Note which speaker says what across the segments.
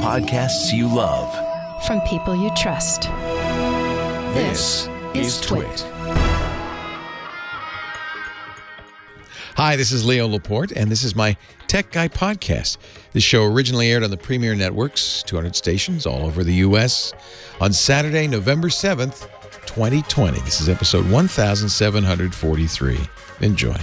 Speaker 1: podcasts you love.
Speaker 2: From people you trust.
Speaker 1: This is TWiT.
Speaker 3: Hi, this is Leo Laporte, and this is my Tech Guy podcast. This show originally aired on the Premier Networks, 200 stations all over the U.S., on Saturday, November 7th, 2020. This is episode 1743. Enjoy.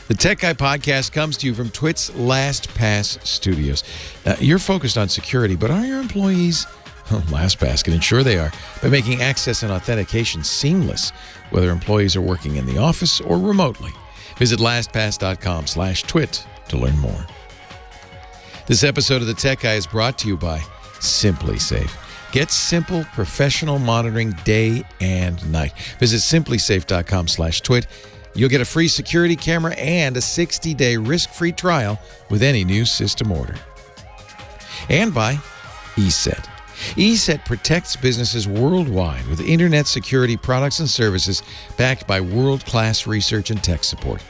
Speaker 3: The Tech Guy podcast comes to you from TWiT's LastPass studios. Now, you're focused on security, but are your employees? LastPass can ensure they are by making access and authentication seamless, whether employees are working in the office or remotely. Visit lastpass.com/twit to learn more. This episode of the Tech Guy is brought to you by SimpliSafe. Get simple, professional monitoring day and night. Visit simplysafe.com/twit. You'll get a free security camera and a 60-day risk-free trial with any new system order. And by Eset. Eset protects businesses worldwide with internet security products and services backed by world-class research and tech support.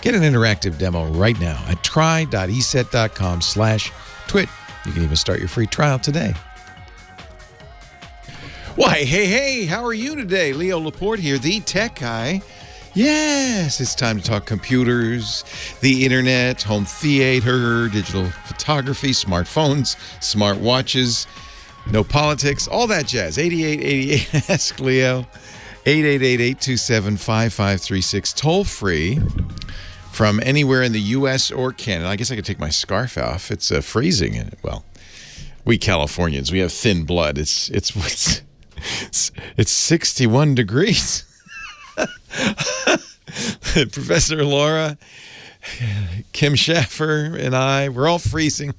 Speaker 3: Get an interactive demo right now at try.eset.com/twit. You can even start your free trial today. Why, hey, how are you today? Leo Laporte here, the Tech Guy. Yes, it's time to talk computers, the internet, home theater, digital photography, smartphones, smartwatches, no politics, all that jazz. 8888 Ask Leo, 888-827-5536, toll free from anywhere in the U.S. or Canada. I guess I could take my scarf off. It's freezing in it. Well, we Californians, we have thin blood. It's 61 degrees. Professor Laura, Kim Schaffer, and I, we're all freezing.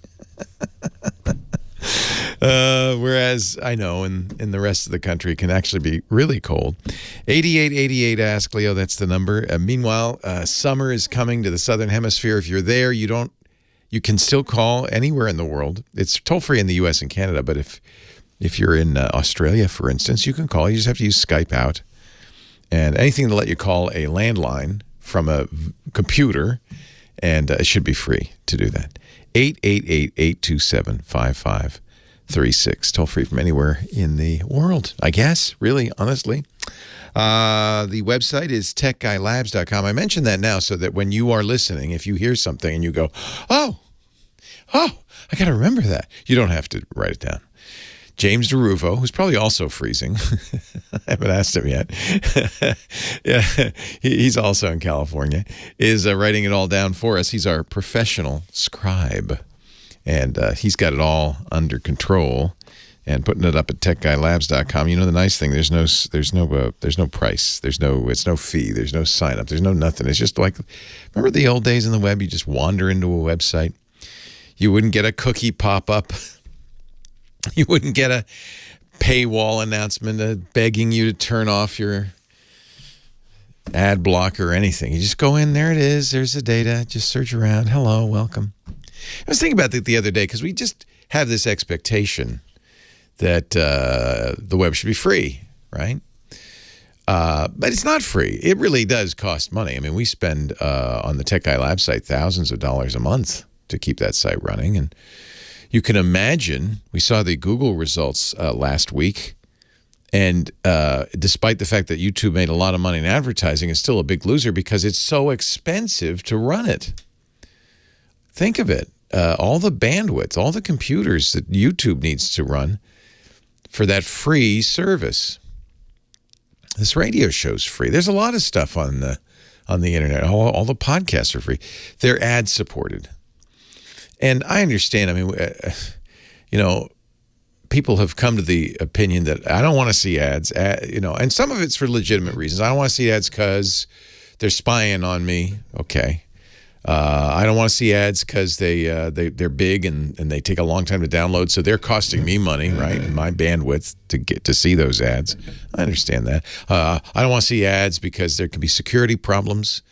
Speaker 3: Whereas I know in the rest of the country it can actually be really cold. 8888 Ask Leo, that's the number. Meanwhile, summer is coming to the Southern Hemisphere. If you're there, you can still call anywhere in the world. It's toll-free in the U.S. and Canada, but if you're in Australia, for instance, you can call. You just have to use Skype out. And anything to let you call a landline from a computer, and it should be free to do that. 888-827-5536. Toll free from anywhere in the world, I guess, really, honestly. The website is techguylabs.com. I mention that now so that when you are listening, if you hear something and you go, oh, I got to remember that. You don't have to write it down. James DeRuvo, who's probably also freezing. I haven't asked him yet. Yeah, he's also in California, is writing it all down for us. He's our professional scribe, and he's got it all under control and putting it up at techguylabs.com. You know, the nice thing, there's no price. It's no fee. There's no sign up. There's no nothing. It's just like, remember the old days in the web? You just wander into a website. You wouldn't get a cookie pop up. You wouldn't get a paywall announcement begging you to turn off your ad blocker or anything. You just go in, there it is, there's the data, just search around, hello, welcome. I was thinking about that the other day because we just have this expectation that the web should be free, right? But it's not free. It really does cost money. I mean, we spend on the Tech Guy Lab site thousands of dollars a month to keep that site running, and you can imagine, we saw the Google results last week, and despite the fact that YouTube made a lot of money in advertising, it's still a big loser because it's so expensive to run it. Think of it. All the bandwidth, all the computers that YouTube needs to run for that free service. This radio show's free. There's a lot of stuff on the internet. All the podcasts are free. They're ad-supported. And I understand, I mean, people have come to the opinion that I don't want to see ads, and some of it's for legitimate reasons. I don't want to see ads because they're spying on me. Okay. I don't want to see ads because they're big and they take a long time to download, so they're costing me money, right, and my bandwidth to get to see those ads. I understand that. I don't want to see ads because there can be security problems.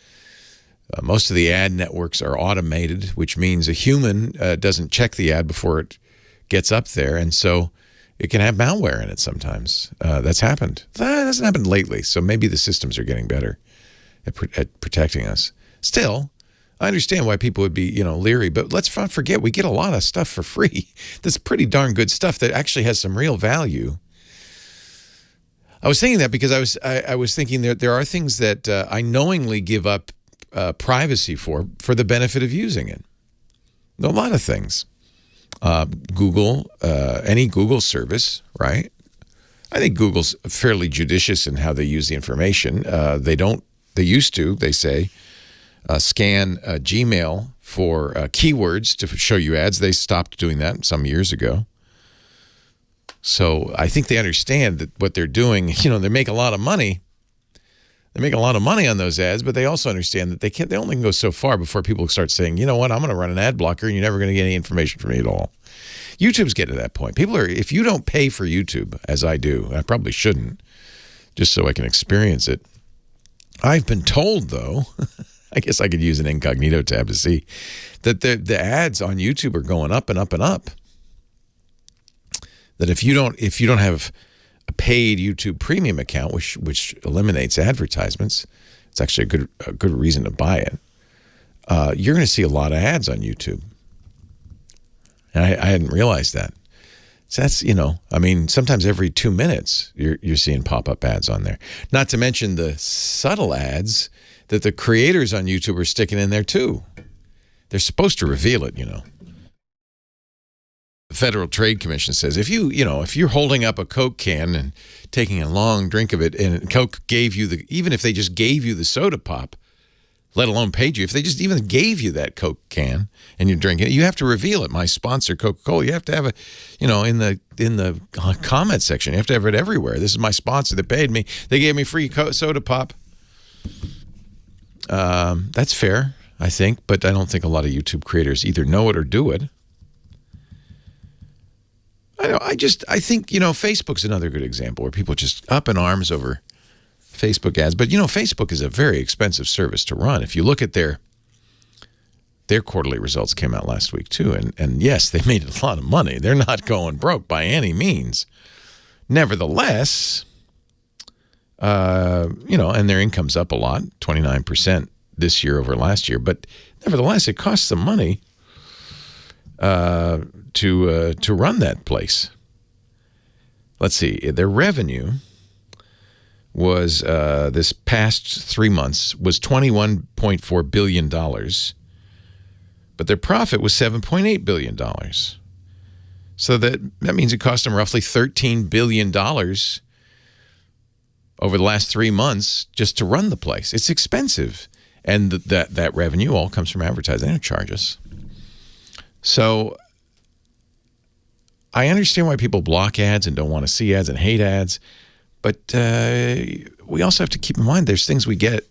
Speaker 3: Most of the ad networks are automated, which means a human doesn't check the ad before it gets up there, and so it can have malware in it sometimes. That's happened. That hasn't happened lately, so maybe the systems are getting better at protecting us. Still, I understand why people would be, leery, but let's not forget we get a lot of stuff for free. That's pretty darn good stuff that actually has some real value. I was thinking that because I was thinking that there are things that I knowingly give up privacy for the benefit of using it. A lot of things. Google, any Google service, right? I think Google's fairly judicious in how they use the information. They used to, they say, scan Gmail for keywords to show you ads. They stopped doing that some years ago. So I think they understand that what they're doing, they make a lot of money. They make a lot of money on those ads, but they also understand that they only can go so far before people start saying, you know what, I'm going to run an ad blocker and you're never going to get any information from me at all. YouTube's getting to that point. If you don't pay for YouTube, as I do, I probably shouldn't, just so I can experience it. I've been told, though, I guess I could use an incognito tab to see, that the ads on YouTube are going up and up and up. That if you don't have a paid YouTube Premium account, which eliminates advertisements, it's actually a good reason to buy it. You're going to see a lot of ads on YouTube. And I hadn't realized that. So that's, sometimes every 2 minutes you're seeing pop-up ads on there. Not to mention the subtle ads that the creators on YouTube are sticking in there too. They're supposed to reveal it, The Federal Trade Commission says if you're holding up a Coke can and taking a long drink of it, and Coke gave you even if they just gave you the soda pop, let alone paid you, if they just even gave you that Coke can and you're drinking it, you have to reveal it. My sponsor, Coca-Cola, you have to have it, in the comment section. You have to have it everywhere. This is my sponsor that paid me. They gave me free soda pop. That's fair, I think, but I don't think a lot of YouTube creators either know it or do it. I think, Facebook's another good example where people just up in arms over Facebook ads. But, Facebook is a very expensive service to run. If you look at their quarterly results came out last week, too. And yes, they made a lot of money. They're not going broke by any means. Nevertheless, and their income's up a lot, 29% this year over last year. But nevertheless, it costs them money to run that place. Let's see. Their revenue was this past 3 months was $21.4 billion, but their profit was $7.8 billion. So that means it cost them roughly $13 billion over the last 3 months just to run the place. It's expensive. And that revenue all comes from advertising. They don't charge us. So I understand why people block ads and don't want to see ads and hate ads. But we also have to keep in mind there's things we get.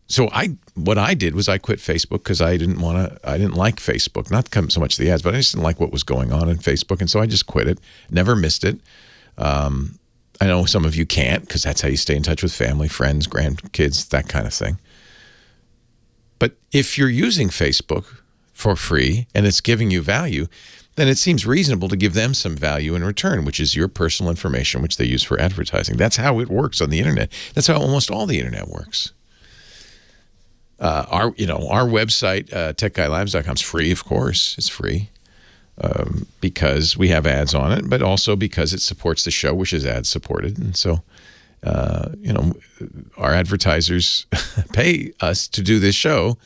Speaker 3: So what I did was I quit Facebook because I didn't like Facebook. Not so much the ads, but I just didn't like what was going on in Facebook. And so I just quit it. Never missed it. I know some of you can't because that's how you stay in touch with family, friends, grandkids, that kind of thing. But if you're using Facebook for free and it's giving you value, then it seems reasonable to give them some value in return, which is your personal information, which they use for advertising. That's how it works on the internet. That's how almost all the internet works. Our website, techguylabs.com, is free, of course. It's free because we have ads on it, but also because it supports the show, which is ad supported. And so, our advertisers pay us to do this show.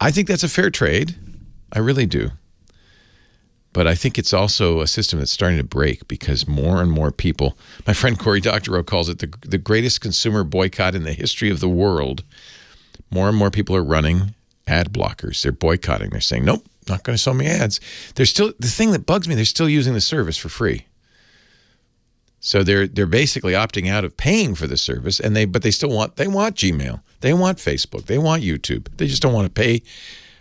Speaker 3: I think that's a fair trade. I really do. But I think it's also a system that's starting to break because more and more people, my friend Cory Doctorow calls it the greatest consumer boycott in the history of the world. More and more people are running ad blockers. They're boycotting. They're saying, nope, not going to sell me ads. The thing that bugs me, they're still using the service for free. So they're basically opting out of paying for the service, but they want Gmail, they want Facebook, they want YouTube. They just don't want to pay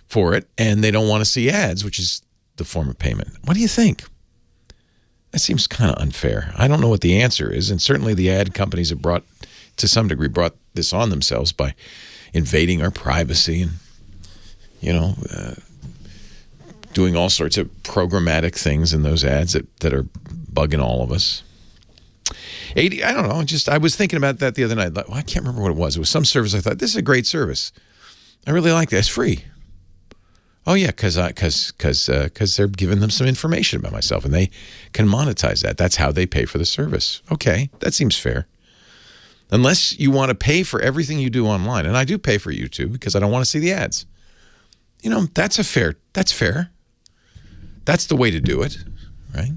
Speaker 3: for it, and they don't want to see ads, which is the form of payment. What do you think? That seems kind of unfair. I don't know what the answer is, and certainly the ad companies have to some degree brought this on themselves by invading our privacy and doing all sorts of programmatic things in those ads that are bugging all of us. I don't know. I was thinking about that the other night. I can't remember what it was. It was some service. I thought, this is a great service. I really like that. It's free. Oh yeah, because they're giving them some information about myself, and they can monetize that. That's how they pay for the service. Okay, that seems fair. Unless you want to pay for everything you do online, and I do pay for YouTube because I don't want to see the ads. You know, that's fair. That's the way to do it, right?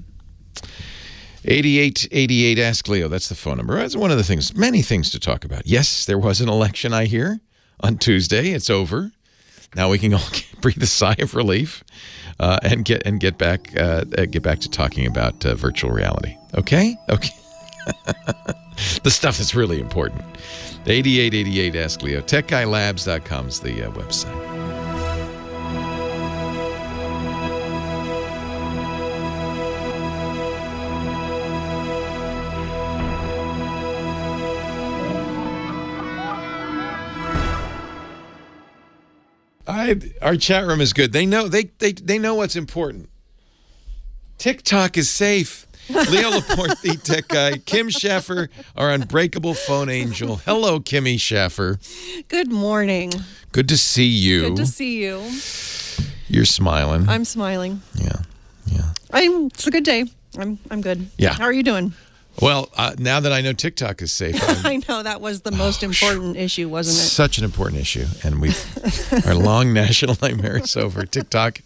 Speaker 3: 8888 Ask Leo. That's the phone number. That's one of the things. Many things to talk about. Yes, there was an election. I hear on Tuesday. It's over. Now we can all breathe a sigh of relief and get back to talking about virtual reality. Okay. The stuff that's really important. 8888 Ask Leo. TechGuyLabs.com is the website. Our chat room is good. They know they know what's important. TikTok is safe. Leo Laporte, the tech guy. Kim Schaffer, our unbreakable phone angel. Hello, Kimmy Schaffer.
Speaker 4: Good morning.
Speaker 3: Good to see you.
Speaker 4: Good to see you.
Speaker 3: You're smiling.
Speaker 4: I'm smiling.
Speaker 3: Yeah.
Speaker 4: It's a good day. I'm good.
Speaker 3: Yeah.
Speaker 4: How are you doing?
Speaker 3: Well, now that I know TikTok is safe.
Speaker 4: I know that was the most important issue, wasn't it?
Speaker 3: Such an important issue. And our long national nightmare is over. TikTok.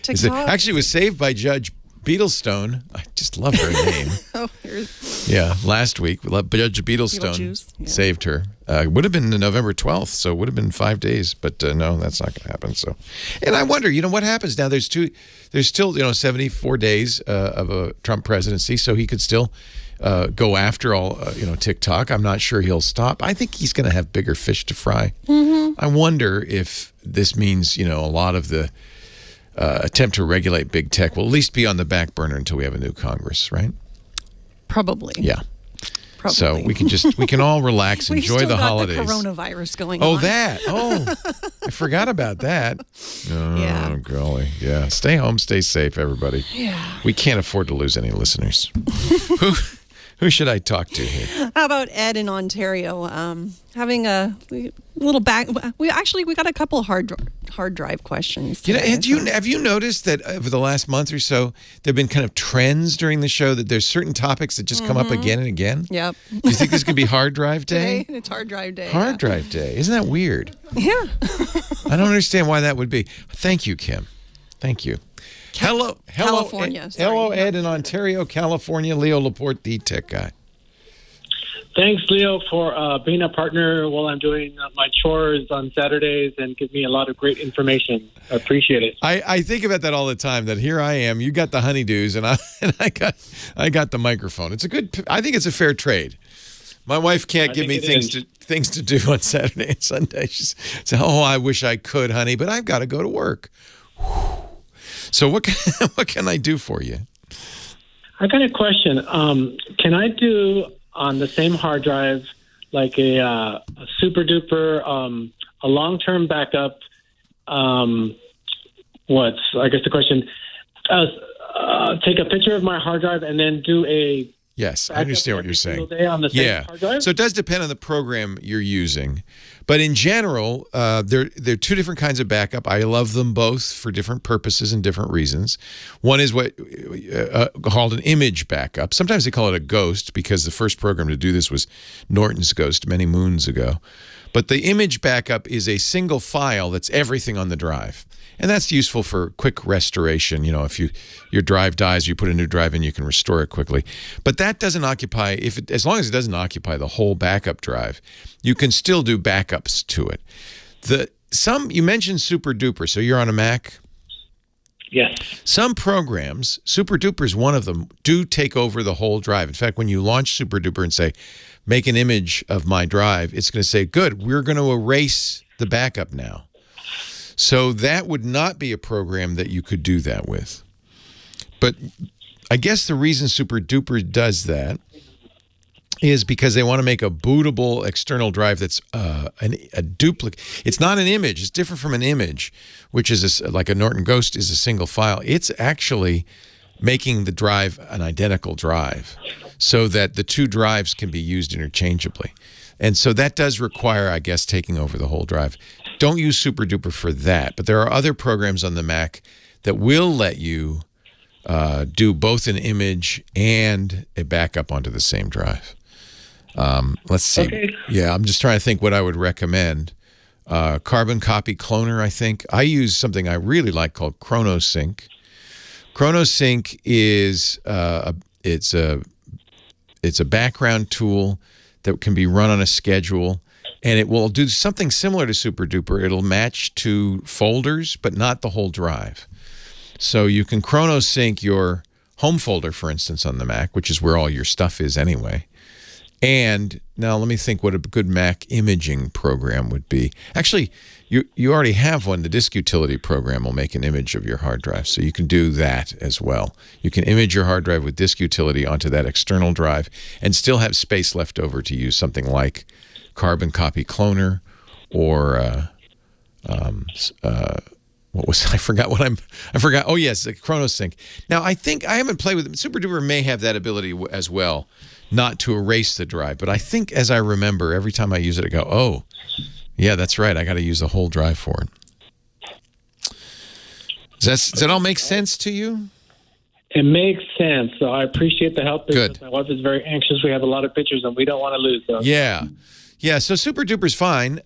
Speaker 3: Actually, it was saved by Judge Beetlestone. I just love her name. Last week, Judge Beetlestone saved her. It would have been November 12th, so it would have been 5 days. But no, that's not going to happen. So, and I wonder, what happens now? There's still 74 days of a Trump presidency, so he could still go after all, TikTok. I'm not sure he'll stop. I think he's going to have bigger fish to fry. Mm-hmm. I wonder if this means, a lot of the attempt to regulate big tech will at least be on the back burner until we have a new Congress, right?
Speaker 4: Probably.
Speaker 3: Yeah. Probably. So we can all relax, enjoy the holidays.
Speaker 4: The coronavirus going on.
Speaker 3: I forgot about that. Oh, golly. Yeah. Stay home, stay safe, everybody.
Speaker 4: Yeah.
Speaker 3: We can't afford to lose any listeners. Who should I talk to here?
Speaker 4: How about Ed in Ontario? Having a little back. We got a couple hard drive questions today.
Speaker 3: Have you noticed that over the last month or so, there have been kind of trends during the show that there's certain topics that just come up again and again?
Speaker 4: Yep.
Speaker 3: Do you think this could be hard drive day?
Speaker 4: It's hard drive day.
Speaker 3: Hard drive day. Isn't that weird?
Speaker 4: Yeah.
Speaker 3: I don't understand why that would be. Thank you, Kim. Thank you. Hello,
Speaker 4: California.
Speaker 3: Hello, Ed in Ontario, California. Leo Laporte, the tech guy.
Speaker 5: Thanks, Leo, for being a partner while I'm doing my chores on Saturdays and give me a lot of great information. I appreciate it.
Speaker 3: I think about that all the time. That here I am. You got the honeydews, and I got the microphone. I think it's a fair trade. My wife can't give me things to do on Saturday and Sunday. She says, "Oh, I wish I could, honey, but I've got to go to work." Whew. So what can I do for you?
Speaker 5: I got a question. Can I do on the same hard drive like a super duper a long-term backup? I guess the question? Take a picture of my hard drive and then do a
Speaker 3: Yes, I understand what you're saying.
Speaker 5: On the same hard drive?
Speaker 3: So it does depend on the program you're using. But in general, there are two different kinds of backup. I love them both for different purposes and different reasons. One is what called an image backup. Sometimes they call it a ghost because the first program to do this was Norton's Ghost many moons ago. But the image backup is a single file that's everything on the drive. And that's useful for quick restoration. If your drive dies, you put a new drive in, you can restore it quickly. But that doesn't occupy, as long as it doesn't occupy the whole backup drive, you can still do backups to it. You mentioned Super Duper, so you're on a Mac?
Speaker 5: Yes.
Speaker 3: Some programs, Super Duper is one of them, do take over the whole drive. In fact, when you launch Super Duper and say, make an image of my drive, it's going to say, good, we're going to erase the backup now. So that would not be a program that you could do that with. But I guess the reason Super Duper does that is because they want to make a bootable external drive that's a duplicate. It's not an image. It's different from an image, which is like a Norton Ghost is a single file. It's actually making the drive an identical drive so that the two drives can be used interchangeably. And so that does require, I guess, taking over the whole drive. don't use SuperDuper for that. But there are other programs on the Mac that will let you do both an image and a backup onto the same drive. Let's see.
Speaker 5: Okay.
Speaker 3: Yeah, I'm just trying to think what I would recommend. Carbon Copy Cloner, I think. I use something I really like called ChronoSync. ChronoSync is it's a background tool that can be run on a schedule, and it will do something similar to SuperDuper. It'll match to folders, but not the whole drive. So you can ChronoSync your home folder, for instance, on the Mac, which is where all your stuff is anyway. And now let me think what a good Mac imaging program would be. Actually, you already have one. The Disk Utility program will make an image of your hard drive, so you can do that as well. You can image your hard drive with Disk Utility onto that external drive and still have space left over to use something like Carbon Copy Cloner or what was I forgot. Oh yes, the ChronoSync. Now I think I haven't played with it. SuperDuper may have that ability as well, not to erase the drive. But I think, as I remember, every time I use it, I go, oh, yeah, that's right. I got to use the whole drive for it. Does that all make sense to you?
Speaker 5: It makes sense. So I appreciate the help.
Speaker 3: Good.
Speaker 5: My wife is very anxious. We have a lot of pictures, and we don't want to lose them.
Speaker 3: Yeah. So SuperDuper's fine.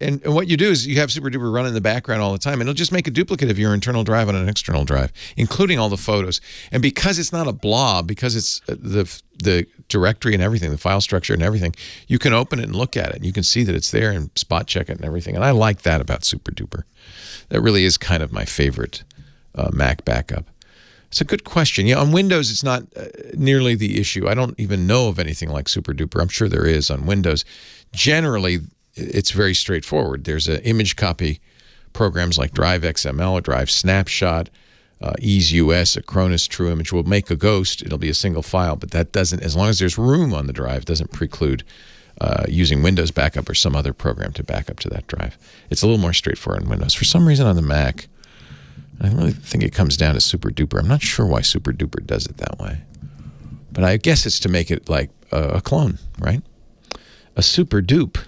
Speaker 3: And what you do is you have SuperDuper run in the background all the time, and it'll just make a duplicate of your internal drive on an external drive, including all the photos. And because it's not a blob, because it's the directory and everything, the file structure and everything, you can open it and look at it. You can see that it's there and spot check it and everything. And I like that about SuperDuper. That really is kind of my favorite Mac backup. It's a good question. On Windows, it's not nearly the issue. I don't even know of anything like SuperDuper. I'm sure there is on Windows. Generally, it's very straightforward. There's image copy programs like Drive XML or Drive Snapshot, EaseUS, Acronis True Image will make a ghost. It'll be a single file, but that doesn't, as long as there's room on the drive, doesn't preclude using Windows Backup or some other program to back up to that drive. It's a little more straightforward on Windows. For some reason on the Mac, I really think it comes down to SuperDuper. I'm not sure why SuperDuper does it that way, but I guess it's to make it like a clone, right? A super dupe.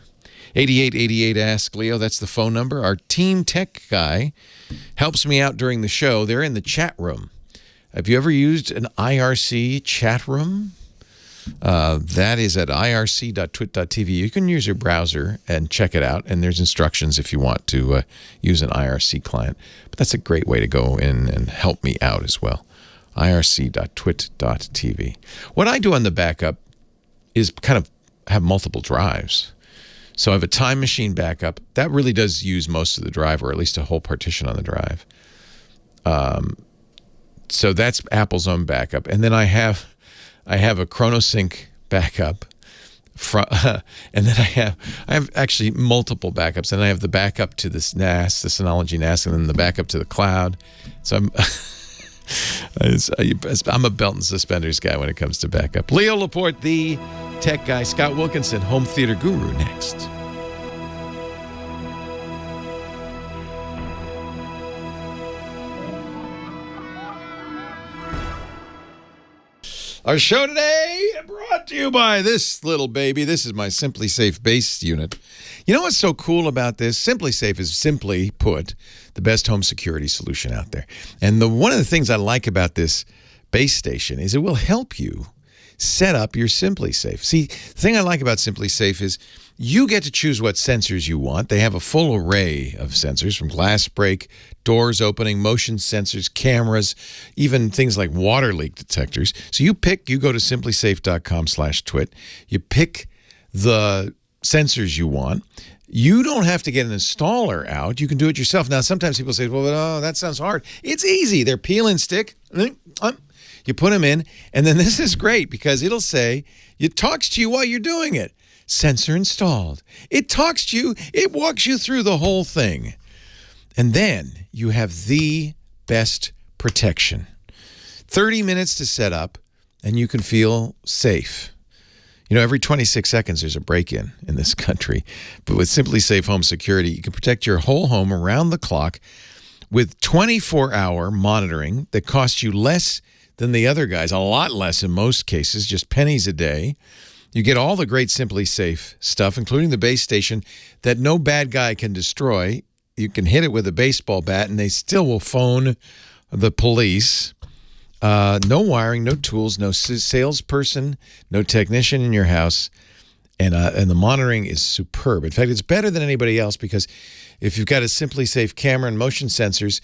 Speaker 3: 8888 Ask Leo, that's the phone number. Our team tech guy helps me out during the show. They're in the chat room. Have you ever used an IRC chat room? That is at irc.twit.tv. You can use your browser and check it out, and there's instructions if you want to use an IRC client. But that's a great way to go in and help me out as well. irc.twit.tv. What I do on the backup is kind of have multiple drives. So I have a Time Machine backup. That really does use most of the drive, or at least a whole partition on the drive. So that's Apple's own backup. And then I have a ChronoSync backup. And then I have actually multiple backups. And I have the backup to this NAS, the Synology NAS, and then the backup to the cloud. So I'm a belt and suspenders guy when it comes to backup. Leo Laporte, the tech guy. Scott Wilkinson, home theater guru, next. Our show today brought to you by this little baby. This is my Simply Safe base unit. You know what's so cool about this? Simply Safe is, simply put, the best home security solution out there. And one of the things I like about this base station is it will help you set up your Simply Safe. See, the thing I like about Simply Safe is you get to choose what sensors you want. They have a full array of sensors, from glass break, doors opening, motion sensors, cameras, even things like water leak detectors. So you go to simplysafe.com/twit. You pick the sensors you want. You don't have to get an installer out. You can do it yourself. Now, sometimes people say, well, that sounds hard. It's easy. They're peel and stick. You put them in, and then this is great because it'll say, it talks to you while you're doing it. Sensor installed. It talks to you. It walks you through the whole thing. And then you have the best protection. 30 minutes to set up, and you can feel safe. Every 26 seconds there's a break-in this country. But with Simply Safe Home Security, you can protect your whole home around the clock with 24-hour monitoring that costs you less than the other guys, a lot less in most cases, just pennies a day. You get all the great Simply Safe stuff, including the base station that no bad guy can destroy. You can hit it with a baseball bat, and they still will phone the police. No wiring, no tools, no salesperson, no technician in your house. And the monitoring is superb. In fact, it's better than anybody else because if you've got a Simply Safe camera and motion sensors,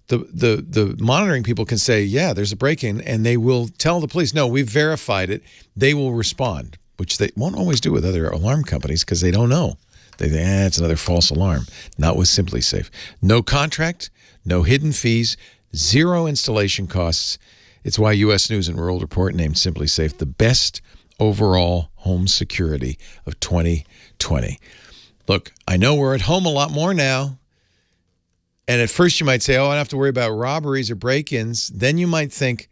Speaker 3: the monitoring people can say, yeah, there's a break-in, and they will tell the police, no, we've verified it. They will respond, which they won't always do with other alarm companies because they don't know. They think, it's another false alarm. Not with Simply Safe. No contract, no hidden fees, zero installation costs. It's why U.S. News and World Report named Simply Safe the best overall home security of 2020. Look, I know we're at home a lot more now. And at first you might say, I don't have to worry about robberies or break-ins. Then you might think,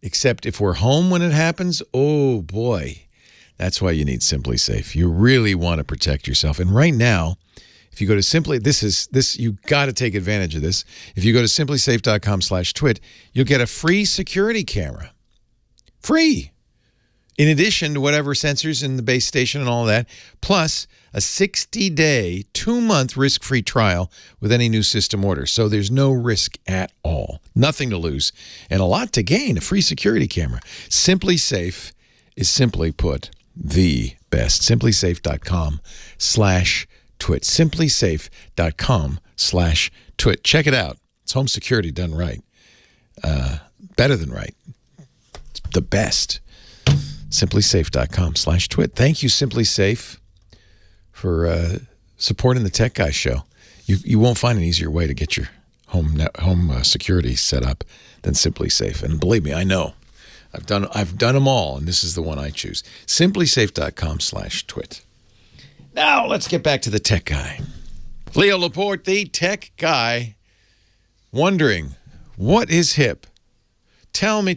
Speaker 3: except if we're home when it happens, oh boy, that's why you need Simply Safe. You really want to protect yourself. And right now, if you go to you got to take advantage of this. If you go to simplysafe.com/twit, you'll get a free security camera. Free. In addition to whatever sensors in the base station and all that, plus a 60-day, 2-month risk-free trial with any new system order. So there's no risk at all. Nothing to lose and a lot to gain, a free security camera. Simply Safe is, simply put, the best. Simplysafe.com/twit. Simplysafe.com/twit. Check it out. It's home security done right. Better than right. It's the best. Simplysafe.com/twit. Thank you, Simply Safe, for supporting the Tech Guy Show. You won't find an easier way to get your home security set up than Simply Safe. And believe me, I know. I've done them all, and this is the one I choose. Simplysafe.com/twit. Now let's get back to the Tech Guy. Leo Laporte, the Tech Guy, wondering, what is hip? Tell me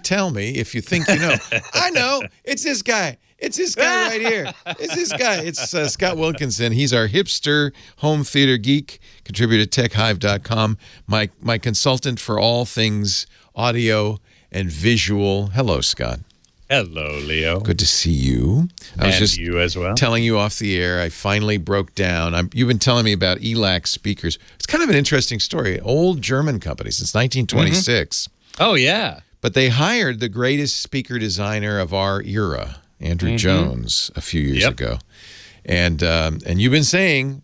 Speaker 3: if you think you know. I know. It's this guy. It's this guy right here. It's this guy. It's Scott Wilkinson. He's our hipster home theater geek, contributor to techhive.com, my consultant for all things audio and visual. Hello, Scott.
Speaker 6: Hello, Leo.
Speaker 3: Good to see you. I was just
Speaker 6: you as well.
Speaker 3: Telling you off the air, I finally broke down. You've been telling me about ELAC speakers. It's kind of an interesting story. Old German company since 1926.
Speaker 6: Oh, yeah.
Speaker 3: But they hired the greatest speaker designer of our era, Andrew Jones, a few years ago. And you've been saying,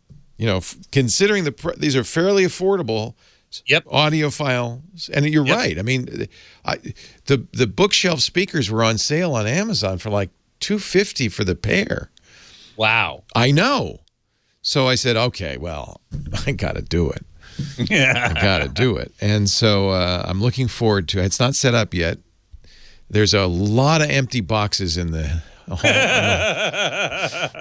Speaker 3: considering these are fairly affordable audiophiles, and you're right. I mean, the bookshelf speakers were on sale on Amazon for like $250 for the pair.
Speaker 6: Wow.
Speaker 3: I know. So I said, okay, well, I got to do it. I got to do it. And so I'm looking forward to it. It's not set up yet. There's a lot of empty boxes in the hall.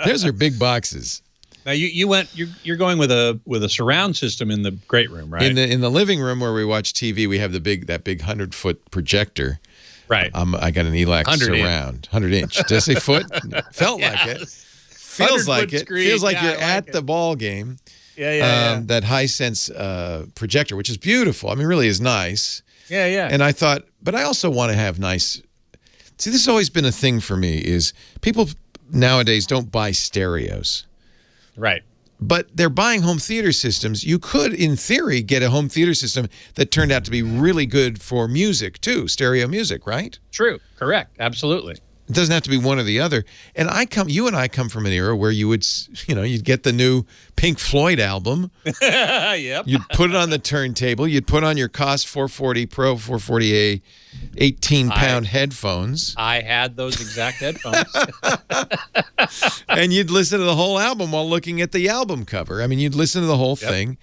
Speaker 3: Those are big boxes.
Speaker 6: Now you're going with a surround system in the great room, right?
Speaker 3: In the living room where we watch TV, we have that big 100-foot projector.
Speaker 6: Right.
Speaker 3: I got an ELAC surround, 100-inch. Did I say foot? Felt like it. Feels like it.
Speaker 6: Screen.
Speaker 3: Feels like you're at the ball game.
Speaker 6: Yeah.
Speaker 3: That Hisense projector, which is beautiful. I mean, really is nice.
Speaker 6: Yeah.
Speaker 3: And I thought, but I also want to have nice. See, this has always been a thing for me. Is people nowadays don't buy stereos,
Speaker 6: right?
Speaker 3: But they're buying home theater systems. You could, in theory, get a home theater system that turned out to be really good for music too, stereo music, right?
Speaker 6: True. Correct. Absolutely.
Speaker 3: It doesn't have to be one or the other. And you and I come from an era where you would, you'd get the new Pink Floyd album.
Speaker 6: Yep.
Speaker 3: You'd put it on the turntable. You'd put on your COS 440 Pro 440A 18-pound headphones.
Speaker 6: I had those exact headphones.
Speaker 3: And you'd listen to the whole album while looking at the album cover. I mean, you'd listen to the whole thing.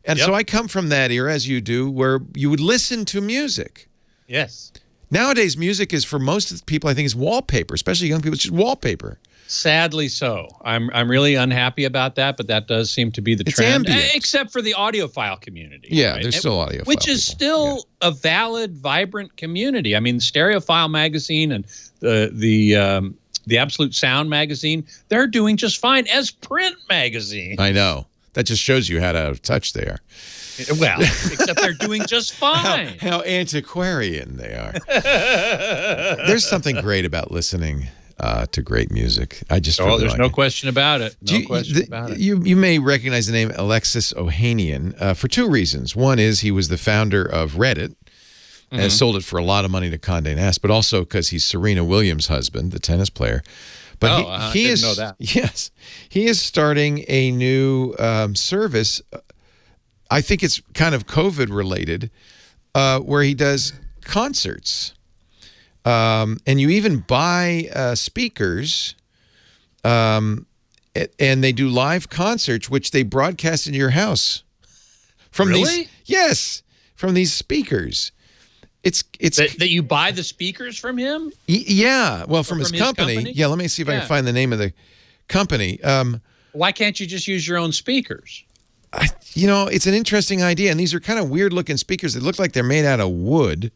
Speaker 3: And so I come from that era, as you do, where you would listen to music.
Speaker 6: Yes.
Speaker 3: Nowadays, music is, for most of the people, I think, is wallpaper, especially young people. It's just wallpaper.
Speaker 6: Sadly so. I'm really unhappy about that, but that does seem to be the trend.
Speaker 3: Ambient.
Speaker 6: Except for the audiophile community.
Speaker 3: Yeah,
Speaker 6: right?
Speaker 3: there's still audiophile
Speaker 6: Which is still a valid, vibrant community. I mean, Stereophile magazine and the Absolute Sound magazine, they're doing just fine as print magazine.
Speaker 3: I know. That just shows you how out of touch they are.
Speaker 6: Well, except they're doing just fine.
Speaker 3: How antiquarian they are. There's something great about listening. to great music. I just really
Speaker 6: there's
Speaker 3: like
Speaker 6: no
Speaker 3: it.
Speaker 6: question about it. No question about it.
Speaker 3: You may recognize the name Alexis Ohanian for two reasons. One is he was the founder of Reddit and sold it for a lot of money to Condé Nast, but also because he's Serena Williams' husband, the tennis player. But he
Speaker 6: didn't
Speaker 3: is,
Speaker 6: know that.
Speaker 3: Yes, he is starting a new service. I think it's kind of COVID related, where he does concerts. And you even buy speakers, and they do live concerts, which they broadcast in your house. From
Speaker 6: Really?
Speaker 3: Yes, from these speakers. It's
Speaker 6: That you buy the speakers from him?
Speaker 3: Yeah. Well, from his company. Yeah. Let me see if I can find the name of the company.
Speaker 6: Why can't you just use your own speakers?
Speaker 3: It's an interesting idea, and these are kind of weird looking speakers. They look like they're made out of wood.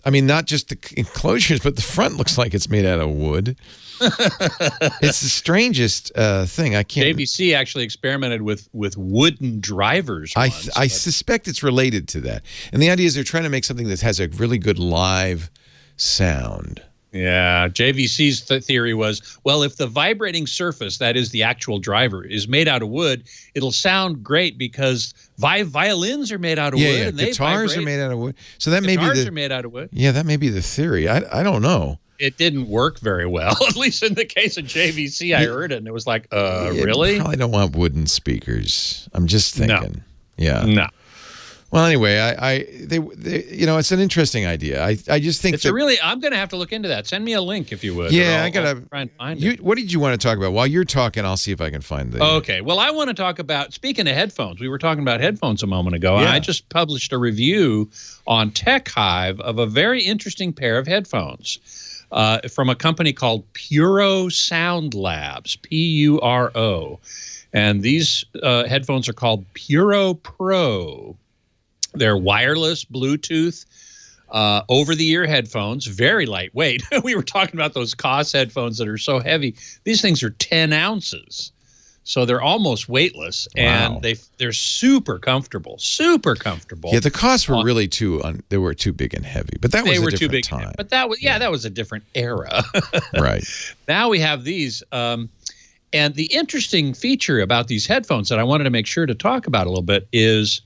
Speaker 3: I mean, not just the enclosures, but the front looks like it's made out of wood. It's the strangest thing. I can't.
Speaker 6: JVC actually experimented with wooden drivers once.
Speaker 3: I suspect it's related to that. And the idea is they're trying to make something that has a really good live sound.
Speaker 6: Yeah, JVC's theory was, well, if the vibrating surface, that is the actual driver, is made out of wood, it'll sound great because violins are made out of wood.
Speaker 3: Yeah,
Speaker 6: and
Speaker 3: guitars are made out of wood. So that may be
Speaker 6: guitars are made out of wood.
Speaker 3: Yeah, that may be the theory. I don't know.
Speaker 6: It didn't work very well, at least in the case of JVC. I heard it, and it was like, really?
Speaker 3: You probably don't want wooden speakers. I'm just thinking. Yeah.
Speaker 6: No.
Speaker 3: Well, anyway, it's an interesting idea. I just think
Speaker 6: I'm going to have to look into that. Send me a link if you would.
Speaker 3: Yeah, I gotta
Speaker 6: try and find it.
Speaker 3: What did you want to talk about? While you're talking, I'll see if I can find the.
Speaker 6: Okay. Well, I want to talk about, speaking of headphones, we were talking about headphones a moment ago.
Speaker 3: Yeah.
Speaker 6: I just published a review on Tech Hive of a very interesting pair of headphones from a company called Puro Sound Labs, Puro. And these headphones are called Puro Pro. They're wireless, Bluetooth, over-the-ear headphones, very lightweight. We were talking about those COS headphones that are so heavy. These things are 10 ounces, so they're almost weightless, and they're super comfortable, super comfortable.
Speaker 3: Yeah, the costs were really they were too big and heavy, but that was a different time.
Speaker 6: But that was a different era.
Speaker 3: Right. Now
Speaker 6: we have these. And the interesting feature about these headphones that I wanted to make sure to talk about a little bit is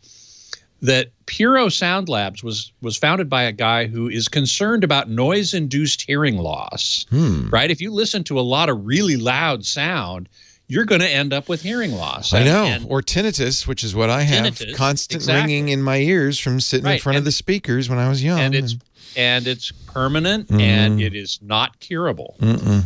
Speaker 6: that Puro Sound Labs was founded by a guy who is concerned about noise-induced hearing loss, right? If you listen to a lot of really loud sound, you're going to end up with hearing loss.
Speaker 3: I know, or tinnitus, which is what I have, constant ringing in my ears from sitting in front of the speakers when I was young.
Speaker 6: And it's permanent, and it is not curable.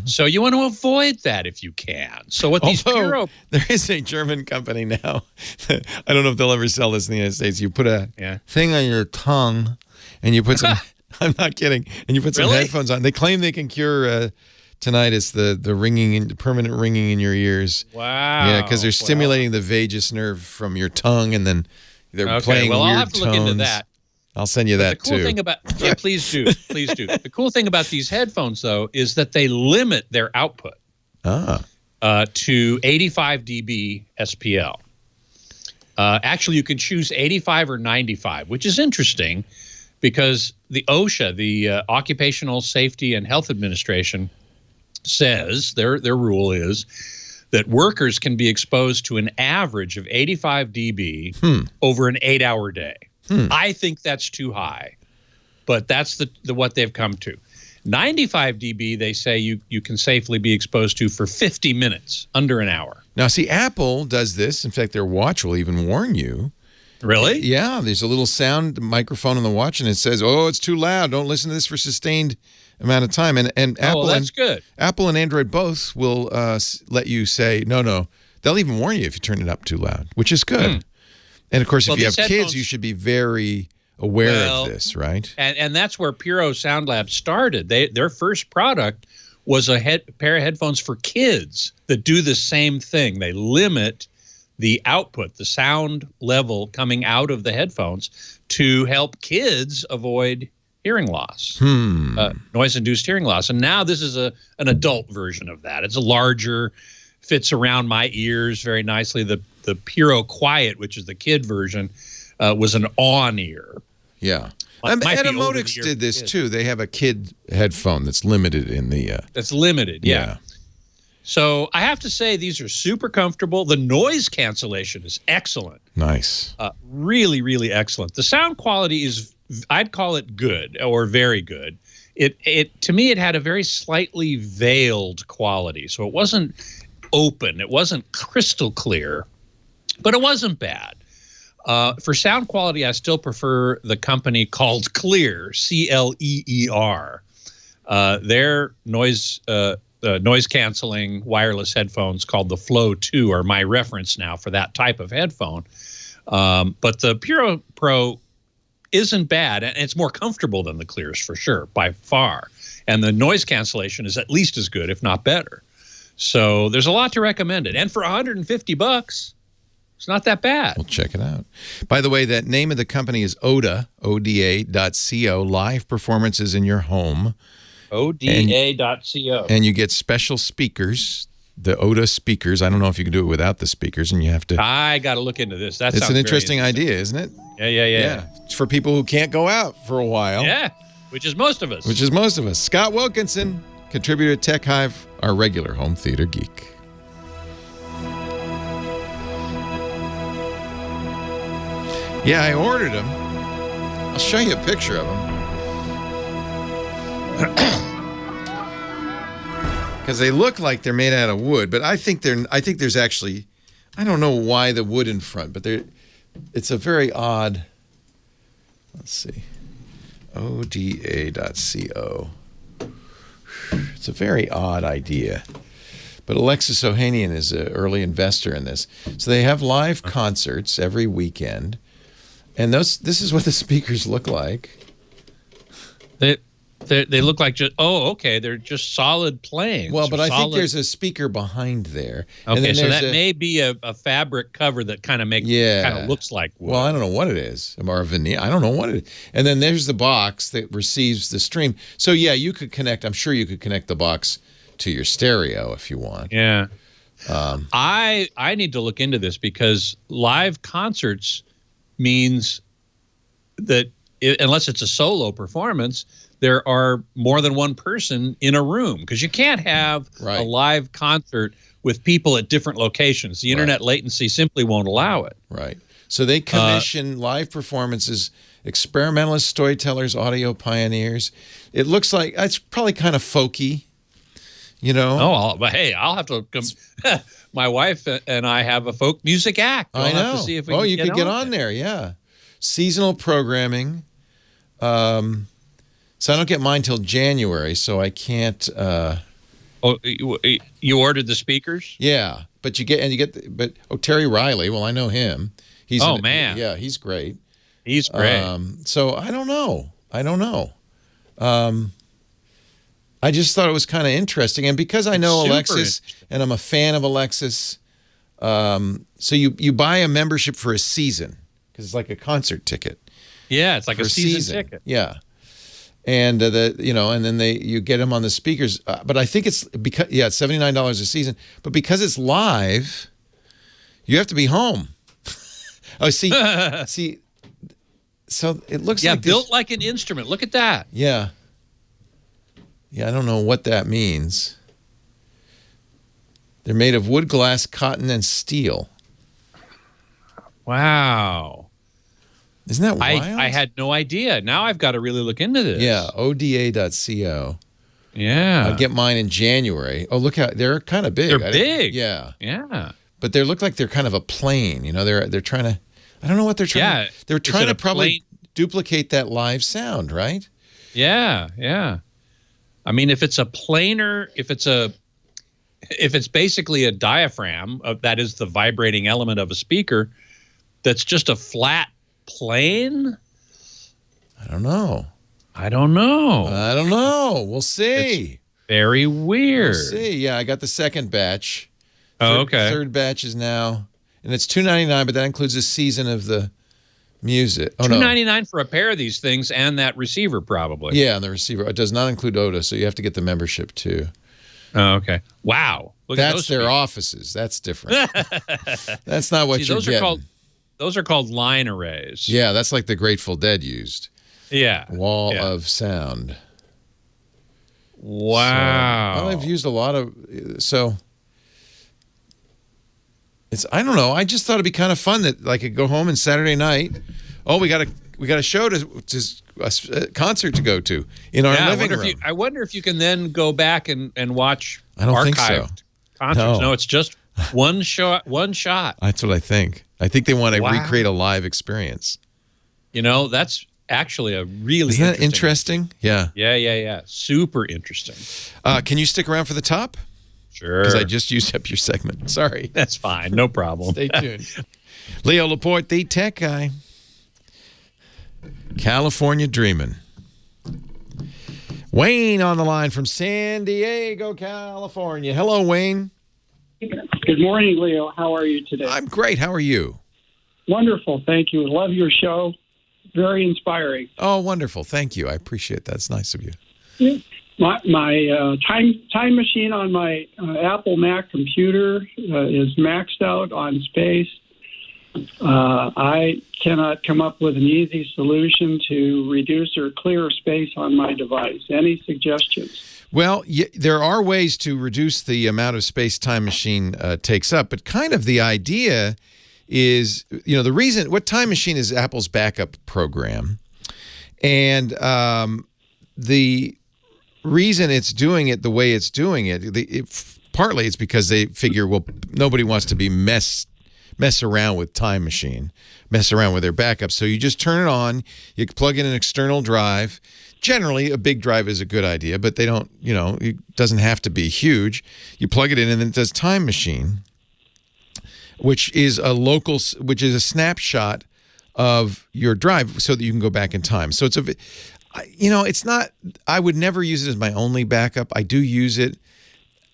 Speaker 6: So you want to avoid that if you can. So what these Puro...
Speaker 3: There is a German company now. I don't know if they'll ever sell this in the United States. You put a thing on your tongue, and you put some... I'm not kidding. And you put some headphones on. They claim they can cure tinnitus, the ringing, permanent ringing in your ears.
Speaker 6: Wow.
Speaker 3: Yeah, because they're stimulating the vagus nerve from your tongue, and then they're playing weird tones.
Speaker 6: I'll have to look into that.
Speaker 3: I'll send you that too.
Speaker 6: Please do. The cool thing about these headphones, though, is that they limit their output to 85 dB SPL. Actually, you can choose 85 or 95, which is interesting because the OSHA, the Occupational Safety and Health Administration, says their rule is that workers can be exposed to an average of 85 dB over an 8-hour day. I think that's too high, but that's the what they've come to. 95 dB, they say you can safely be exposed to for 50 minutes, under an hour.
Speaker 3: Now, see, Apple does this. In fact, their watch will even warn you.
Speaker 6: Really?
Speaker 3: Yeah, there's a little sound microphone on the watch, and it says, "Oh, it's too loud. Don't listen to this for sustained amount of time." And Apple,
Speaker 6: that's good.
Speaker 3: Apple and Android both will let you say, no. They'll even warn you if you turn it up too loud, which is good. And, of course, if you have kids, you should be very aware of this, right?
Speaker 6: And that's where Puro Sound Lab started. Their first product was a pair of headphones for kids that do the same thing. They limit the output, the sound level coming out of the headphones to help kids avoid hearing loss, noise-induced hearing loss. And now this is an adult version of that. It's a larger, fits around my ears very nicely. The Puro Quiet, which is the kid version, was an on-ear.
Speaker 3: Yeah.
Speaker 6: Might be over the
Speaker 3: Etymotix
Speaker 6: ear
Speaker 3: did this
Speaker 6: kids.
Speaker 3: too. They have a kid headphone that's limited in the.
Speaker 6: That's limited, yeah. So I have to say these are super comfortable. The noise cancellation is excellent.
Speaker 3: Nice.
Speaker 6: Really, really excellent. The sound quality is, I'd call it good or very good. It to me, it had a very slightly veiled quality. So it wasn't open. It wasn't crystal clear, but it wasn't bad. For sound quality, I still prefer the company called Clear, Cleer. Their noise canceling wireless headphones called the Flow 2 are my reference now for that type of headphone. But the Puro Pro isn't bad, and it's more comfortable than the Clears for sure, by far. And the noise cancellation is at least as good, if not better. So there's a lot to recommend it. And for $150, it's not that bad.
Speaker 3: We'll check it out. By the way, that name of the company is Oda, ODA.co, live performances in your home.
Speaker 6: ODA.co.
Speaker 3: And you get special speakers, the Oda speakers. I don't know if you can do it without the speakers, and you have to.
Speaker 6: I got to look into this.
Speaker 3: It's an interesting idea, isn't it?
Speaker 6: Yeah.
Speaker 3: It's for people who can't go out for a while.
Speaker 6: Yeah, which is most of us.
Speaker 3: Scott Wilkinson, contributor to Tech Hive, our regular home theater geek. Yeah, I ordered them. I'll show you a picture of them. Because they look like they're made out of wood, but I think there's actually, I don't know why the wood in front, but it's a very odd. Let's see, ODA.co. It's a very odd idea, but Alexis Ohanian is an early investor in this. So they have live concerts every weekend, and this is what the speakers look like.
Speaker 6: They look like they're just solid planes.
Speaker 3: Well, but I think there's a speaker behind there.
Speaker 6: Okay,
Speaker 3: and then
Speaker 6: so that may be a fabric cover that kind of looks like wood.
Speaker 3: Well, I don't know what it is, or a veneer. I don't know what it is. And then there's the box that receives the stream. So yeah, you could connect. I'm sure you could connect the box to your stereo if you want.
Speaker 6: Yeah. I need to look into this because live concerts means that unless it's a solo performance, there are more than one person in a room because you can't have a live concert with people at different locations. The internet latency simply won't allow it.
Speaker 3: Right. So they commission live performances, experimentalist storytellers, audio pioneers. It looks like it's probably kind of folky, you know.
Speaker 6: I'll have to come. My wife and I have a folk music act.
Speaker 3: I know.
Speaker 6: Have to see if we
Speaker 3: you could get on there. Yeah. Seasonal programming. So I don't get mine till January, so I can't.
Speaker 6: You ordered the speakers?
Speaker 3: Yeah, but Terry Riley. Well, I know him.
Speaker 6: Man,
Speaker 3: yeah, he's great.
Speaker 6: He's great.
Speaker 3: So I don't know. I just thought it was kind of interesting, and because I know Alexis and I'm a fan of Alexis, so you buy a membership for a season because it's like a concert ticket.
Speaker 6: Yeah, it's like a season ticket.
Speaker 3: Yeah. And and then you get them on the speakers. But I think it's because it's $79 a season. But because it's live, you have to be home. See. So it looks like
Speaker 6: built like an instrument. Look at that.
Speaker 3: Yeah. Yeah, I don't know what that means. They're made of wood, glass, cotton, and steel.
Speaker 6: Wow.
Speaker 3: Isn't that wild?
Speaker 6: I had no idea. Now I've got to really look into this.
Speaker 3: Yeah, ODA.co.
Speaker 6: Yeah.
Speaker 3: I'll get mine in January. Oh, look how they're kind of big.
Speaker 6: They're big.
Speaker 3: Yeah.
Speaker 6: Yeah.
Speaker 3: But they look like they're kind of a plane. You know, they're trying to. I don't know what they're trying.
Speaker 6: Yeah.
Speaker 3: They're trying to probably duplicate that live sound, right?
Speaker 6: Yeah. Yeah. I mean, if it's a planar, if it's basically a diaphragm, that is the vibrating element of a speaker, that's just a flat plane.
Speaker 3: I don't know. We'll see.
Speaker 6: It's very weird.
Speaker 3: We'll see. Yeah, I got the second batch.
Speaker 6: Okay.
Speaker 3: Third batch is now, and it's $2.99, but that includes a season of the music.
Speaker 6: $2.99 for a pair of these things and that receiver, probably.
Speaker 3: Yeah, and the receiver. It does not include Oda, so you have to get the membership too.
Speaker 6: Oh, okay. Wow.
Speaker 3: That's their offices. That's different. That's not what you're getting.
Speaker 6: Those are called line arrays.
Speaker 3: Yeah, that's like the Grateful Dead used.
Speaker 6: Yeah.
Speaker 3: wall of sound.
Speaker 6: Wow.
Speaker 3: So, I've used a lot of I don't know. I just thought it'd be kind of fun that I could go home and Saturday night. Oh, we got a show a concert to go to in our living room.
Speaker 6: I wonder if you can then go back and watch
Speaker 3: I don't think
Speaker 6: archived
Speaker 3: so.
Speaker 6: concerts. No, it's just one shot.
Speaker 3: That's what I think. I think they want to recreate a live experience.
Speaker 6: That's actually a really
Speaker 3: Isn't that interesting? Yeah.
Speaker 6: Yeah. Super interesting.
Speaker 3: Can you stick around for the top?
Speaker 6: Sure.
Speaker 3: Because I just used up your segment. Sorry.
Speaker 6: That's fine. No problem.
Speaker 3: Stay tuned. Leo Laporte, the tech guy. California dreaming. Wayne on the line from San Diego, California. Hello, Wayne.
Speaker 7: Good morning, Leo. How are you today?
Speaker 3: I'm great. How are you?
Speaker 7: Wonderful. Thank you. Love your show. Very inspiring.
Speaker 3: Oh, wonderful. Thank you. I appreciate that. It's nice of you.
Speaker 7: Yeah. My time machine on my Apple Mac computer is maxed out on space. I cannot come up with an easy solution to reduce or clear space on my device. Any suggestions?
Speaker 3: Well, there are ways to reduce the amount of space Time Machine takes up, but kind of the idea is, the reason, what Time Machine is Apple's backup program, and the reason it's doing it the way it's doing it, partly it's because they figure, well, nobody wants to be mess around with Time Machine, mess around with their backups. So you just turn it on, you plug in an external drive. Generally, a big drive is a good idea, but they don't, it doesn't have to be huge. You plug it in and then it does Time Machine, which is a snapshot of your drive so that you can go back in time. So it's not, I would never use it as my only backup. I do use it.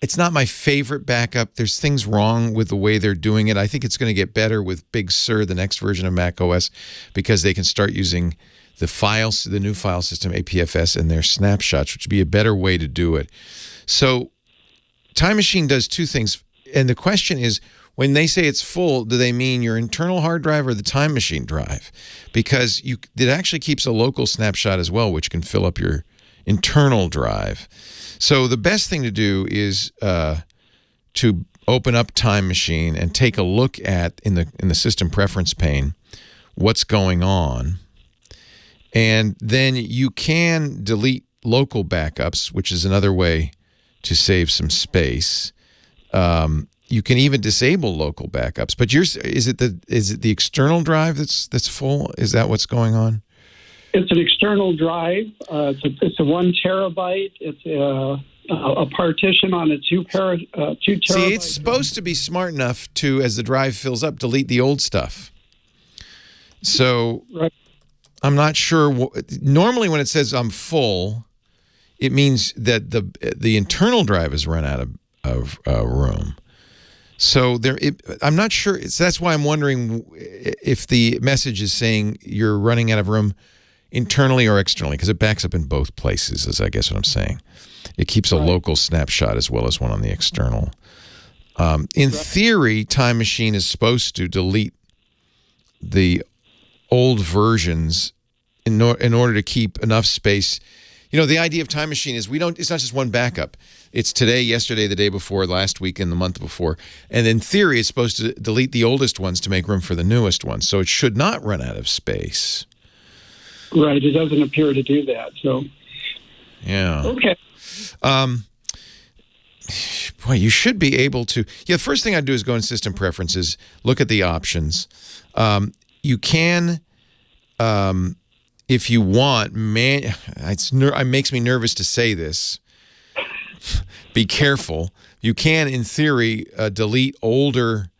Speaker 3: It's not my favorite backup. There's things wrong with the way they're doing it. I think it's going to get better with Big Sur, the next version of Mac OS, because they can start using the new file system, APFS, and their snapshots, which would be a better way to do it. So Time Machine does two things. And the question is, when they say it's full, do they mean your internal hard drive or the Time Machine drive? Because it actually keeps a local snapshot as well, which can fill up your internal drive. So the best thing to do is to open up Time Machine and take a look at, in the system preference pane, what's going on. And then you can delete local backups, which is another way to save some space. You can even disable local backups. But is it the external drive that's full? Is that what's going on?
Speaker 7: It's an external drive. It's a 1 terabyte. It's a partition on a 2 terabyte.
Speaker 3: See, it's supposed to be smart enough to, as the drive fills up, delete the old stuff. So
Speaker 7: right.
Speaker 3: I'm not sure. Normally, when it says I'm full, it means that the internal drive has run out of room. So I'm not sure. That's why I'm wondering if the message is saying you're running out of room internally or externally, because it backs up in both places, is I guess what I'm saying. It keeps a local snapshot as well as one on the external. In theory, Time Machine is supposed to delete the old versions in order to keep enough space. The idea of Time Machine is it's not just one backup. It's today, yesterday, the day before, last week, and the month before. And in theory, it's supposed to delete the oldest ones to make room for the newest ones. So it should not run out of space.
Speaker 7: Right. It doesn't appear to do that. So.
Speaker 3: Yeah.
Speaker 7: Okay.
Speaker 3: Boy, you should be able to. Yeah, the first thing I'd do is go in System Preferences, look at the options. You can, if you want, it makes me nervous to say this. Be careful. You can, in theory, delete older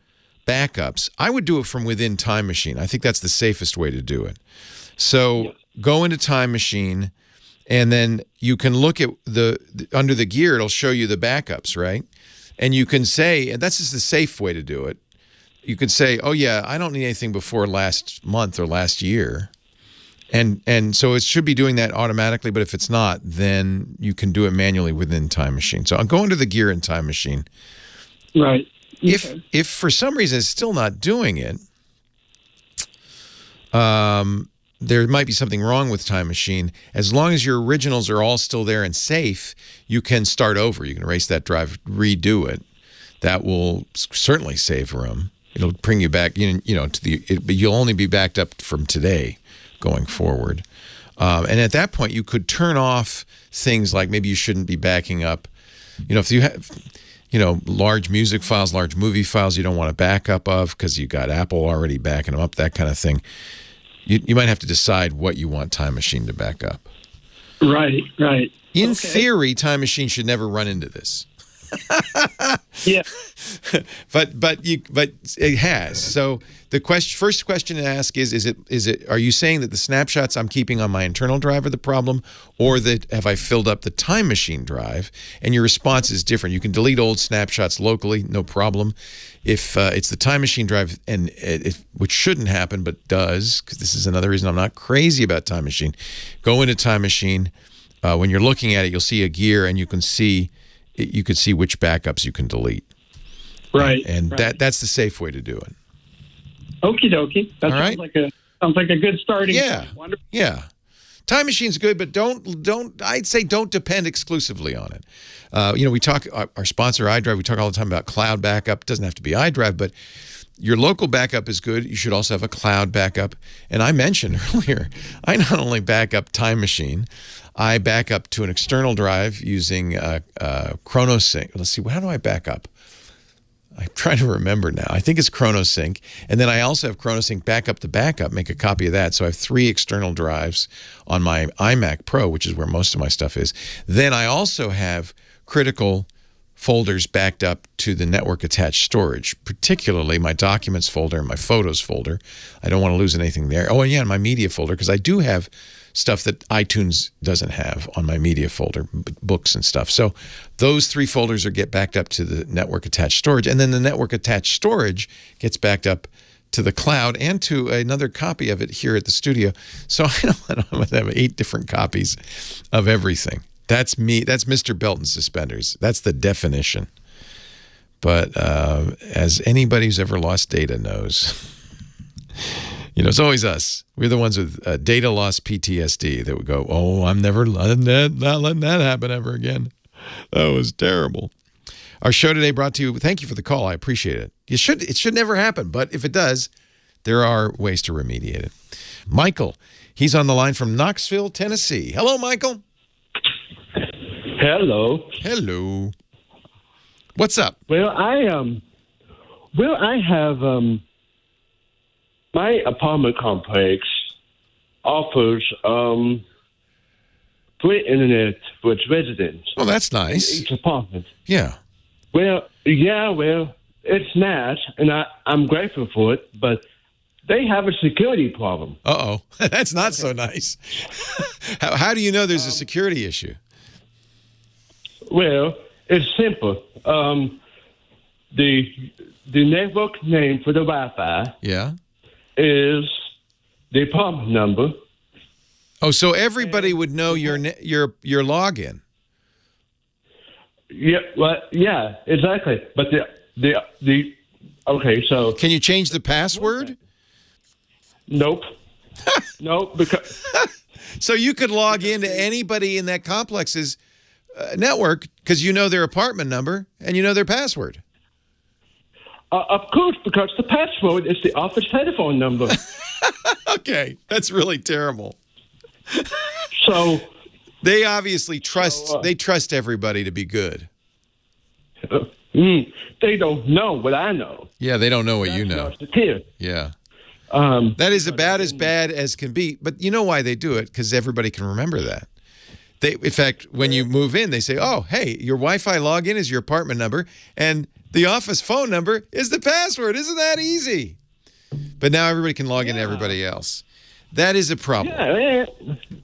Speaker 3: backups. I would do it from within Time Machine. I think that's the safest way to do it. So go into Time Machine, and then you can look at under the gear. It'll show you the backups, right? And you can say, and that's just the safe way to do it. You can say, oh yeah, I don't need anything before last month or last year. And so it should be doing that automatically, but if it's not, then you can do it manually within Time Machine. So I'm going to the gear in Time Machine.
Speaker 7: Right.
Speaker 3: Okay. If for some reason it's still not doing it, there might be something wrong with Time Machine. As long as your originals are all still there and safe, you can start over. You can erase that drive, redo it. That will certainly save room. It'll bring you back, but you'll only be backed up from today going forward. And at that point, you could turn off things like maybe you shouldn't be backing up. If you have, large music files, large movie files you don't want to back up of because you got Apple already backing them up, that kind of thing. You might have to decide what you want Time Machine to back up.
Speaker 7: Right.
Speaker 3: In theory, Time Machine should never run into this.
Speaker 7: Yeah.
Speaker 3: but it has. So the first question to ask is it are you saying that the snapshots I'm keeping on my internal drive are the problem, or that have I filled up the Time Machine drive? And your response is different. You can delete old snapshots locally, no problem. If it's the Time Machine drive, and which shouldn't happen but does, because this is another reason I'm not crazy about Time Machine. Go into Time Machine. When you're looking at it, you'll see a gear, and you can see which backups you can delete.
Speaker 7: Right.
Speaker 3: And that's the safe way to do it.
Speaker 7: Okie dokie. That sounds like a good starting point. Wonderful.
Speaker 3: Yeah. Time Machine's good, but I'd say don't depend exclusively on it. We talk, our sponsor iDrive, we talk all the time about cloud backup. It doesn't have to be iDrive, but your local backup is good. You should also have a cloud backup. And I mentioned earlier, I not only back up Time Machine, I back up to an external drive using ChronoSync. Let's see, how do I back up? I'm trying to remember now. I think it's ChronoSync. And then I also have ChronoSync back up to backup, make a copy of that. So I have 3 external drives on my iMac Pro, which is where most of my stuff is. Then I also have critical folders backed up to the network attached storage, particularly my documents folder and my photos folder. I don't want to lose anything there. Oh, and yeah, my media folder, because I do have stuff that iTunes doesn't have on my media folder, books and stuff. So those 3 folders get backed up to the network attached storage, and then the network attached storage gets backed up to the cloud and to another copy of it here at the studio. So I don't have 8 different copies of everything. That's me. That's Mr. Belt and Suspenders. That's the definition. But as anybody who's ever lost data knows, it's always us. We're the ones with data loss PTSD that would go, oh, I'm never not letting that happen ever again. That was terrible. Our show today brought to you, thank you for the call. I appreciate it. It should never happen, but if it does, there are ways to remediate it. Michael, he's on the line from Knoxville, Tennessee. Hello, Michael.
Speaker 8: Hello.
Speaker 3: What's up?
Speaker 8: Well, I have my apartment complex offers free internet for its residents.
Speaker 3: Oh, that's nice.
Speaker 8: In each apartment.
Speaker 3: Yeah.
Speaker 8: Well, it's nice, and I'm grateful for it, but they have a security problem.
Speaker 3: Uh-oh. That's not so nice. How do you know there's a security issue?
Speaker 8: Well, it's simple. The network name for the Wi-Fi is the apartment number.
Speaker 3: Oh, so everybody would know your login.
Speaker 8: Yeah, well, yeah, exactly. But the okay, so
Speaker 3: can you change the password?
Speaker 8: Nope. Nope, because
Speaker 3: so you could log into anybody in that complex's network because you know their apartment number and you know their password.
Speaker 8: Of course, because the password is the office telephone number.
Speaker 3: Okay, that's really terrible.
Speaker 8: So
Speaker 3: they obviously trust. They trust everybody to be good.
Speaker 8: They don't know what I know.
Speaker 3: Yeah, they don't know what you know. Yeah. That is about as bad as can be. But you know why they do it? Because everybody can remember that. In fact, when you move in, they say, oh, hey, your Wi-Fi login is your apartment number, and the office phone number is the password. Isn't that easy? But now everybody can log into everybody else. That is a problem.
Speaker 8: Yeah,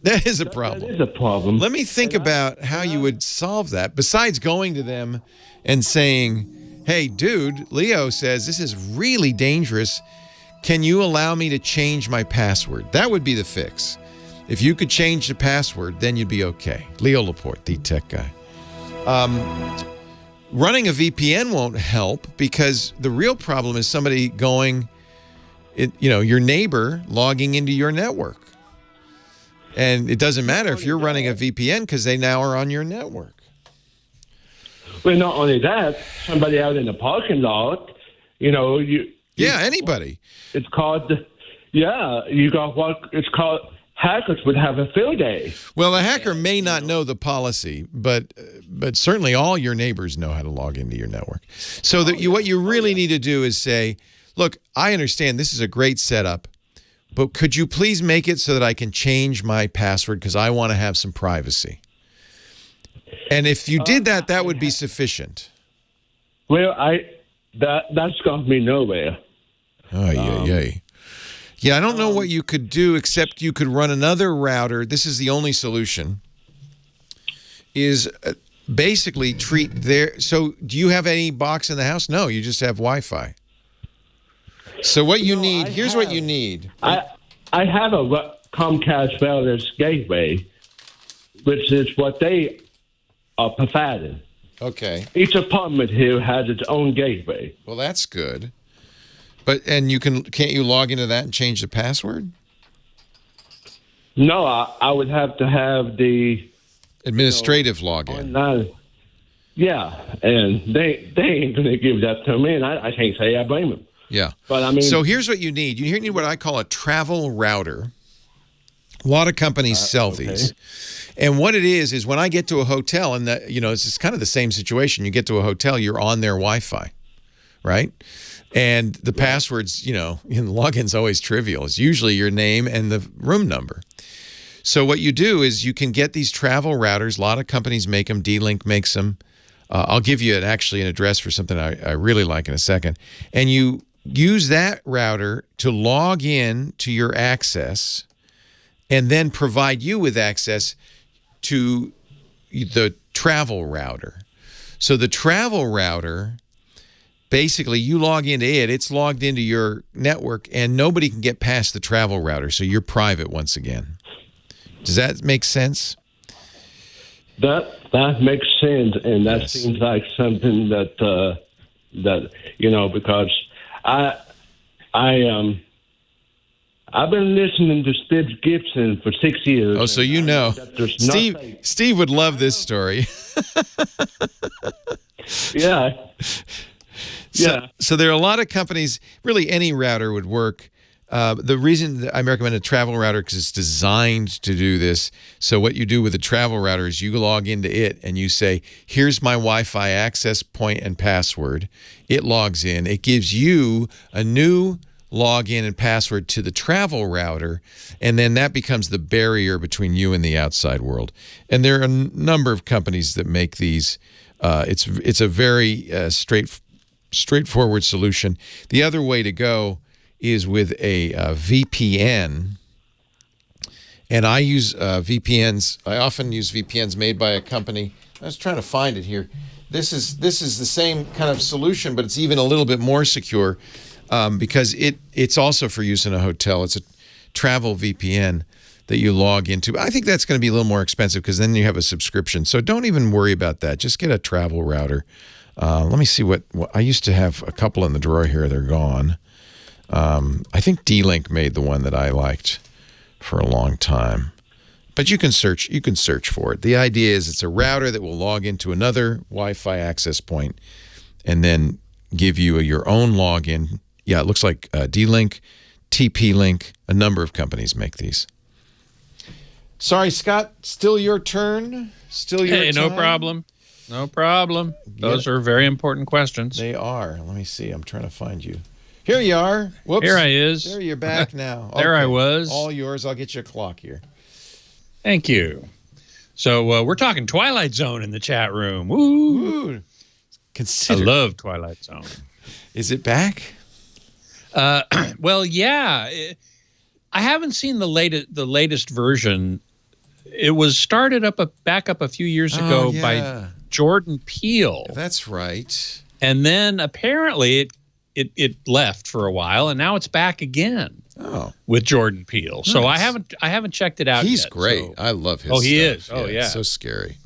Speaker 3: that is a problem.
Speaker 8: That is a problem.
Speaker 3: Let me think about how you would solve that, besides going to them and saying, hey, dude, Leo says this is really dangerous. Can you allow me to change my password? That would be the fix. If you could change the password, then you'd be okay. Leo Laporte, the tech guy. Running a VPN won't help because the real problem is somebody going, your neighbor logging into your network. And it doesn't matter if you're running a VPN because they now are on your network.
Speaker 8: Well, not only that, somebody out in the parking lot,
Speaker 3: anybody.
Speaker 8: It's called, you got what it's called. Hackers would have a field day.
Speaker 3: Well, a hacker may not know the policy, but certainly all your neighbors know how to log into your network. So what you really need to do is say, look, I understand this is a great setup, but could you please make it so that I can change my password because I want to have some privacy? And if you did that, that would be sufficient.
Speaker 8: Well, that's got me nowhere.
Speaker 3: Oh, yeah. Yeah, I don't know what you could do except you could run another router. This is the only solution, is basically treat their... So do you have any box in the house? No, you just have Wi-Fi. So what you need... Here's what you need.
Speaker 8: I have a Comcast wireless gateway, which is what they are providing.
Speaker 3: Okay.
Speaker 8: Each apartment here has its own gateway.
Speaker 3: Well, that's good. And can't you log into that and change the password?
Speaker 8: No, I would have to have the
Speaker 3: administrative login.
Speaker 8: Yeah, and they ain't going to give that to me, and I can't say I blame them.
Speaker 3: Yeah.
Speaker 8: But I mean,
Speaker 3: so here's what you need. You need what I call a travel router. A lot of companies sell these. And what it is when I get to a hotel, and it's kind of the same situation. You get to a hotel, you're on their Wi-Fi, right? And the passwords, the login's always trivial. It's usually your name and the room number. So what you do is you can get these travel routers. A lot of companies make them. D-Link makes them. I'll give you an address for something I really like in a second. And you use that router to log in to your access and then provide you with access to the travel router. So the travel router... Basically, you log into it, it's logged into your network, and nobody can get past the travel router, so you're private once again. Does that make sense?
Speaker 8: That makes sense, and that seems like something that because I've been listening to Steve Gibson for 6 years.
Speaker 3: Oh, so Steve would love this story.
Speaker 8: Yeah.
Speaker 3: So there are a lot of companies, really any router would work. The reason that I recommend a travel router because it's designed to do this. So what you do with a travel router is you log into it and you say, here's my Wi-Fi access point and password. It logs in. It gives you a new login and password to the travel router, and then that becomes the barrier between you and the outside world. And there are a number of companies that make these. It's a very straightforward solution. The other way to go is with a VPN, and I use VPNs. I often use VPNs made by a company. I was trying to find it here. This is the same kind of solution, but it's even a little bit more secure because it's also for use in a hotel. It's a travel VPN that you log into. I think that's going to be a little more expensive because then you have a subscription. So don't even worry about that. Just get a travel router. Let me see what I used to have a couple in the drawer here. They're gone. I think D-Link made the one that I liked for a long time. But you can search for it. The idea is it's a router that will log into another Wi-Fi access point and then give you your own login. Yeah, it looks like D-Link, TP-Link, a number of companies make these. Sorry, Scott, still your turn? Still your time?
Speaker 6: No problem. No problem. Those are very important questions.
Speaker 3: They are. Let me see. I'm trying to find you. Here you are. Whoops.
Speaker 6: Here I is.
Speaker 3: There you're back now.
Speaker 6: There I was.
Speaker 3: All yours. I'll get you a clock here.
Speaker 6: Thank you. So we're talking Twilight Zone in the chat room. Woo!
Speaker 3: Ooh.
Speaker 6: I love Twilight Zone.
Speaker 3: Is it back?
Speaker 6: Well, yeah. I haven't seen the latest version. It was started back up a few years ago by Jordan Peele.
Speaker 3: That's right.
Speaker 6: And then apparently it left for a while, and now it's back again.
Speaker 3: Oh,
Speaker 6: with Jordan Peele.
Speaker 3: Nice.
Speaker 6: So I haven't checked it out yet.
Speaker 3: He's great. So. I love his stuff.
Speaker 6: He is. Oh, yeah.
Speaker 3: So scary.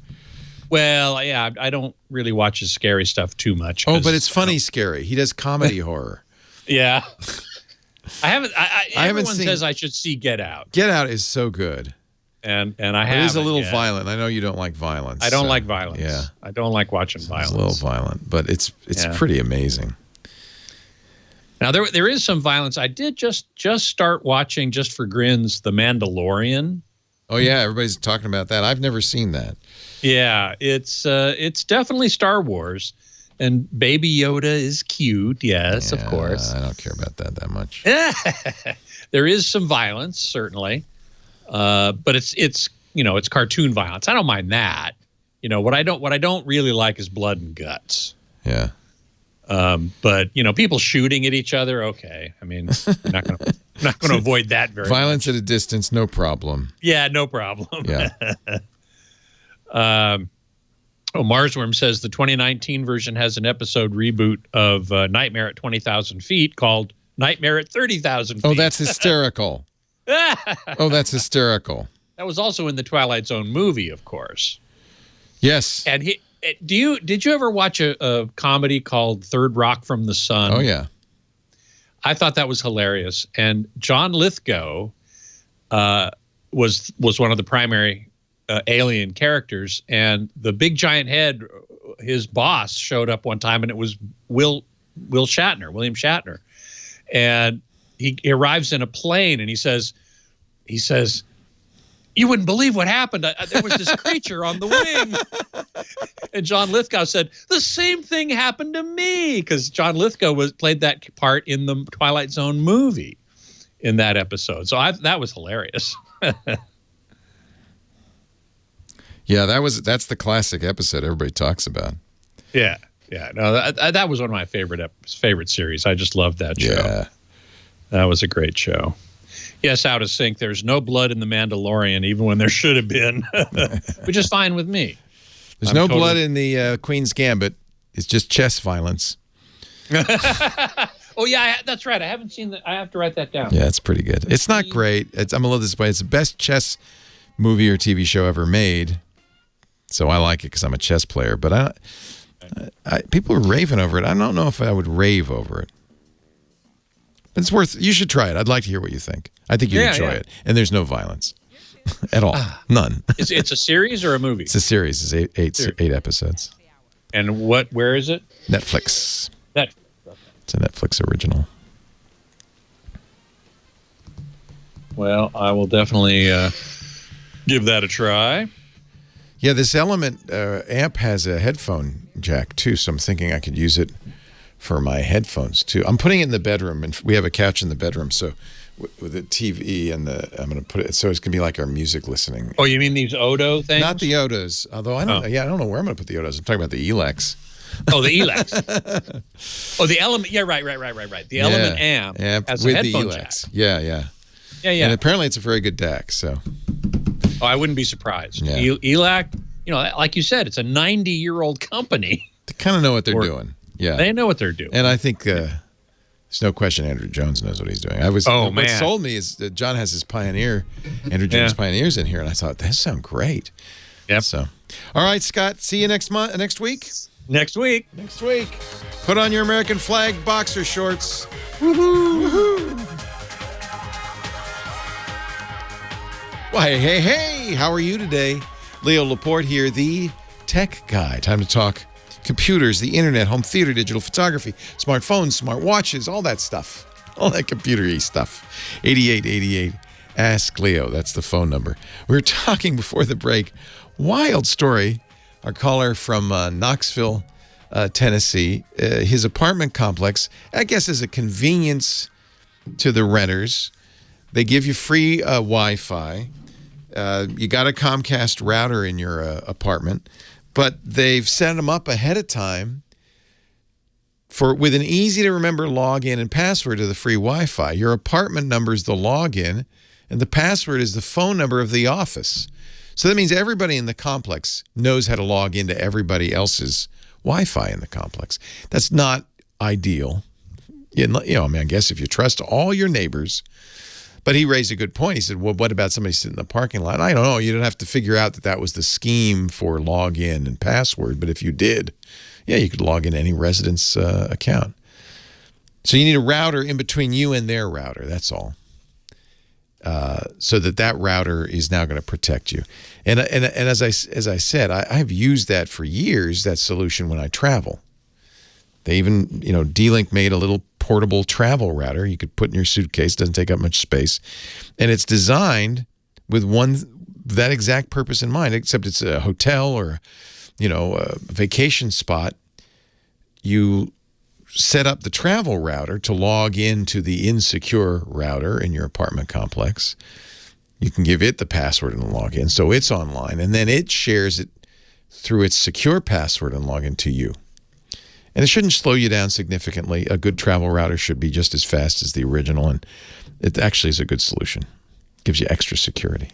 Speaker 6: Well, yeah, I don't really watch his scary stuff too much.
Speaker 3: Oh, but it's funny scary. He does comedy horror.
Speaker 6: Yeah. Everyone says I should see Get Out.
Speaker 3: Get Out is so good.
Speaker 6: and I have.
Speaker 3: It is a little violent. I know you don't like violence.
Speaker 6: I don't like violence.
Speaker 3: Yeah,
Speaker 6: I don't like watching violence.
Speaker 3: It's a little violent, but it's pretty amazing.
Speaker 6: Now there is some violence. I did just start watching, just for grins, The Mandalorian.
Speaker 3: Oh yeah, everybody's talking about that. I've never seen that. Yeah,
Speaker 6: it's definitely Star Wars, and Baby Yoda is cute. Yes, of course.
Speaker 3: I don't care about that much.
Speaker 6: There is some violence, certainly, but it's cartoon violence. I don't mind that. What I don't really like is blood and guts.
Speaker 3: Yeah.
Speaker 6: But people shooting at each other. Okay, I mean, I'm not going to avoid that very
Speaker 3: violence
Speaker 6: much.
Speaker 3: At a distance, no problem.
Speaker 6: Yeah, no problem.
Speaker 3: Yeah.
Speaker 6: Marsworm says the 2019 version has an episode reboot of Nightmare at 20,000 Feet called Nightmare at 30,000 Feet.
Speaker 3: Oh, that's hysterical. That's hysterical.
Speaker 6: That was also in the Twilight Zone movie, of course.
Speaker 3: Yes.
Speaker 6: And did you ever watch a comedy called Third Rock from the Sun?
Speaker 3: Oh, yeah.
Speaker 6: I thought that was hilarious. And John Lithgow was one of the primary alien characters. And the big giant head, his boss, showed up one time, and it was William Shatner. And he arrives in a plane, and he says, "You wouldn't believe what happened. There was this creature on the wing." And John Lithgow said, "The same thing happened to me," because John Lithgow played that part in the Twilight Zone movie in that episode. So that was hilarious.
Speaker 3: Yeah, that's the classic episode everybody talks about.
Speaker 6: Yeah. No, that was one of my favorite series. I just loved that show.
Speaker 3: Yeah.
Speaker 6: That was a great show. Yes, Out of Sync. There's no blood in The Mandalorian, even when there should have been, which is fine with me.
Speaker 3: There's no blood in the Queen's Gambit. It's just chess violence.
Speaker 6: Oh, yeah, that's right. I haven't seen that. I have to write that down.
Speaker 3: Yeah, it's pretty good. It's not great. I'm a little disappointed. It's the best chess movie or TV show ever made. So I like it because I'm a chess player. But people are raving over it. I don't know if I would rave over it. But you should try it. I'd like to hear what you think. I think you'd enjoy it. And there's no violence at all. None.
Speaker 6: It's a series or a movie?
Speaker 3: It's a series. It's eight episodes.
Speaker 6: And where is it?
Speaker 3: Netflix.
Speaker 6: Netflix.
Speaker 3: It's a Netflix original.
Speaker 6: Well, I will definitely give that a try.
Speaker 3: Yeah, this Element amp has a headphone jack, too, so I'm thinking I could use it for my headphones, too. I'm putting it in the bedroom, and we have a couch in the bedroom, so with the TV and I'm going to put it, so it's going to be like our music listening.
Speaker 6: Oh, you mean these Odo things?
Speaker 3: Not the Odos, although I don't know where I'm going to put the Odos. I'm talking about the Elex.
Speaker 6: Oh, the Elex. Oh, the Element. Yeah, right. The Element amp has a headphone jack.
Speaker 3: Yeah. And apparently it's a very good DAC, so.
Speaker 6: Oh, I wouldn't be surprised.
Speaker 3: Yeah.
Speaker 6: ELAC, like you said, it's a 90-year-old company.
Speaker 3: They kind of know what they're doing. Yeah.
Speaker 6: They know what they're doing.
Speaker 3: And I think there's no question Andrew Jones knows what he's doing. What sold me is that John has his Pioneer, Andrew Jones Pioneers in here, and I thought, that sounds great.
Speaker 6: Yep.
Speaker 3: So, all right, Scott, see you next week.
Speaker 6: Next week.
Speaker 3: Put on your American flag boxer shorts. Woohoo! Why, hey, how are you today? Leo Laporte here, the tech guy. Time to talk computers, the internet, home theater, digital photography, smartphones, smart watches, all that stuff. All that computer-y stuff. 8888 Ask Leo. That's the phone number. We were talking before the break. Wild story. Our caller from Knoxville, Tennessee. His apartment complex, I guess, is a convenience to the renters. They give you free Wi-Fi. You got a Comcast router in your apartment, but they've set them up ahead of time with an easy-to-remember login and password to the free Wi-Fi. Your apartment number is the login, and the password is the phone number of the office. So that means everybody in the complex knows how to log into everybody else's Wi-Fi in the complex. That's not ideal. I guess if you trust all your neighbors. But he raised a good point. He said, well, what about somebody sitting in the parking lot? I don't know. You don't have to figure out that was the scheme for login and password. But if you did, you could log in any resident's account. So you need a router in between you and their router. That's all. so that router is now going to protect you. And as I said, I've used that for years, that solution, when I travel. They even, D-Link made a little portable travel router you could put in your suitcase. Doesn't take up much space. And it's designed with that exact purpose in mind, except it's a hotel or, a vacation spot. You set up the travel router to log into the insecure router in your apartment complex. You can give it the password and log in, so it's online. And then it shares it through its secure password and log in to you. And it shouldn't slow you down significantly. A good travel router should be just as fast as the original, and it actually is a good solution. Gives you extra security.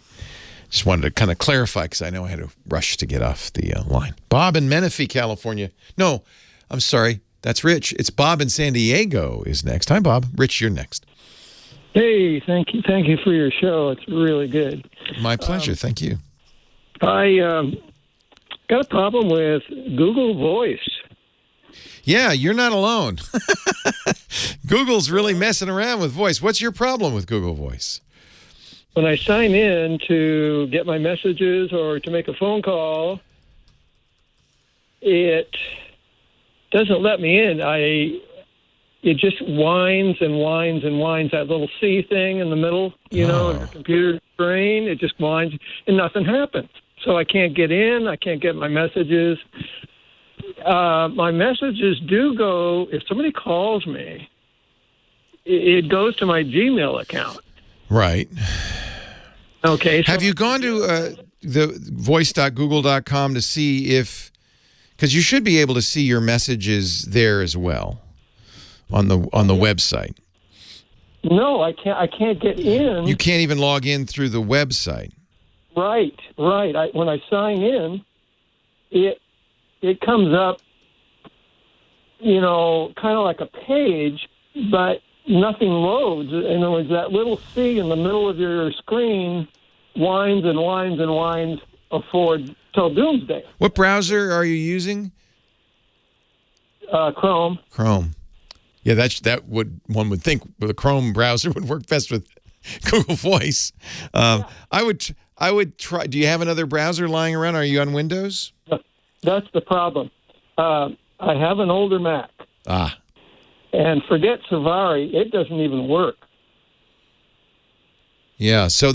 Speaker 3: Just wanted to kind of clarify because I know I had to rush to get off the line. Bob in Menifee, California. No, I'm sorry. That's Rich. It's Bob in San Diego is next. Hi, Bob. Rich, you're next.
Speaker 9: Hey, thank you for your show. It's really good.
Speaker 3: My pleasure. Thank you.
Speaker 9: I got a problem with Google Voice.
Speaker 3: Yeah, you're not alone. Google's really messing around with voice. What's your problem with Google Voice?
Speaker 9: When I sign in to get my messages or to make a phone call, it doesn't let me in. It just whines and whines and whines. That little C thing in the middle, of your computer screen, it just whines and nothing happens. So I can't get in. I can't get my messages. My messages do go, if somebody calls me, it goes to my Gmail account.
Speaker 3: Right.
Speaker 9: Okay. So
Speaker 3: have you gone to the voice.google.com to see if, because you should be able to see your messages there as well on the website.
Speaker 9: No, I can't get in.
Speaker 3: You can't even log in through the website.
Speaker 9: Right. When I sign in, it comes up, kind of like a page, but nothing loads. In other words, that little C in the middle of your screen whines and whines and whines till doomsday.
Speaker 3: What browser are you using?
Speaker 9: Chrome.
Speaker 3: Chrome. Yeah, one would think the Chrome browser would work best with Google Voice. I would try. Do you have another browser lying around? Are you on Windows?
Speaker 9: That's the problem. I have an older Mac. And forget Safari, it doesn't even work.
Speaker 3: Yeah, so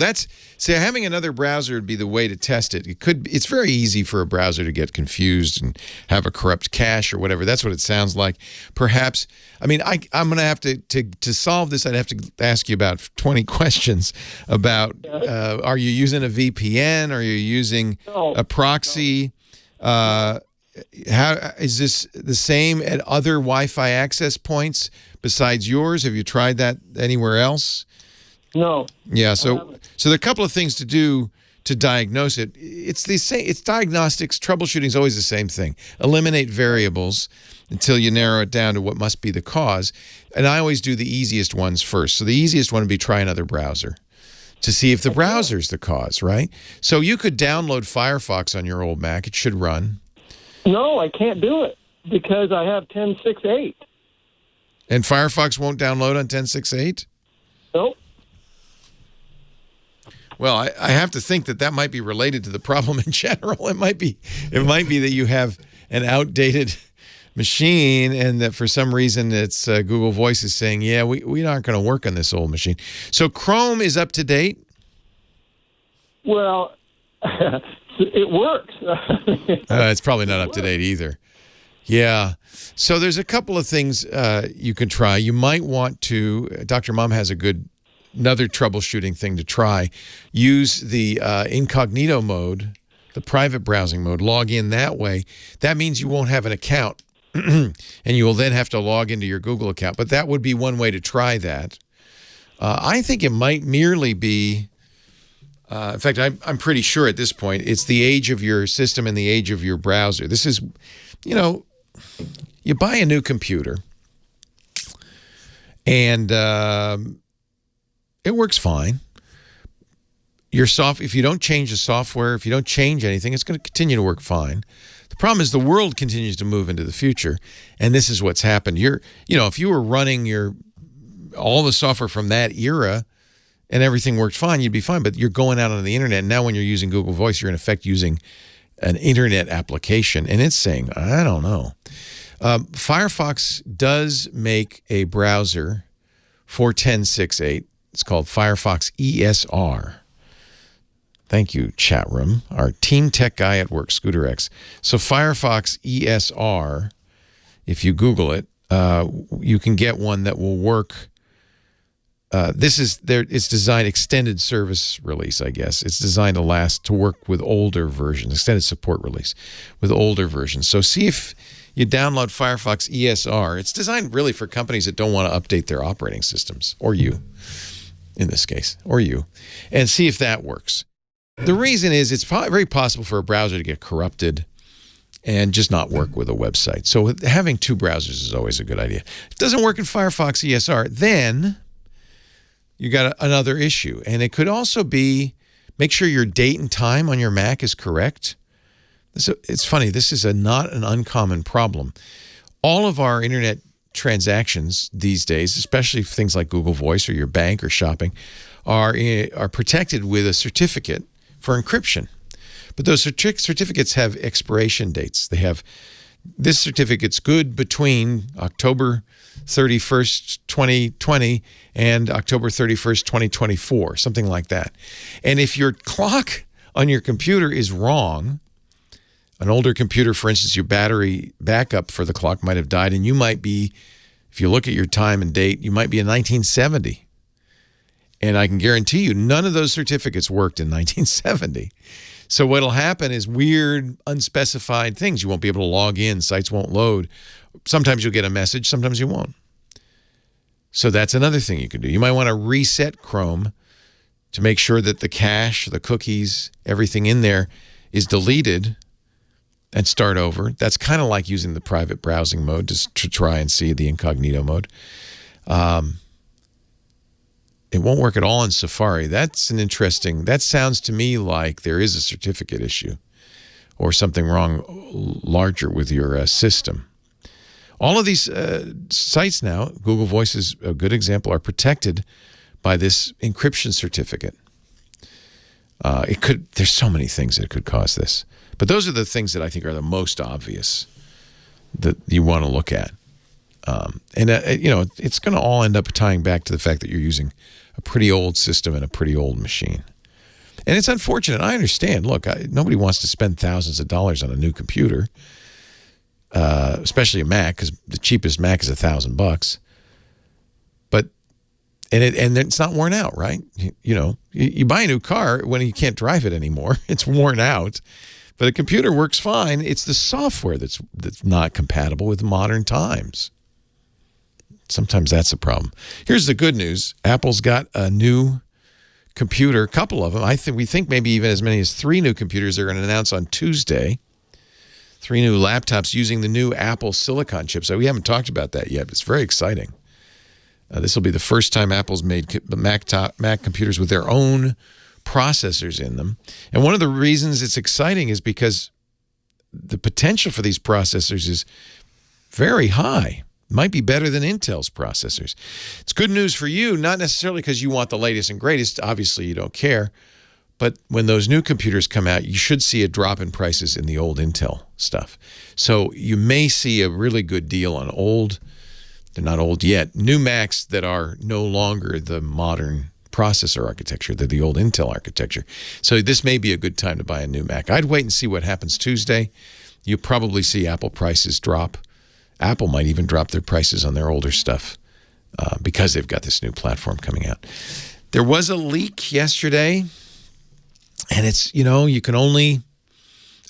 Speaker 3: having another browser would be the way to test it. It's very easy for a browser to get confused and have a corrupt cache or whatever. That's what it sounds like. Perhaps, I'm going to have to solve this. I'd have to ask you about 20 questions about, are you using a VPN? Are you using a proxy? How is this the same at other Wi-Fi access points besides yours? Have you tried that anywhere else?
Speaker 9: No.
Speaker 3: Yeah, so there are a couple of things to do to diagnose it. It's the same. It's diagnostics. Troubleshooting is always the same thing. Eliminate variables until you narrow it down to what must be the cause. And I always do the easiest ones first. So the easiest one would be try another browser to see if the browser's the cause, right? So you could download Firefox on your old Mac. It should run.
Speaker 9: No, I can't do it because I have 10.6.8.
Speaker 3: And Firefox won't download on 10.6.8?
Speaker 9: Nope.
Speaker 3: Well, I have to think that might be related to the problem in general. It might be that you have an outdated machine and that for some reason it's Google Voice is saying, yeah, we aren't going to work on this old machine. So Chrome is up to date?
Speaker 9: Well, it works.
Speaker 3: It's probably not up to date either. Yeah. So there's a couple of things you can try. You might want to, Dr. Mom has another troubleshooting thing to try. Use the incognito mode, the private browsing mode. Log in that way. That means you won't have an account, and you will then have to log into your Google account. But that would be one way to try that. I think it might merely be, in fact, I'm pretty sure at this point, it's the age of your system and the age of your browser. This is, you buy a new computer, and it works fine. If you don't change the software, if you don't change anything, it's going to continue to work fine. The problem is the world continues to move into the future, and this is what's happened. If you were running all the software from that era, and everything worked fine, you'd be fine. But you're going out on the internet. And now when you're using Google Voice, you're in effect using an internet application. And it's saying, I don't know. Firefox does make a browser for 10.6.8. It's called Firefox ESR. Thank you, chat room. Our team tech guy at work, Scooter X. So Firefox ESR, if you Google it, you can get one that will work. It's designed extended service release, I guess. It's designed to work with older versions, extended support release with older versions. So see if you download Firefox ESR. It's designed really for companies that don't want to update their operating systems, or you, in this case, or you, and see if that works. The reason is it's very possible for a browser to get corrupted and just not work with a website. So having two browsers is always a good idea. If it doesn't work in Firefox ESR, then you got another issue. And it could also be, make sure your date and time on your Mac is correct. It's funny, this is not an uncommon problem. All of our internet transactions these days, especially things like Google Voice or your bank or shopping, are protected with a certificate for encryption. But those certificates have expiration dates. They have, this certificate's good between October 31st, 2020 and October 31st, 2024, something like that. And if your clock on your computer is wrong, an older computer, for instance, your battery backup for the clock might have died, and you might be, if you look at your time and date, you might be in 1970. And I can guarantee you none of those certificates worked in 1970. So what'll happen is weird, unspecified things. You won't be able to log in. Sites won't load. Sometimes you'll get a message. Sometimes you won't. So that's another thing you can do. You might want to reset Chrome to make sure that the cache, the cookies, everything in there is deleted and start over. That's kind of like using the private browsing mode to try and see the incognito mode. It won't work at all in Safari. That's an interesting, that sounds to me like there is a certificate issue or something wrong larger with your system. All of these sites now, Google Voice is a good example, are protected by this encryption certificate. There's so many things that could cause this. But those are the things that I think are the most obvious that you want to look at. It's going to all end up tying back to the fact that you're using a pretty old system and a pretty old machine. And it's unfortunate. I understand. Look, nobody wants to spend thousands of dollars on a new computer, especially a Mac, because the cheapest Mac is $1,000. But and it's not worn out, right? You buy a new car when you can't drive it anymore. It's worn out. But a computer works fine. It's the software that's not compatible with modern times. Sometimes that's a problem. Here's the good news. Apple's got a new computer, a couple of them. We think maybe even as many as 3 new computers they're going to announce on Tuesday. 3 new laptops using the new Apple Silicon chip. So we haven't talked about that yet, but it's very exciting. This will be the first time Apple's made Mac computers with their own processors in them. And one of the reasons it's exciting is because the potential for these processors is very high. Might be better than Intel's processors. It's good news for you, not necessarily because you want the latest and greatest. Obviously, you don't care. But when those new computers come out, you should see a drop in prices in the old Intel stuff. So you may see a really good deal on old, they're not old yet, new Macs that are no longer the modern processor architecture, they're the old Intel architecture. So this may be a good time to buy a new Mac. I'd wait and see what happens Tuesday. You'll probably see Apple prices drop. Apple might even drop their prices on their older stuff because they've got this new platform coming out. There was a leak yesterday, and it's, you can only,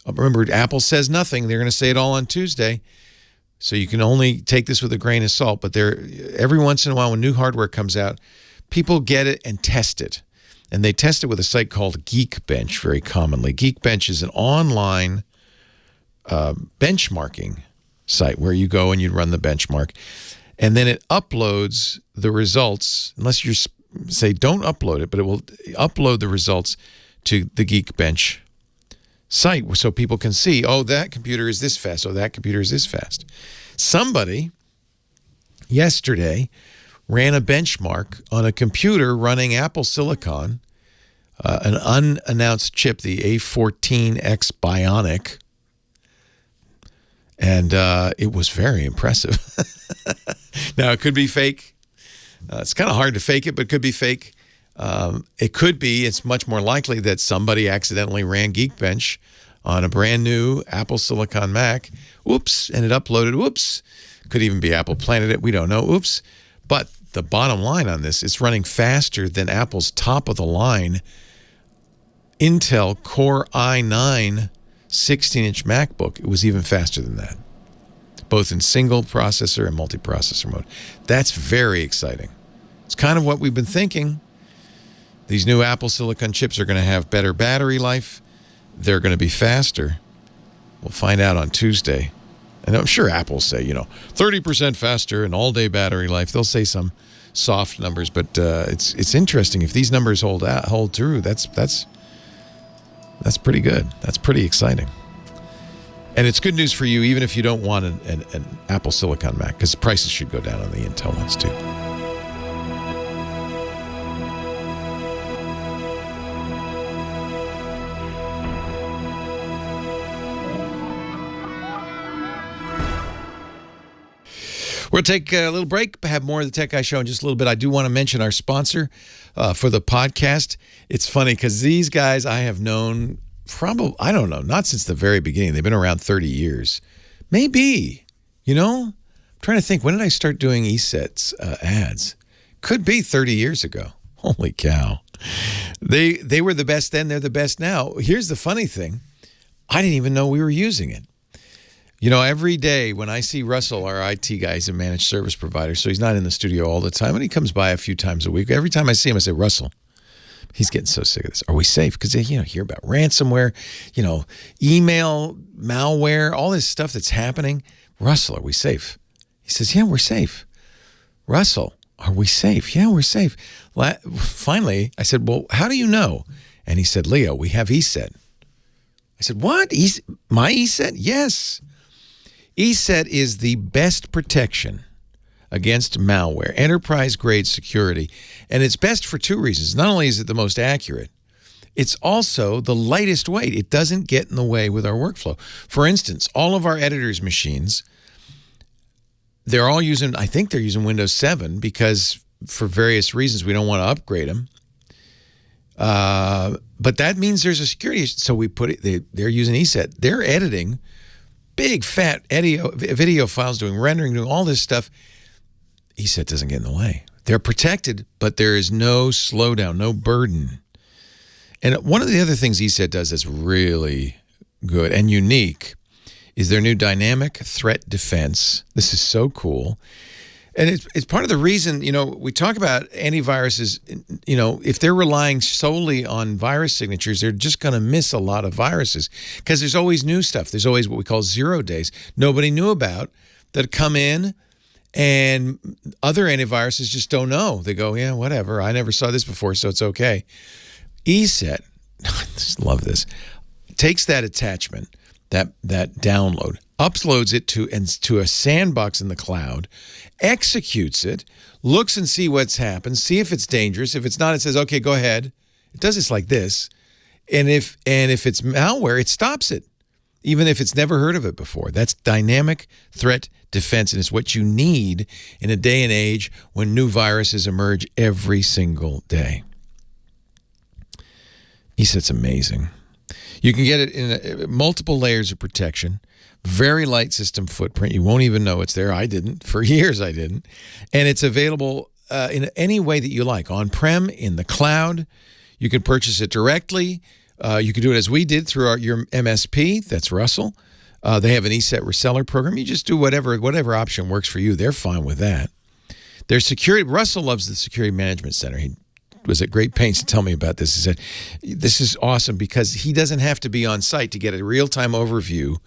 Speaker 3: remember, Apple says nothing. They're going to say it all on Tuesday. So you can only take this with a grain of salt. But every once in a while when new hardware comes out, people get it and test it. And they test it with a site called Geekbench very commonly. Geekbench is an online benchmarking site where you go and you run the benchmark. And then it uploads the results, unless you say don't upload it, but it will upload the results to the Geekbench site so people can see, oh, that computer is this fast, oh, that computer is this fast. Somebody yesterday ran a benchmark on a computer running Apple Silicon, an unannounced chip, the A14X Bionic, and it was very impressive. Now, it could be fake. It's kind of hard to fake it, but it could be fake. It could be, it's much more likely that somebody accidentally ran Geekbench on a brand new Apple Silicon Mac. Oops, and it uploaded. Whoops. Could even be Apple planted it. We don't know. Oops. But the bottom line on this, it's running faster than Apple's top-of-the-line Intel Core i9 16-inch MacBook. It was even faster than that, both in single processor and multi-processor mode. That's very exciting. It's kind of what we've been thinking. These new Apple Silicon chips are going to have better battery life. They're going to be faster. We'll find out on Tuesday. And I'm sure Apple will say, 30% faster and all-day battery life. They'll say some soft numbers, but it's interesting. If these numbers hold true, that's pretty good. That's pretty exciting. And it's good news for you, even if you don't want an Apple Silicon Mac, because prices should go down on the Intel ones too. We'll take a little break, have more of the Tech Guy Show in just a little bit. I do want to mention our sponsor for the podcast. It's funny because these guys I have known probably, I don't know, not since the very beginning. They've been around 30 years. Maybe, I'm trying to think, when did I start doing Eset's ads? Could be 30 years ago. Holy cow. They were the best then, they're the best now. Here's the funny thing. I didn't even know we were using it. Every day when I see Russell, our IT guy, he's a managed service provider, so he's not in the studio all the time, and he comes by a few times a week. Every time I see him, I say, Russell, he's getting so sick of this. Are we safe? Because they hear about ransomware, email, malware, all this stuff that's happening. Russell, are we safe? He says, yeah, we're safe. Russell, are we safe? Yeah, we're safe. Finally, I said, well, how do you know? And he said, Leo, we have Eset. I said, what? My Eset? Yes. Eset is the best protection against malware, enterprise-grade security, and it's best for two reasons. Not only is it the most accurate, it's also the lightest weight. It doesn't get in the way with our workflow. For instance, all of our editors' machines, they're all using, I think they're using Windows 7 because for various reasons we don't want to upgrade them. But that means there's a security issue. So we put it, they're using Eset. They're editing big, fat video files, doing rendering, doing all this stuff. Eset doesn't get in the way. They're protected, but there is no slowdown, no burden. And one of the other things Eset does that's really good and unique is their new dynamic threat defense. This is so cool. And it's part of the reason, we talk about antiviruses, if they're relying solely on virus signatures, they're just going to miss a lot of viruses because there's always new stuff. There's always what we call 0 days nobody knew about that come in, and other antiviruses just don't know. They go, yeah, whatever. I never saw this before, so it's okay. Eset, I just love this, takes that attachment, that download, uploads it to a sandbox in the cloud, executes it, looks and see what's happened, see if it's dangerous. If it's not, it says, okay, go ahead. It does this like this. And if it's malware, it stops it, even if it's never heard of it before. That's dynamic threat defense, and it's what you need in a day and age when new viruses emerge every single day. Eset's amazing. You can get it in multiple layers of protection. Very light system footprint. You won't even know it's there. I didn't. For years, I didn't. And it's available in any way that you like. On-prem, in the cloud. You can purchase it directly. You can do it as we did through your MSP. That's Russell. They have an Eset reseller program. You just do whatever option works for you. They're fine with that. Their security. Russell loves the Security Management Center. He was at great pains to tell me about this. He said, this is awesome because he doesn't have to be on site to get a real-time overview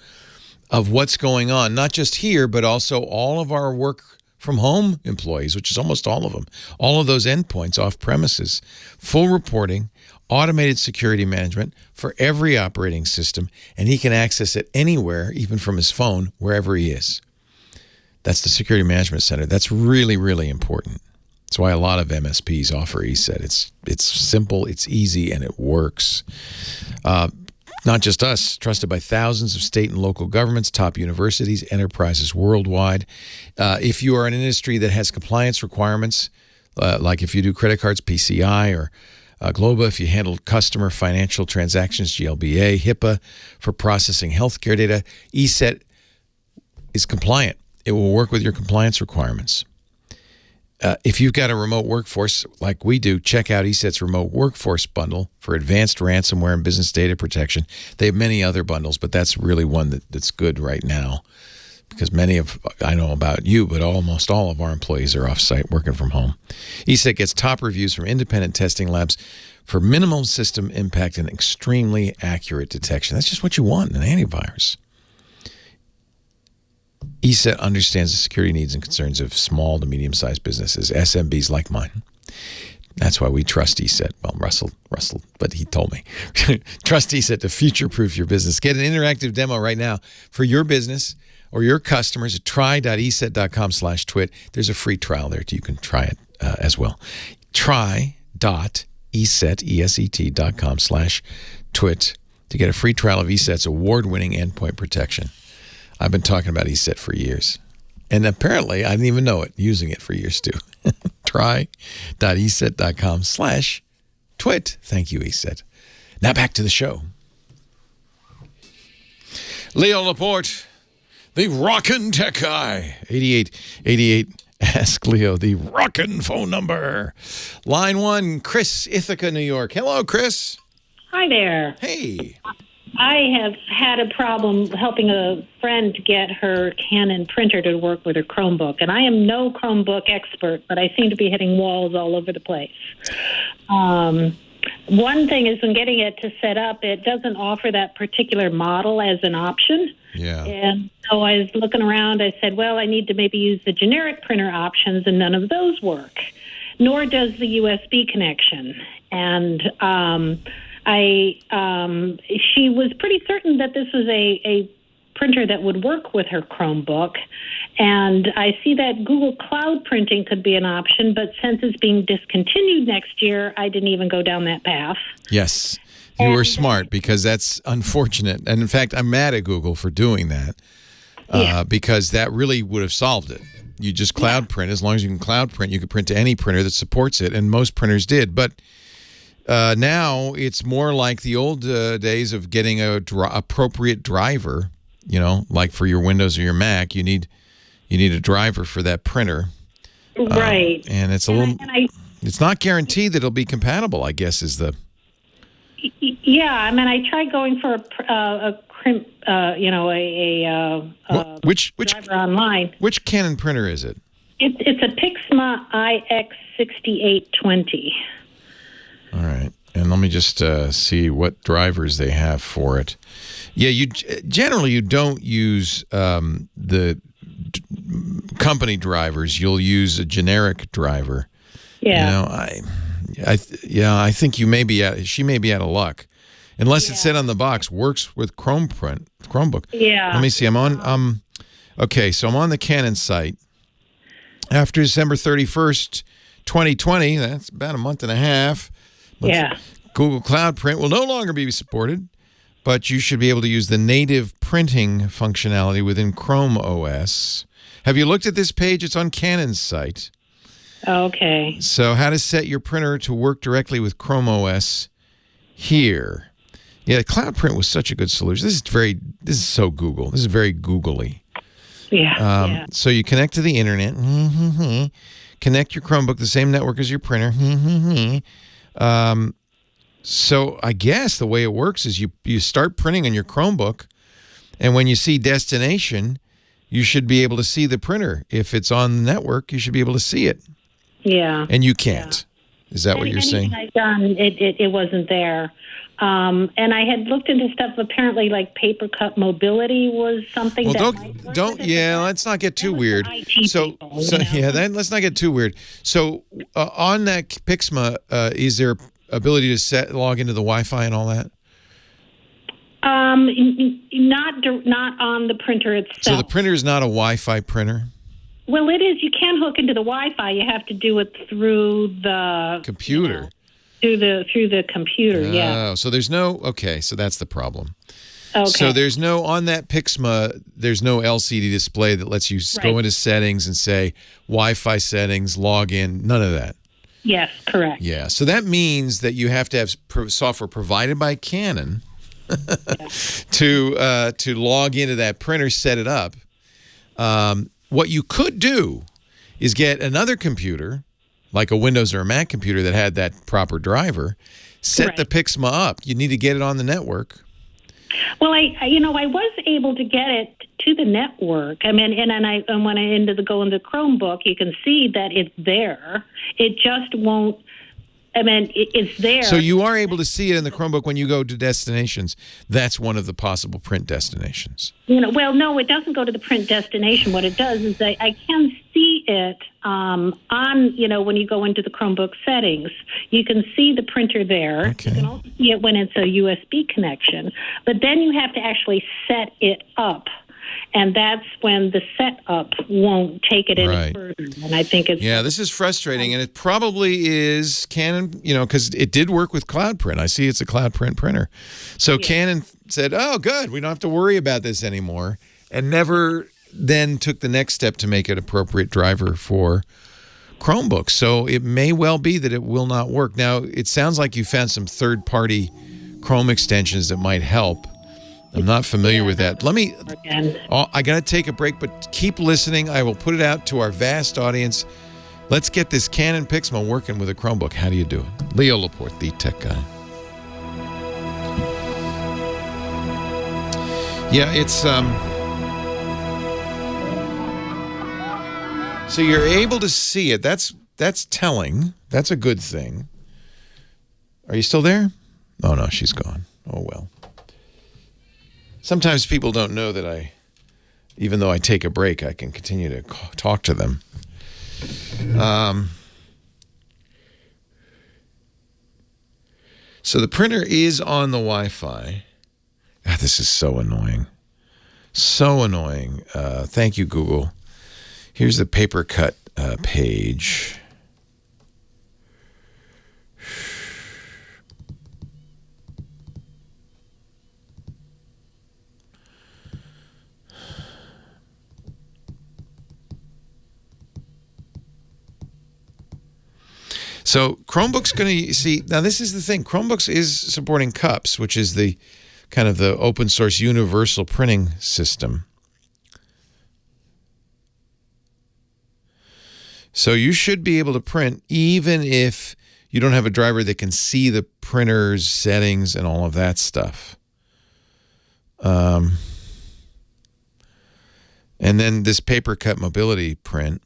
Speaker 3: of what's going on, not just here, but also all of our work from home employees, which is almost all of them, all of those endpoints off premises, full reporting, automated security management for every operating system, and he can access it anywhere, even from his phone, wherever he is. That's the Security Management Center. That's really, really important. That's why a lot of MSPs offer Eset. It's simple, it's easy, and it works. Not just us, trusted by thousands of state and local governments, top universities, enterprises worldwide. If you are in an industry that has compliance requirements, like if you do credit cards, PCI, or Globa, if you handle customer financial transactions, GLBA, HIPAA, for processing healthcare data, Eset is compliant. It will work with your compliance requirements. If you've got a remote workforce like we do, check out Eset's Remote Workforce Bundle for advanced ransomware and business data protection. They have many other bundles, but that's really one that's good right now because I know about you, but almost all of our employees are off-site working from home. Eset gets top reviews from independent testing labs for minimal system impact and extremely accurate detection. That's just what you want in an antivirus. Eset understands the security needs and concerns of small to medium-sized businesses, SMBs like mine. That's why we trust Eset. Well, Russell, but he told me. Trust Eset to future-proof your business. Get an interactive demo right now for your business or your customers at try.eset.com/twit. There's a free trial there. You can try it as well. Try.eset.com/twit to get a free trial of Eset's award-winning endpoint protection. I've been talking about Eset for years. And apparently, I didn't even know it, using it for years too. Try.eset.com/twit. Thank you, Eset. Now back to the show. Leo Laporte, the rockin' tech guy. 8888. Ask Leo the rockin' phone number. Line 1, Chris, Ithaca, New York. Hello, Chris.
Speaker 10: Hi there.
Speaker 3: Hey.
Speaker 10: I have had a problem helping a friend get her Canon printer to work with her Chromebook. And I am no Chromebook expert, but I seem to be hitting walls all over the place. One thing is when getting it to set up, it doesn't offer that particular model as an option.
Speaker 3: Yeah.
Speaker 10: And so I was looking around. I said, well, I need to maybe use the generic printer options, and none of those work. Nor does the USB connection. And she was pretty certain that this was a printer that would work with her Chromebook. And I see that Google Cloud printing could be an option, but since it's being discontinued next year, I didn't even go down that path.
Speaker 3: Yes, you were smart because that's unfortunate. And in fact, I'm mad at Google for doing that because that really would have solved it. You just cloud print. As long as you can cloud print, you can print to any printer that supports it, and most printers did. But now it's more like the old days of getting a appropriate driver. You know, like for your Windows or your Mac, you need a driver for that printer,
Speaker 10: right?
Speaker 3: And it's it's not guaranteed that it'll be compatible, I guess, is the.
Speaker 10: Yeah, I mean, I tried going for which driver online.
Speaker 3: Which Canon printer is it?
Speaker 10: It's a Pixma IX6820.
Speaker 3: All right, and let me just see what drivers they have for it. Yeah, you don't use the company drivers. You'll use a generic driver.
Speaker 10: Yeah.
Speaker 3: I think she may be out of luck, unless it said on the box works with Chromebook.
Speaker 10: Yeah.
Speaker 3: Let me see. I'm on. Okay, so I'm on the Canon site. After December 31st, 2020, that's about a month and a half. Google Cloud Print will no longer be supported, but you should be able to use the native printing functionality within Chrome OS. Have you looked at this page? It's on Canon's site.
Speaker 10: Okay.
Speaker 3: So how to set your printer to work directly with Chrome OS here. Yeah, Cloud Print was such a good solution. This is so Google. This is very Googly.
Speaker 10: Yeah.
Speaker 3: So you connect to the internet. Connect your Chromebook to the same network as your printer. So I guess the way it works is you start printing on your Chromebook, and when you see destination, you should be able to see the printer. If it's on the network, you should be able to see it.
Speaker 10: Yeah.
Speaker 3: And you can't. Yeah. Is that what you're saying?
Speaker 10: Anything I've done, it wasn't there. And I had looked into stuff. Apparently, like paper cut mobility was something.
Speaker 3: Well,
Speaker 10: that
Speaker 3: let's not get too weird. Let's not get too weird. So on that Pixma, is there ability to log into the Wi-Fi and all that?
Speaker 10: Not on the printer itself.
Speaker 3: So the printer is not a Wi-Fi printer?
Speaker 10: Well, it is. You can't hook into the Wi-Fi. You have to do it through the
Speaker 3: computer.
Speaker 10: Through the computer, yeah.
Speaker 3: Oh, so there's no. Okay, so that's the problem.
Speaker 10: Okay.
Speaker 3: So there's no on that Pixma. There's no LCD display that lets you go into settings and say Wi-Fi settings, log in. None of that.
Speaker 10: Yes, correct.
Speaker 3: Yeah. So that means that you have to have software provided by Canon to log into that printer, set it up. What you could do is get another computer, like a Windows or a Mac computer that had that proper driver, set the Pixma up. You need to get it on the network.
Speaker 10: Well, I was able to get it to the network. I mean, and when I go into Chromebook, you can see that it's there. It just won't. I mean, it's there.
Speaker 3: So you are able to see it in the Chromebook when you go to destinations. That's one of the possible print destinations.
Speaker 10: Well, no, it doesn't go to the print destination. What it does is I can see it on, when you go into the Chromebook settings. You can see the printer there.
Speaker 3: Okay.
Speaker 10: You can also see it when it's a USB connection. But then you have to actually set it up. And that's when the setup won't take it any further. And I think it's...
Speaker 3: Yeah, this is frustrating. And it probably is Canon, because it did work with Cloud Print. I see it's a Cloud Print printer. So Canon said, oh, good, we don't have to worry about this anymore. And never then took the next step to make it appropriate driver for Chromebooks. So it may well be that it will not work. Now, it sounds like you found some third-party Chrome extensions that might help. I'm not familiar with that. I got to take a break, but keep listening. I will put it out to our vast audience. Let's get this Canon Pixma working with a Chromebook. How do you do it? Leo Laporte, the tech guy. Yeah, it's so you're able to see it. That's telling. That's a good thing. Are you still there? Oh no, she's gone. Oh well. Sometimes people don't know that even though I take a break, I can continue to talk to them. So the printer is on the Wi-Fi. God, this is so annoying. So annoying. Thank you, Google. Here's the paper cut page. So Chromebook's going to see, now this is the thing, Chromebooks is supporting cups, which is the kind of the open source universal printing system. So you should be able to print even if you don't have a driver that can see the printer's settings and all of that stuff. And then this paper cut mobility print.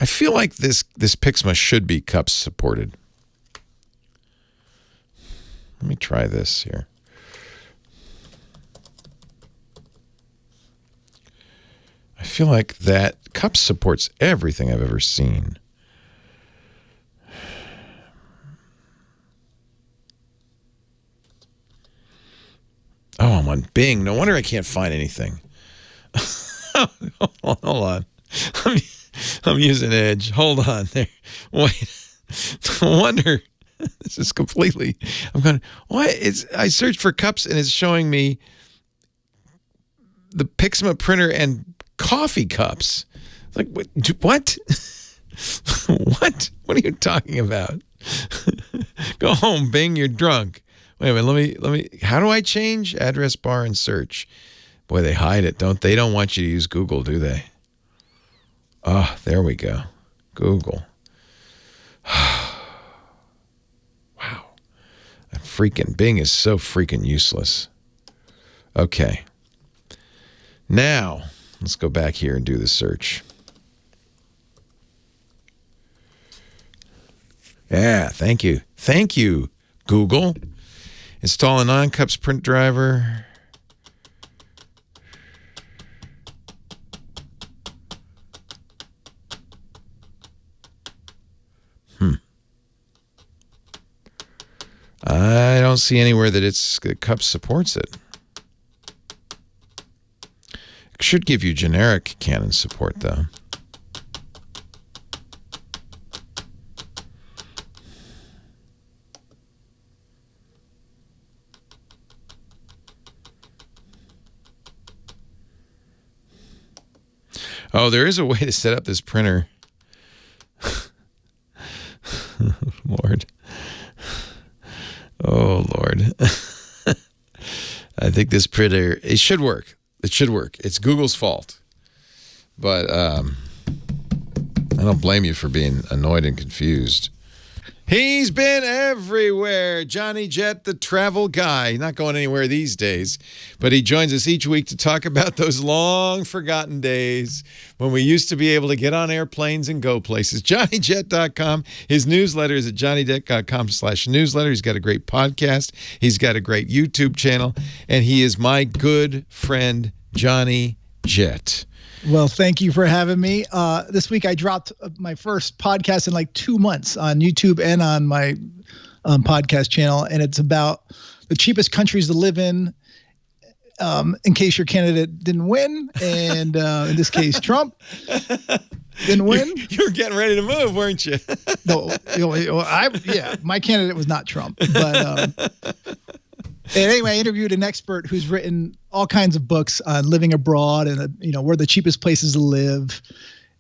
Speaker 3: I feel like this Pixma should be cups supported. Let me try this here. I feel like that cups supports everything I've ever seen. Oh, I'm on Bing. No wonder I can't find anything. Hold on. I'm using Edge. Hold on there. Wait. No wonder. This is completely. I'm going. What? I searched for cups and it's showing me the Pixma printer and coffee cups. Like what? What? What are you talking about? Go home, Bing. You're drunk. Wait a minute. Let me. How do I change address bar and search? Boy, they hide it, don't they? They don't want you to use Google, do they? Oh, there we go. Google. Wow. Bing is so freaking useless. Okay. Now, let's go back here and do the search. Yeah, thank you. Thank you, Google. Install a non-cups print driver. I don't see anywhere that cups supports it. should give you generic Canon support, though. Oh, there is a way to set up this printer. Lord. Oh, Lord. I think this printer, it should work. It should work. It's Google's fault. But I don't blame you for being annoyed and confused. He's been everywhere. Johnny Jet, the travel guy. Not going anywhere these days, but he joins us each week to talk about those long forgotten days when we used to be able to get on airplanes and go places. JohnnyJet.com. His newsletter is at JohnnyJet.com/newsletter. He's got a great podcast. He's got a great YouTube channel, and he is my good friend, Johnny Jet.
Speaker 11: Well, thank you for having me. This week I dropped my first podcast in like 2 months on YouTube and on my podcast channel, and it's about the cheapest countries to live in case your candidate didn't win, and in this case, Trump didn't win.
Speaker 3: You were getting ready to move, weren't you?
Speaker 11: No, my candidate was not Trump, but and anyway, I interviewed an expert who's written all kinds of books on living abroad and where the cheapest places to live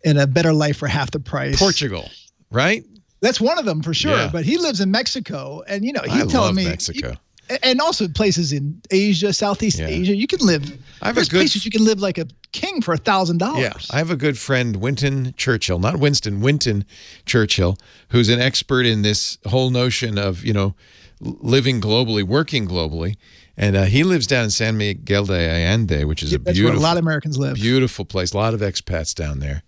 Speaker 11: and a better life for half the price.
Speaker 3: Portugal, right?
Speaker 11: That's one of them for sure.
Speaker 3: Yeah.
Speaker 11: But he lives in Mexico, and
Speaker 3: I love Mexico.
Speaker 11: And also places in Asia, Southeast Asia. You can live. There's places you can live like a king for $1,000.
Speaker 3: Yeah, I have a good friend, Winton Churchill, not Winston, Winton Churchill, who's an expert in this whole notion of living globally, working globally, and he lives down in San Miguel de Allende, which is
Speaker 11: that's where a lot of Americans live.
Speaker 3: Beautiful place, a lot of expats down there.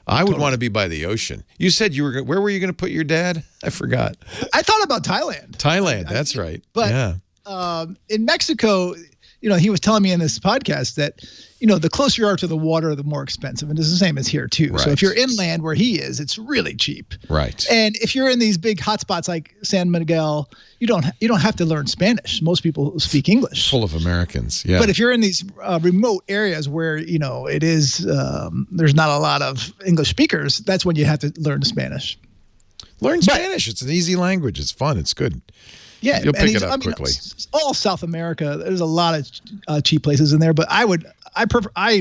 Speaker 3: I would want to be by the ocean. You said where were you going to put your dad? I forgot.
Speaker 11: I thought about Thailand.
Speaker 3: Thailand, that's right.
Speaker 11: But
Speaker 3: yeah.
Speaker 11: In Mexico, he was telling me in this podcast that, the closer you are to the water, the more expensive. And it's the same as here, too.
Speaker 3: Right.
Speaker 11: So if you're inland where he is, it's really cheap.
Speaker 3: Right.
Speaker 11: And if you're in these big hotspots like San Miguel, you don't have to learn Spanish. Most people speak English.
Speaker 3: Full of Americans, yeah.
Speaker 11: But if you're in these remote areas where, it is, there's not a lot of English speakers, that's when you have to learn Spanish.
Speaker 3: Learn Spanish. It's an easy language. It's fun. It's good.
Speaker 11: Yeah,
Speaker 3: you'll pick it up quickly.
Speaker 11: All South America, there's a lot of cheap places in there, but I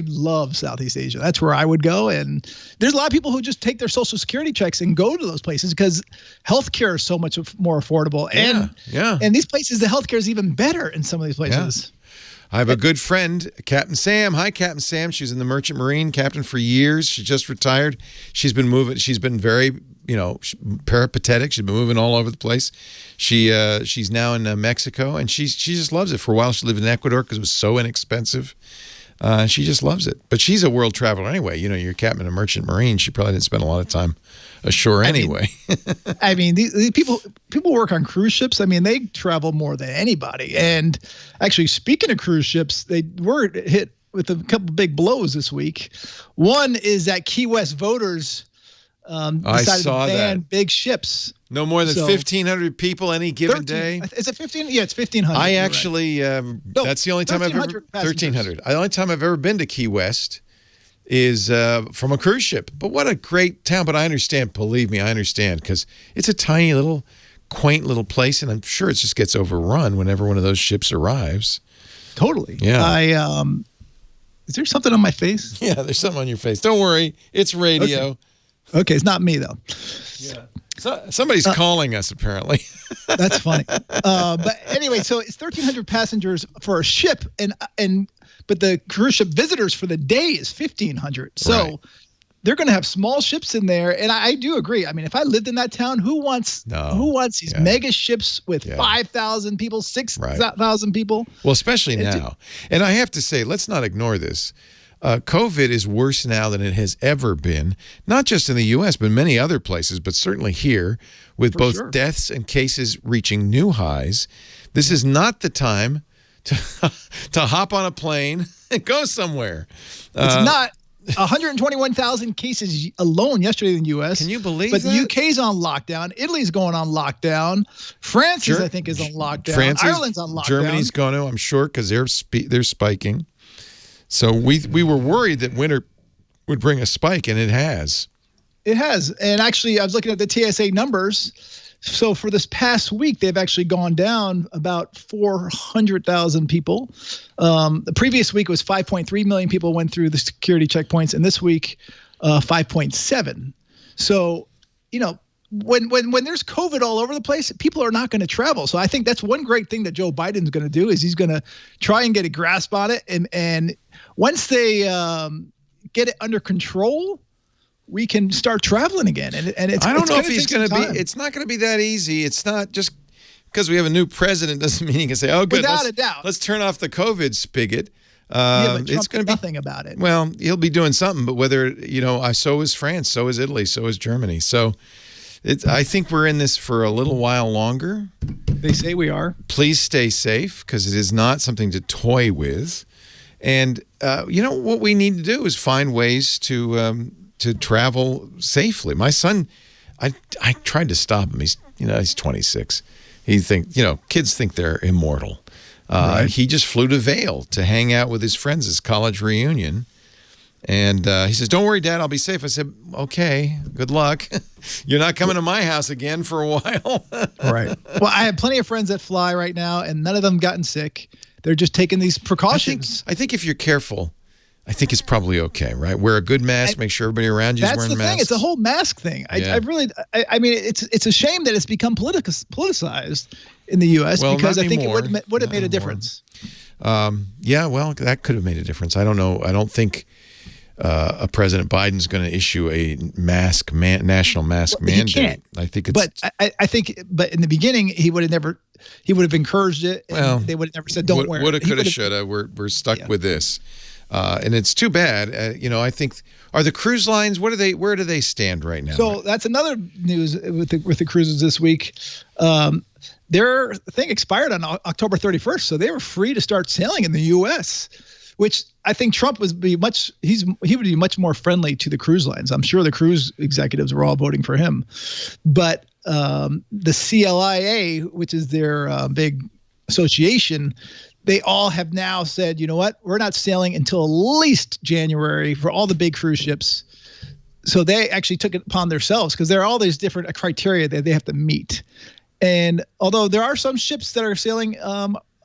Speaker 11: love Southeast Asia. That's where I would go, and there's a lot of people who just take their Social Security checks and go to those places because healthcare is so much more affordable, and these places the healthcare is even better in some of these places.
Speaker 3: I have a good friend, Captain Sam. Hi, Captain Sam. She was in the Merchant Marine, captain for years. She just retired. She's been moving. She's been very, peripatetic. She's been moving all over the place. She's now in Mexico, and she just loves it. For a while, she lived in Ecuador because it was so inexpensive. She just loves it. But she's a world traveler anyway. You're captain of Merchant Marine. She probably didn't spend a lot of time ashore anyway.
Speaker 11: These people work on cruise ships. They travel more than anybody. And actually, speaking of cruise ships, they were hit with a couple big blows this week. One is that Key West voters decided to ban big ships.
Speaker 3: No more than 1,500 people any given day.
Speaker 11: Is it 15? Yeah, it's 1,500.
Speaker 3: I actually, that's the only time I've ever, 1,300. The only time I've ever been to Key West is from a cruise ship. But what a great town. But I understand, believe me, I understand, because it's a tiny little, quaint little place, and I'm sure it just gets overrun whenever one of those ships arrives.
Speaker 11: Totally.
Speaker 3: Yeah.
Speaker 11: Is there something on my face?
Speaker 3: Yeah, there's something on your face. Don't worry. It's radio.
Speaker 11: Okay, it's not me, though.
Speaker 3: Yeah. So, somebody's calling us, apparently.
Speaker 11: That's funny. But anyway, so it's 1,300 passengers for a ship, but the cruise ship visitors for the day is 1,500. So they're going to have small ships in there, and I do agree. If I lived in that town, who wants these mega ships with 5,000 people, 6,000 people?
Speaker 3: Well, especially now. And I have to say, let's not ignore this. COVID is worse now than it has ever been, not just in the U.S., but many other places, but certainly here, with both deaths and cases reaching new highs. This is not the time to hop on a plane and go somewhere.
Speaker 11: It's not. 121,000 cases alone yesterday in the U.S.
Speaker 3: Can you believe
Speaker 11: that? But the UK's on lockdown. Italy's going on lockdown. France, I think, is on lockdown. Ireland's on lockdown.
Speaker 3: Germany's going to, I'm sure, because they're spiking. So we were worried that winter would bring a spike, and it has.
Speaker 11: It has. And actually, I was looking at the TSA numbers. So for this past week, they've actually gone down about 400,000 people. The previous week was 5.3 million people went through the security checkpoints, and this week, 5.7. So, when there's COVID all over the place, people are not going to travel. So I think that's one great thing that Joe Biden's going to do is he's going to try and get a grasp on it. And once they get it under control, we can start traveling again. And it's,
Speaker 3: I don't know if he's
Speaker 11: going to
Speaker 3: be, it's not going to be that easy. It's not just because we have a new president doesn't mean he can say, oh, good,
Speaker 11: without a doubt.
Speaker 3: Let's turn off the COVID spigot.
Speaker 11: But Trump
Speaker 3: it's going to be
Speaker 11: nothing about it.
Speaker 3: Well, he'll be doing something, but whether, so is France, so is Italy, so is Germany. So I think we're in this for a little while longer.
Speaker 11: They say we are.
Speaker 3: Please stay safe because it is not something to toy with. And, what we need to do is find ways to travel safely. My son, I tried to stop him. He's 26. Kids think they're immortal.
Speaker 11: Right.
Speaker 3: He just flew to Vail to hang out with his friends, his college reunion. And he says, don't worry, Dad, I'll be safe. I said, okay, good luck. You're not coming to my house again for a while.
Speaker 11: Right. Well, I have plenty of friends that fly right now, and none of them gotten sick. They're just taking these precautions.
Speaker 3: I think if you're careful, I think it's probably okay, right? Wear a good mask, make sure everybody around you is wearing masks.
Speaker 11: That's the thing. It's a whole mask thing.
Speaker 3: Yeah.
Speaker 11: I mean, it's a shame that it's become politicized in the U.S. because I think it would have made a difference.
Speaker 3: Yeah, well, that could have made a difference. I don't know. I don't think President Biden's going to issue a national mask mandate.
Speaker 11: He can't.
Speaker 3: I think it's.
Speaker 11: But I think, but in the beginning, he would have encouraged it. And they would have never said, "Don't wear it."
Speaker 3: Woulda, coulda, shoulda. We're stuck with this, and it's too bad. I think are the cruise lines. Where do they stand right now?
Speaker 11: So that's another news with the cruises this week. Their thing expired on October 31st, so they were free to start sailing in the U.S., which I think Trump he would be much more friendly to the cruise lines. I'm sure the cruise executives were all voting for him. But the CLIA, which is their big association, they all have now said, you know what, we're not sailing until at least January for all the big cruise ships. So they actually took it upon themselves because there are all these different criteria that they have to meet. And although there are some ships that are sailing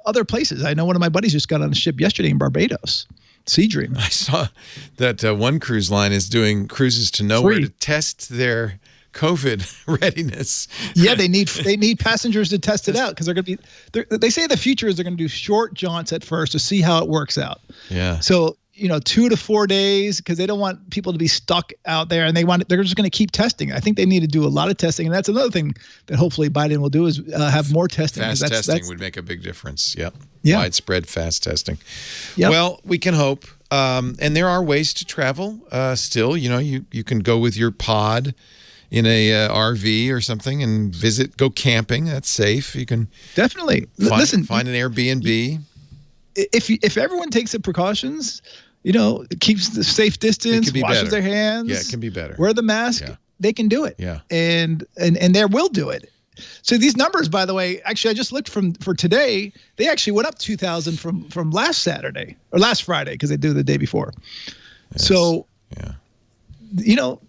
Speaker 11: other places. I know one of my buddies just got on a ship yesterday in Barbados, Sea Dream.
Speaker 3: I saw that one cruise line is doing cruises to nowhere to test their COVID readiness.
Speaker 11: Yeah, they need passengers to test it out because they say the future is they're going to do short jaunts at first to see how it works out.
Speaker 3: Yeah.
Speaker 11: So 2 to 4 days because they don't want people to be stuck out there, and they're just going to keep testing. I think they need to do a lot of testing, and that's another thing that hopefully Biden will do is have more testing.
Speaker 3: Fast testing would make a big difference. Yep.
Speaker 11: Yeah.
Speaker 3: Widespread fast testing.
Speaker 11: Yep.
Speaker 3: Well, we can hope, and there are ways to travel. Still, you can go with your pod in a RV or something and go camping. That's safe. You can
Speaker 11: definitely
Speaker 3: find an Airbnb.
Speaker 11: If everyone takes the precautions, keeps the safe distance, washes their hands.
Speaker 3: Yeah, it can be better.
Speaker 11: Wear the mask. Yeah. They can do it.
Speaker 3: Yeah.
Speaker 11: And they will do it. So these numbers, by the way, actually, I just looked for today. They actually went up 2,000 from last Saturday or last Friday because they do the day before.
Speaker 3: Yes.
Speaker 11: So,
Speaker 3: yeah.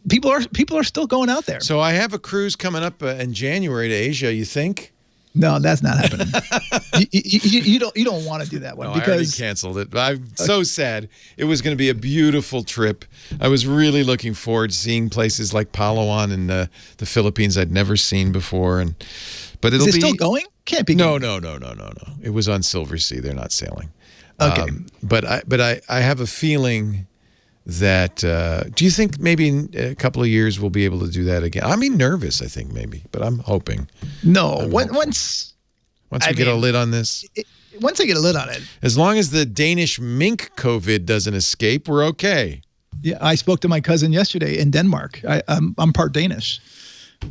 Speaker 11: People are still going out there.
Speaker 3: So I have a cruise coming up in January to Asia. You think?
Speaker 11: No, that's not happening. you don't want to do that one
Speaker 3: because I already canceled it. I'm so sad. It was going to be a beautiful trip. I was really looking forward to seeing places like Palawan in the Philippines I'd never seen before. But it'll
Speaker 11: be still going? Can't be.
Speaker 3: No. It was on Silver Sea. They're not sailing. Okay. But I have a feeling that do you think maybe in a couple of years we'll be able to do that again? I mean, nervous, I think maybe, but I'm hoping.
Speaker 11: No, once
Speaker 3: we get a lid on this.
Speaker 11: Once they get a lid on it.
Speaker 3: As long as the Danish mink COVID doesn't escape, we're okay.
Speaker 11: Yeah, I spoke to my cousin yesterday in Denmark. I'm part Danish.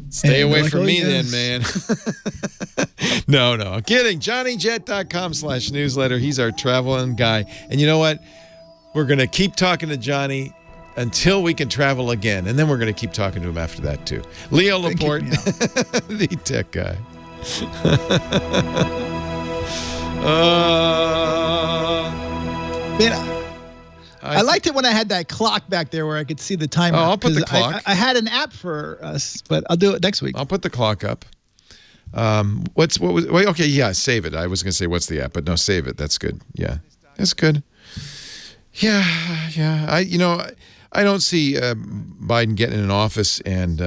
Speaker 3: Stay away from me then, man. No, I'm kidding. JohnnyJet.com/newsletter. He's our traveling guy. And you know what? We're going to keep talking to Johnny until we can travel again. And then we're going to keep talking to him after that, too. Leo Laporte, the tech guy.
Speaker 11: Man, I liked it when I had that clock back there where I could see the timer.
Speaker 3: Oh, I'll put the clock.
Speaker 11: I had an app for us, but I'll do it next week.
Speaker 3: I'll put the clock up. Okay, yeah, save it. I was going to say, what's the app? But no, save it. That's good. Yeah, that's good. Yeah. I don't see Biden getting in office and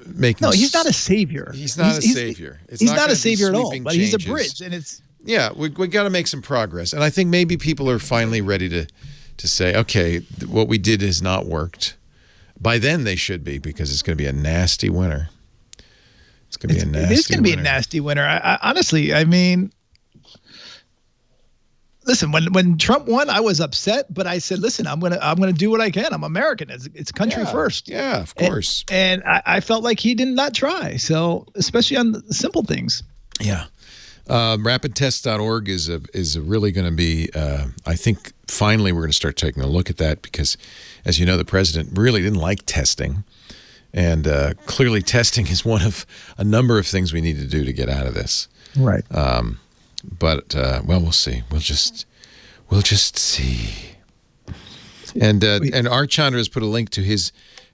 Speaker 3: making.
Speaker 11: No, he's not a savior.
Speaker 3: He's not a savior.
Speaker 11: He's not a savior at all. But he's a bridge, and it's.
Speaker 3: Yeah, we got to make some progress, and I think maybe people are finally ready to say, okay, what we did has not worked. By then they should be, because it's going to be a nasty winter. It's going to be a nasty winter. It is going to be a
Speaker 11: nasty winter. Honestly, I mean, listen, when Trump won, I was upset, but I said, listen, I'm gonna do what I can. I'm American. It's country first.
Speaker 3: Yeah, of course.
Speaker 11: And I felt like he did not try. So, especially on the simple things.
Speaker 3: Yeah. Rapidtest.org is really going to be, I think, finally we're going to start taking a look at that because, as you know, the president really didn't like testing. And clearly testing is one of a number of things we need to do to get out of this.
Speaker 11: Right.
Speaker 3: But we'll see. We'll just see. And Art Chandra has put a link to his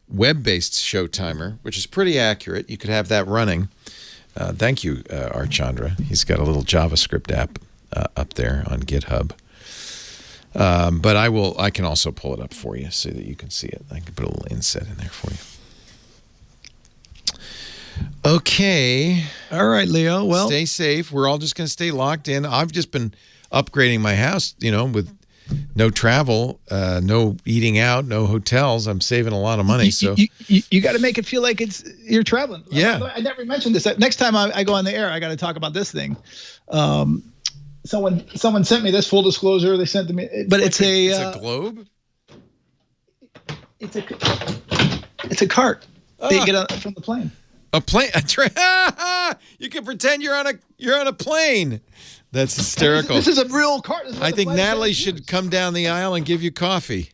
Speaker 3: web-based show timer, which is pretty accurate. You could have that running. Thank you, Art Chandra. He's got a little JavaScript app up there on GitHub. But I can also pull it up for you so that you can see it. I can put a little inset in there for you. Okay.
Speaker 11: All right, Leo. Well,
Speaker 3: stay safe. We're all just going to stay locked in. I've just been upgrading my house, with no travel, no eating out, no hotels. I'm saving a lot of money.
Speaker 11: You got to make it feel like you're traveling.
Speaker 3: Yeah.
Speaker 11: I never mentioned this. Next time I go on the air, I got to talk about this thing. Someone sent me this, full disclosure. They sent to me, but it's
Speaker 3: a globe.
Speaker 11: It's a cart that you get from the plane.
Speaker 3: A plane? You can pretend you're on a plane. That's hysterical.
Speaker 11: This is a real cart.
Speaker 3: I think Natalie should come down the aisle and give you coffee.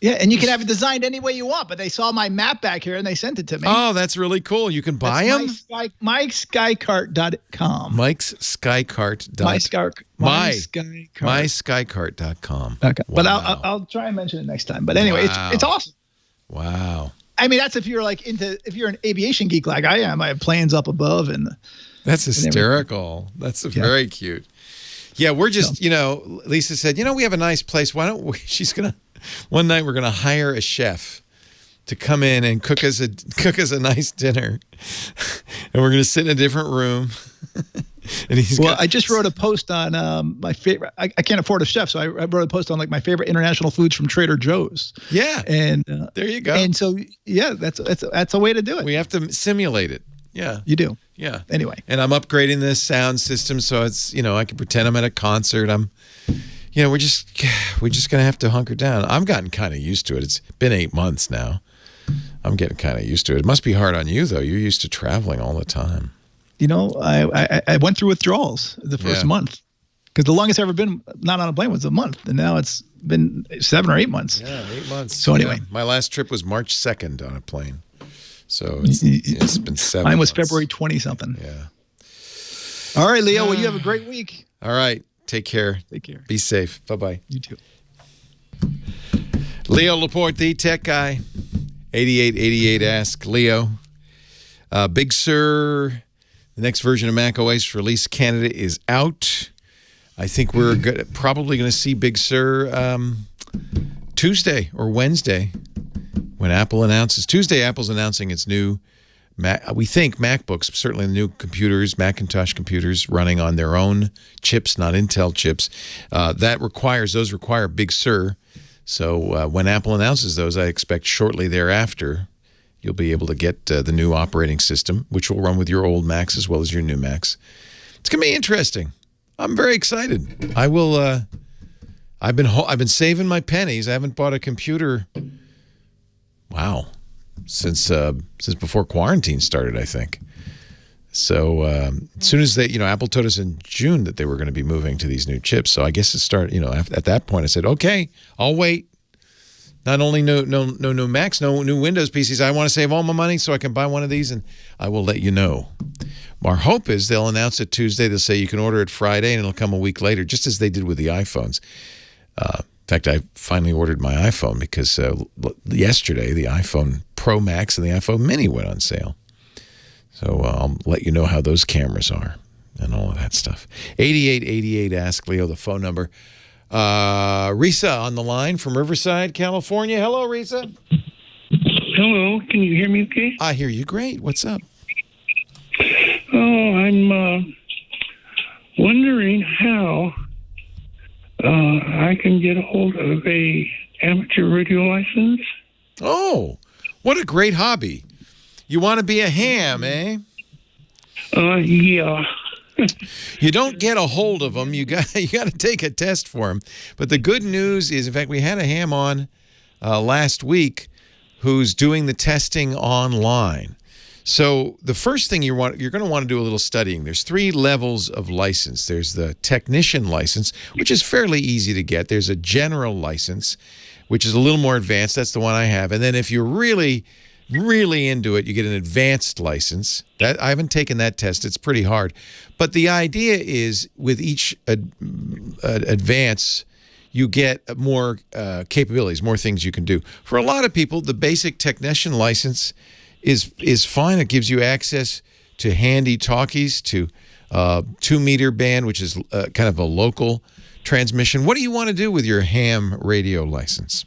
Speaker 11: Yeah, and you can have it designed any way you want, but they saw my map back here and they sent it to me.
Speaker 3: Oh, that's really cool. You can buy them?
Speaker 11: MikeSkycart.com.
Speaker 3: MySkycart.com.
Speaker 11: Okay.
Speaker 3: Wow.
Speaker 11: But I'll try and mention it next time. But anyway, it's awesome.
Speaker 3: Wow.
Speaker 11: I mean, that's if you're an aviation geek like I am. I have planes up above
Speaker 3: that's hysterical. That's very cute. Yeah, we're just, Lisa said, we have a nice place. Why don't we? One night we're going to hire a chef to come in and cook us a nice dinner. And we're going to sit in a different room. And
Speaker 11: I just wrote a post on my favorite. I can't afford a chef, so I wrote a post on my favorite international foods from Trader Joe's.
Speaker 3: Yeah,
Speaker 11: and
Speaker 3: there you go.
Speaker 11: And so that's a way to do it.
Speaker 3: We have to simulate it. Yeah,
Speaker 11: you do.
Speaker 3: Yeah.
Speaker 11: Anyway,
Speaker 3: and I'm upgrading this sound system so it's I can pretend I'm at a concert. We're just gonna have to hunker down. I've gotten kind of used to it. It's been 8 months now. I'm getting kind of used to it. It must be hard on you though. You're used to traveling all the time.
Speaker 11: I went through withdrawals the first month because the longest I've ever been not on a plane was a month, and now it's been 7 or 8 months.
Speaker 3: Yeah, 8 months.
Speaker 11: So anyway,
Speaker 3: my last trip was March 2nd on a plane, so it's been 7.
Speaker 11: Mine was
Speaker 3: months.
Speaker 11: February 20 something.
Speaker 3: Yeah.
Speaker 11: All right, Leo. Well, you have a great week.
Speaker 3: All right. Take care.
Speaker 11: Take care.
Speaker 3: Be safe. Bye-bye.
Speaker 11: You too.
Speaker 3: Leo Laporte, the tech guy. 8888 Ask Leo. Big Sur. The next version of Mac OS for release candidate is out. I think we're probably going to see Big Sur Tuesday or Wednesday when Apple announces. Tuesday, Apple's announcing its new, we think MacBooks, certainly the new computers, Macintosh computers running on their own chips, not Intel chips. Those require Big Sur. So when Apple announces those, I expect shortly thereafter, you'll be able to get the new operating system, which will run with your old Macs as well as your new Macs. It's going to be interesting. I'm very excited. I will. I've been saving my pennies. I haven't bought a computer. Wow, since before quarantine started, I think. So as soon as Apple told us in June that they were going to be moving to these new chips. So I guess it started. At that point, I said, okay, I'll wait. Not only no new Macs, no new Windows PCs. I want to save all my money so I can buy one of these, and I will let you know. Our hope is they'll announce it Tuesday. They'll say you can order it Friday, and it'll come a week later, just as they did with the iPhones. In fact, I finally ordered my iPhone because yesterday the iPhone Pro Max and the iPhone Mini went on sale. So I'll let you know how those cameras are and all of that stuff. 8888 Ask Leo, the phone number. Risa on the line from Riverside, California. Hello, Risa.
Speaker 12: Hello. Can you hear me okay?
Speaker 3: I hear you great. What's up?
Speaker 12: Oh, I'm wondering how I can get a hold of a amateur radio license.
Speaker 3: Oh, what a great hobby. You want to be a ham, eh?
Speaker 12: Yeah.
Speaker 3: You don't get a hold of them. You got to take a test for them. But the good news is, in fact, we had a ham on last week who's doing the testing online. So the first thing you're going to want to do a little studying. There's 3 levels of license. There's the technician license, which is fairly easy to get. There's a general license, which is a little more advanced. That's the one I have. And then if you're really into it, you get an advanced license. That I haven't taken that test. It's pretty hard. But the idea is with each advance, you get more capabilities, more things you can do. For a lot of people, the basic technician license is fine. It gives you access to handy talkies, to 2-meter band, which is kind of a local transmission. What do you want to do with your ham radio license?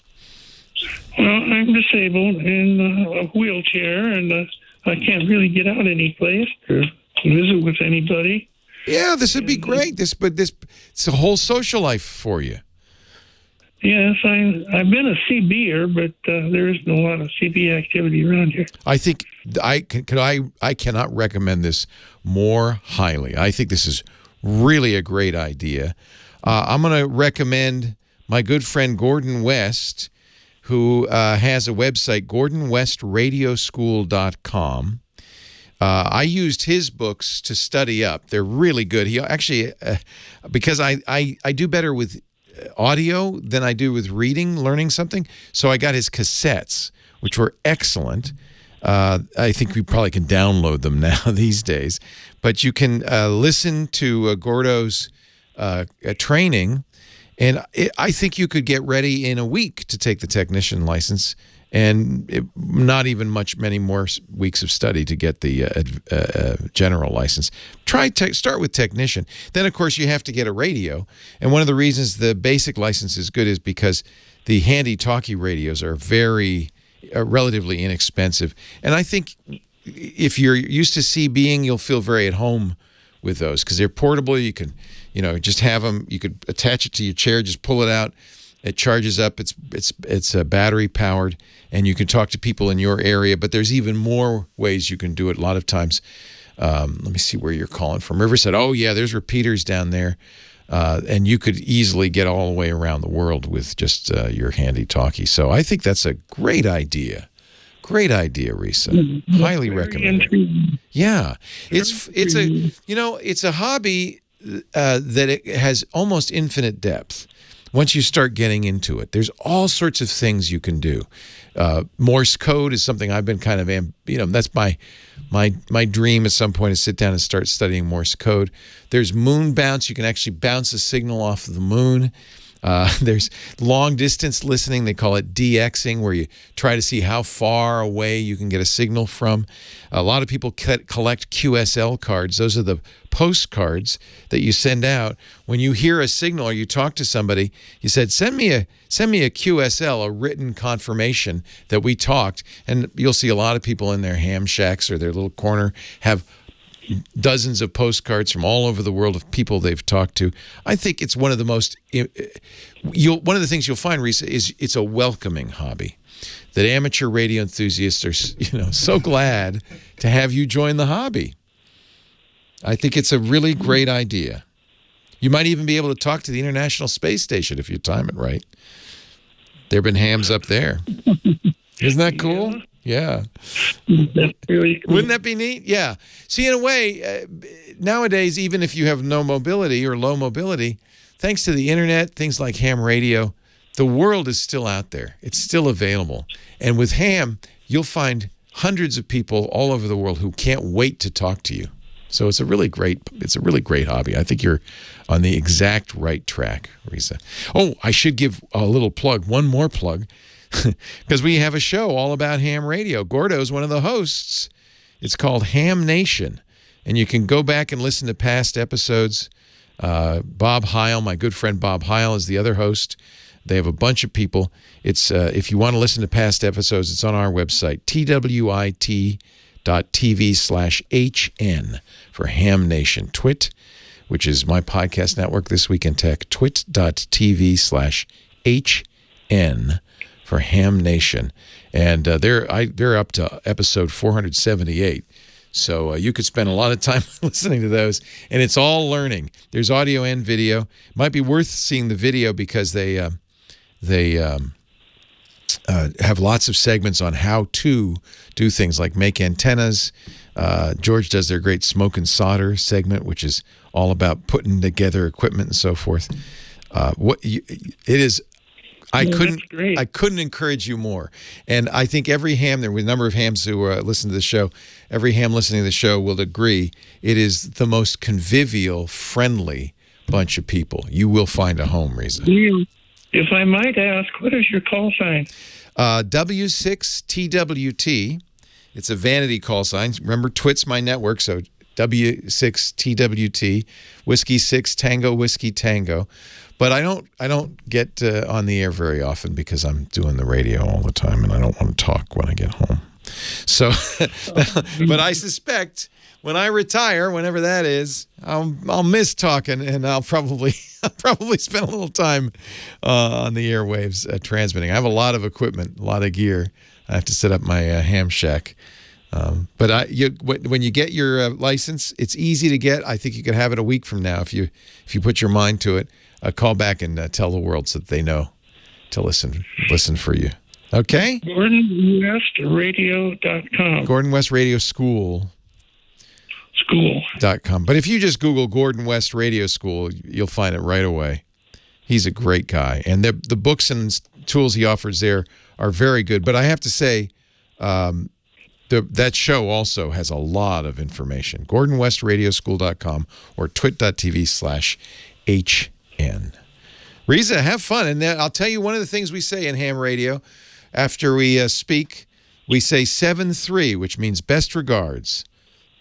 Speaker 12: Well, I'm disabled in a wheelchair, and I can't really get out any place to visit with anybody.
Speaker 3: Yeah, this would be great. It's a whole social life for you.
Speaker 12: Yes, I've been a CB'er, but there isn't a lot of CB activity around here.
Speaker 3: I think I cannot recommend this more highly. I think this is really a great idea. I'm going to recommend my good friend Gordon West, who has a website, GordonWestRadioschool.com. I used his books to study up. They're really good. He actually, because I do better with audio than I do with reading, learning something. So I got his cassettes, which were excellent. I think we probably can download them now these days. But you can listen to Gordo's training, and I think you could get ready in a week to take the technician license, and not even many more weeks of study to get the general license. Start with technician. Then, of course, you have to get a radio. And one of the reasons the basic license is good is because the handy talkie radios are relatively inexpensive. And I think if you're used to CBing, you'll feel very at home with those because they're portable. You can, just have them. You could attach it to your chair, just pull it out. It charges up. It's battery powered, and you can talk to people in your area. But there's even more ways you can do it. A lot of times, let me see where you're calling from. Riverside. Oh yeah, there's repeaters down there, and you could easily get all the way around the world with just your handy talkie. So I think that's a great idea. Great idea, Risa. Highly recommend it. Yeah, it's a hobby that it has almost infinite depth. Once you start getting into it, there's all sorts of things you can do. Morse code is something I've been kind of, that's my dream at some point, is sit down and start studying Morse code. There's moon bounce. You can actually bounce a signal off of the moon. There's long distance listening. They call it DXing, where you try to see how far away you can get a signal from. A lot of people collect QSL cards. Those are the postcards that you send out when you hear a signal or you talk to somebody. You said, send me a QSL, a written confirmation that we talked. And you'll see a lot of people in their ham shacks or their little corner have dozens of postcards from all over the world of people they've talked to. I think it's one of the most, one of the things you'll find, Risa, is it's a welcoming hobby. That amateur radio enthusiasts are, so glad to have you join the hobby. I think it's a really great idea. You might even be able to talk to the International Space Station if you time it right. There have been hams up there. Isn't that cool? Yeah.
Speaker 12: That's really cool.
Speaker 3: Wouldn't that be neat? Yeah. See, in a way, nowadays, even if you have no mobility or low mobility, thanks to the internet, things like ham radio, the world is still out there. It's still available. And with ham, you'll find hundreds of people all over the world who can't wait to talk to you. So it's a really great hobby. I think you're on the exact right track, Risa. Oh, I should give a little plug, one more plug, because we have a show all about ham radio. Gordo's one of the hosts. It's called Ham Nation, and you can go back and listen to past episodes. Bob Heil, my good friend Bob Heil, is the other host. They have a bunch of people. It's if you want to listen to past episodes, it's on our website, twit.tv/HN for Ham Nation. Twit, which is my podcast network, This Week in Tech, twit.tv/HN for Ham Nation. And they're up to episode 478. So you could spend a lot of time listening to those, and it's all learning. There's audio and video. Might be worth seeing the video because they have lots of segments on how to do things like make antennas. George does their great smoke and solder segment, which is all about putting together equipment and so forth. It is. I couldn't encourage you more. And I think every ham, there were a number of hams who listen to the show, every ham listening to the show will agree it is the most convivial, friendly bunch of people. You will find a home, Risa.
Speaker 12: If I might ask, what is your call sign?
Speaker 3: W6TWT. It's a vanity call sign. Remember, Twit's my network, so W6TWT, Whiskey 6 Tango Whiskey Tango. But I don't get on the air very often because I'm doing the radio all the time, and I don't want to talk when I get home. So, but I suspect when I retire, whenever that is, I'll miss talking, and I'll probably spend a little time on the airwaves transmitting. I have a lot of equipment, a lot of gear. I have to set up my ham shack. But when you get your license, it's easy to get. I think you could have it a week from now if you put your mind to it. Call back and tell the world so that they know to listen for you. Okay?
Speaker 12: GordonWestRadio.com.
Speaker 3: Gordon West Radio School. .com. But if you just Google Gordon West Radio School, you'll find it right away. He's a great guy. And the books and tools he offers there are very good. But I have to say, that show also has a lot of information. GordonWestRadioschool.com or twit.tv/HN. Risa, have fun. And then I'll tell you one of the things we say in ham radio. After we speak, we say 7-3, which means best regards.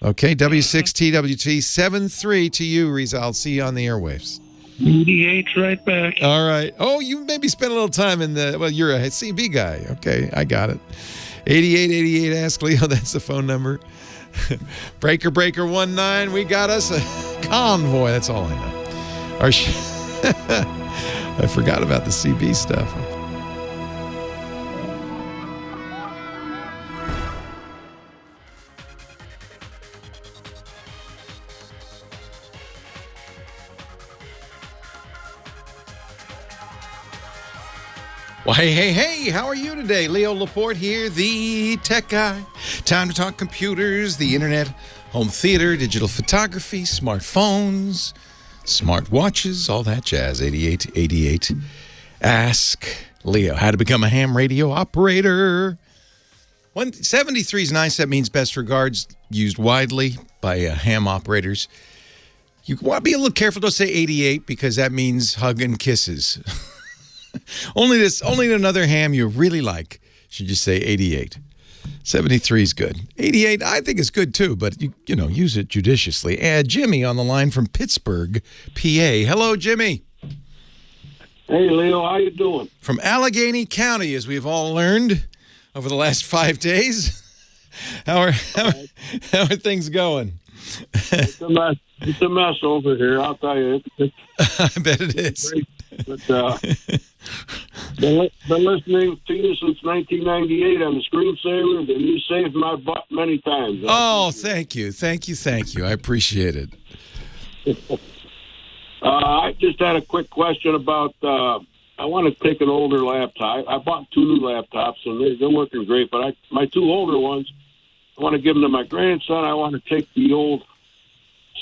Speaker 3: Okay, W6TWT, 7-3 to you, Risa. I'll see you on the airwaves.
Speaker 12: 88 right back.
Speaker 3: All right. Oh, you maybe spent a little time in you're a CB guy. Okay, I got it. 8888, ask Leo. That's the phone number. Breaker 19, we got us a convoy. That's all I know. I forgot about the CB stuff. Well, hey, how are you today? Leo Laporte here, the tech guy. Time to talk computers, the internet, home theater, digital photography, smartphones, smart watches, all that jazz. 8888. Ask Leo how to become a ham radio operator. 173 is nice. That means best regards, used widely by ham operators. You want to be a little careful. Don't say 88 because that means hug and kisses. Only another ham you really like should just say 88. 73 is good. 88 I think is good too, but you use it judiciously. Jimmy on the line from Pittsburgh, PA. Hello, Jimmy.
Speaker 13: Hey, Leo, how you doing?
Speaker 3: From Allegheny County, as we've all learned over the last 5 days. How are things going?
Speaker 13: It's a mess over here, I'll tell you.
Speaker 3: I bet it is.
Speaker 13: But been listening to you since 1998 on the screensaver, and you saved my butt many times.
Speaker 3: Oh, thank you. I appreciate it.
Speaker 13: I just had a quick question about, I want to take an older laptop. I bought 2 new laptops, and they're working great, but my 2 older ones, I want to give them to my grandson. I want to take the old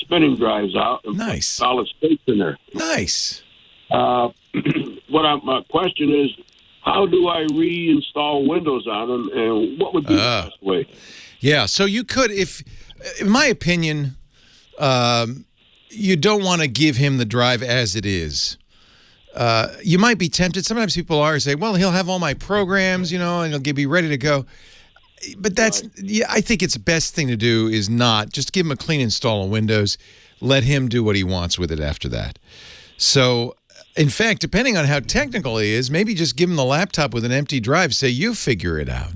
Speaker 13: spinning drives out and put solid state in there.
Speaker 3: Nice.
Speaker 13: My question is, how do I reinstall Windows on them, and what would be the best way?
Speaker 3: Yeah, so you could, in my opinion, you don't want to give him the drive as it is. You might be tempted. Sometimes people are say, well, he'll have all my programs, and he'll be ready to go. But I think it's the best thing to do is not. Just give him a clean install of Windows. Let him do what he wants with it after that. So, in fact, depending on how technical he is, maybe just give him the laptop with an empty drive. Say, you figure it out.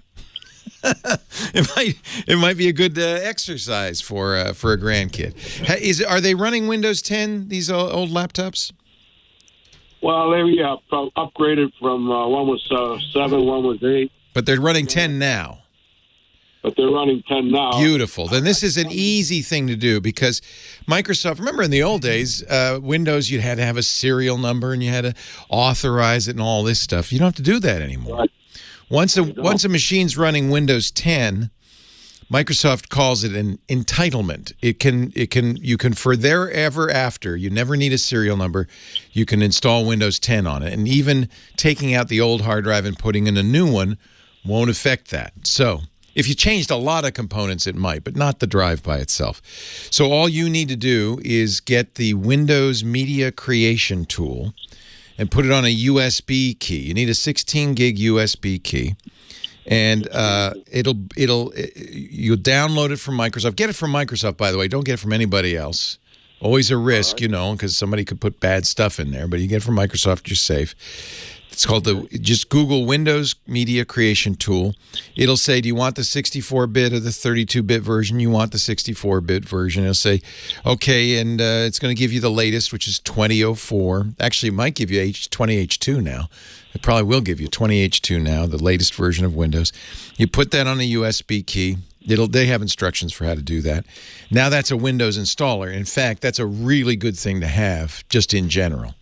Speaker 3: It might be a good exercise for a grandkid. Are they running Windows 10, these old laptops?
Speaker 13: Well, they upgraded from one was 7, one was 8.
Speaker 3: But they're running 10 now.
Speaker 13: But they're running 10 now.
Speaker 3: Beautiful. Then this is an easy thing to do because Microsoft, remember in the old days, Windows, you had to have a serial number and you had to authorize it and all this stuff. You don't have to do that anymore.
Speaker 13: Right.
Speaker 3: Once a machine's running Windows 10, Microsoft calls it an entitlement. You can forever after, you never need a serial number, you can install Windows 10 on it. And even taking out the old hard drive and putting in a new one won't affect that. So if you changed a lot of components, it might, but not the drive by itself. So all you need to do is get the Windows Media Creation tool and put it on a USB key. You need a 16 gig USB key. And you'll download it from Microsoft. Get it from Microsoft, by the way. Don't get it from anybody else. Always a risk, because somebody could put bad stuff in there. But you get it from Microsoft, you're safe. It's called just Google Windows Media Creation Tool. It'll say, do you want the 64-bit or the 32-bit version? You want the 64-bit version. It'll say, okay, and it's going to give you the latest, which is 2004. Actually, it might give you 20H2 now. It probably will give you 20H2 now, the latest version of Windows. You put that on a USB key. They have instructions for how to do that. Now that's a Windows installer. In fact, that's a really good thing to have just in general.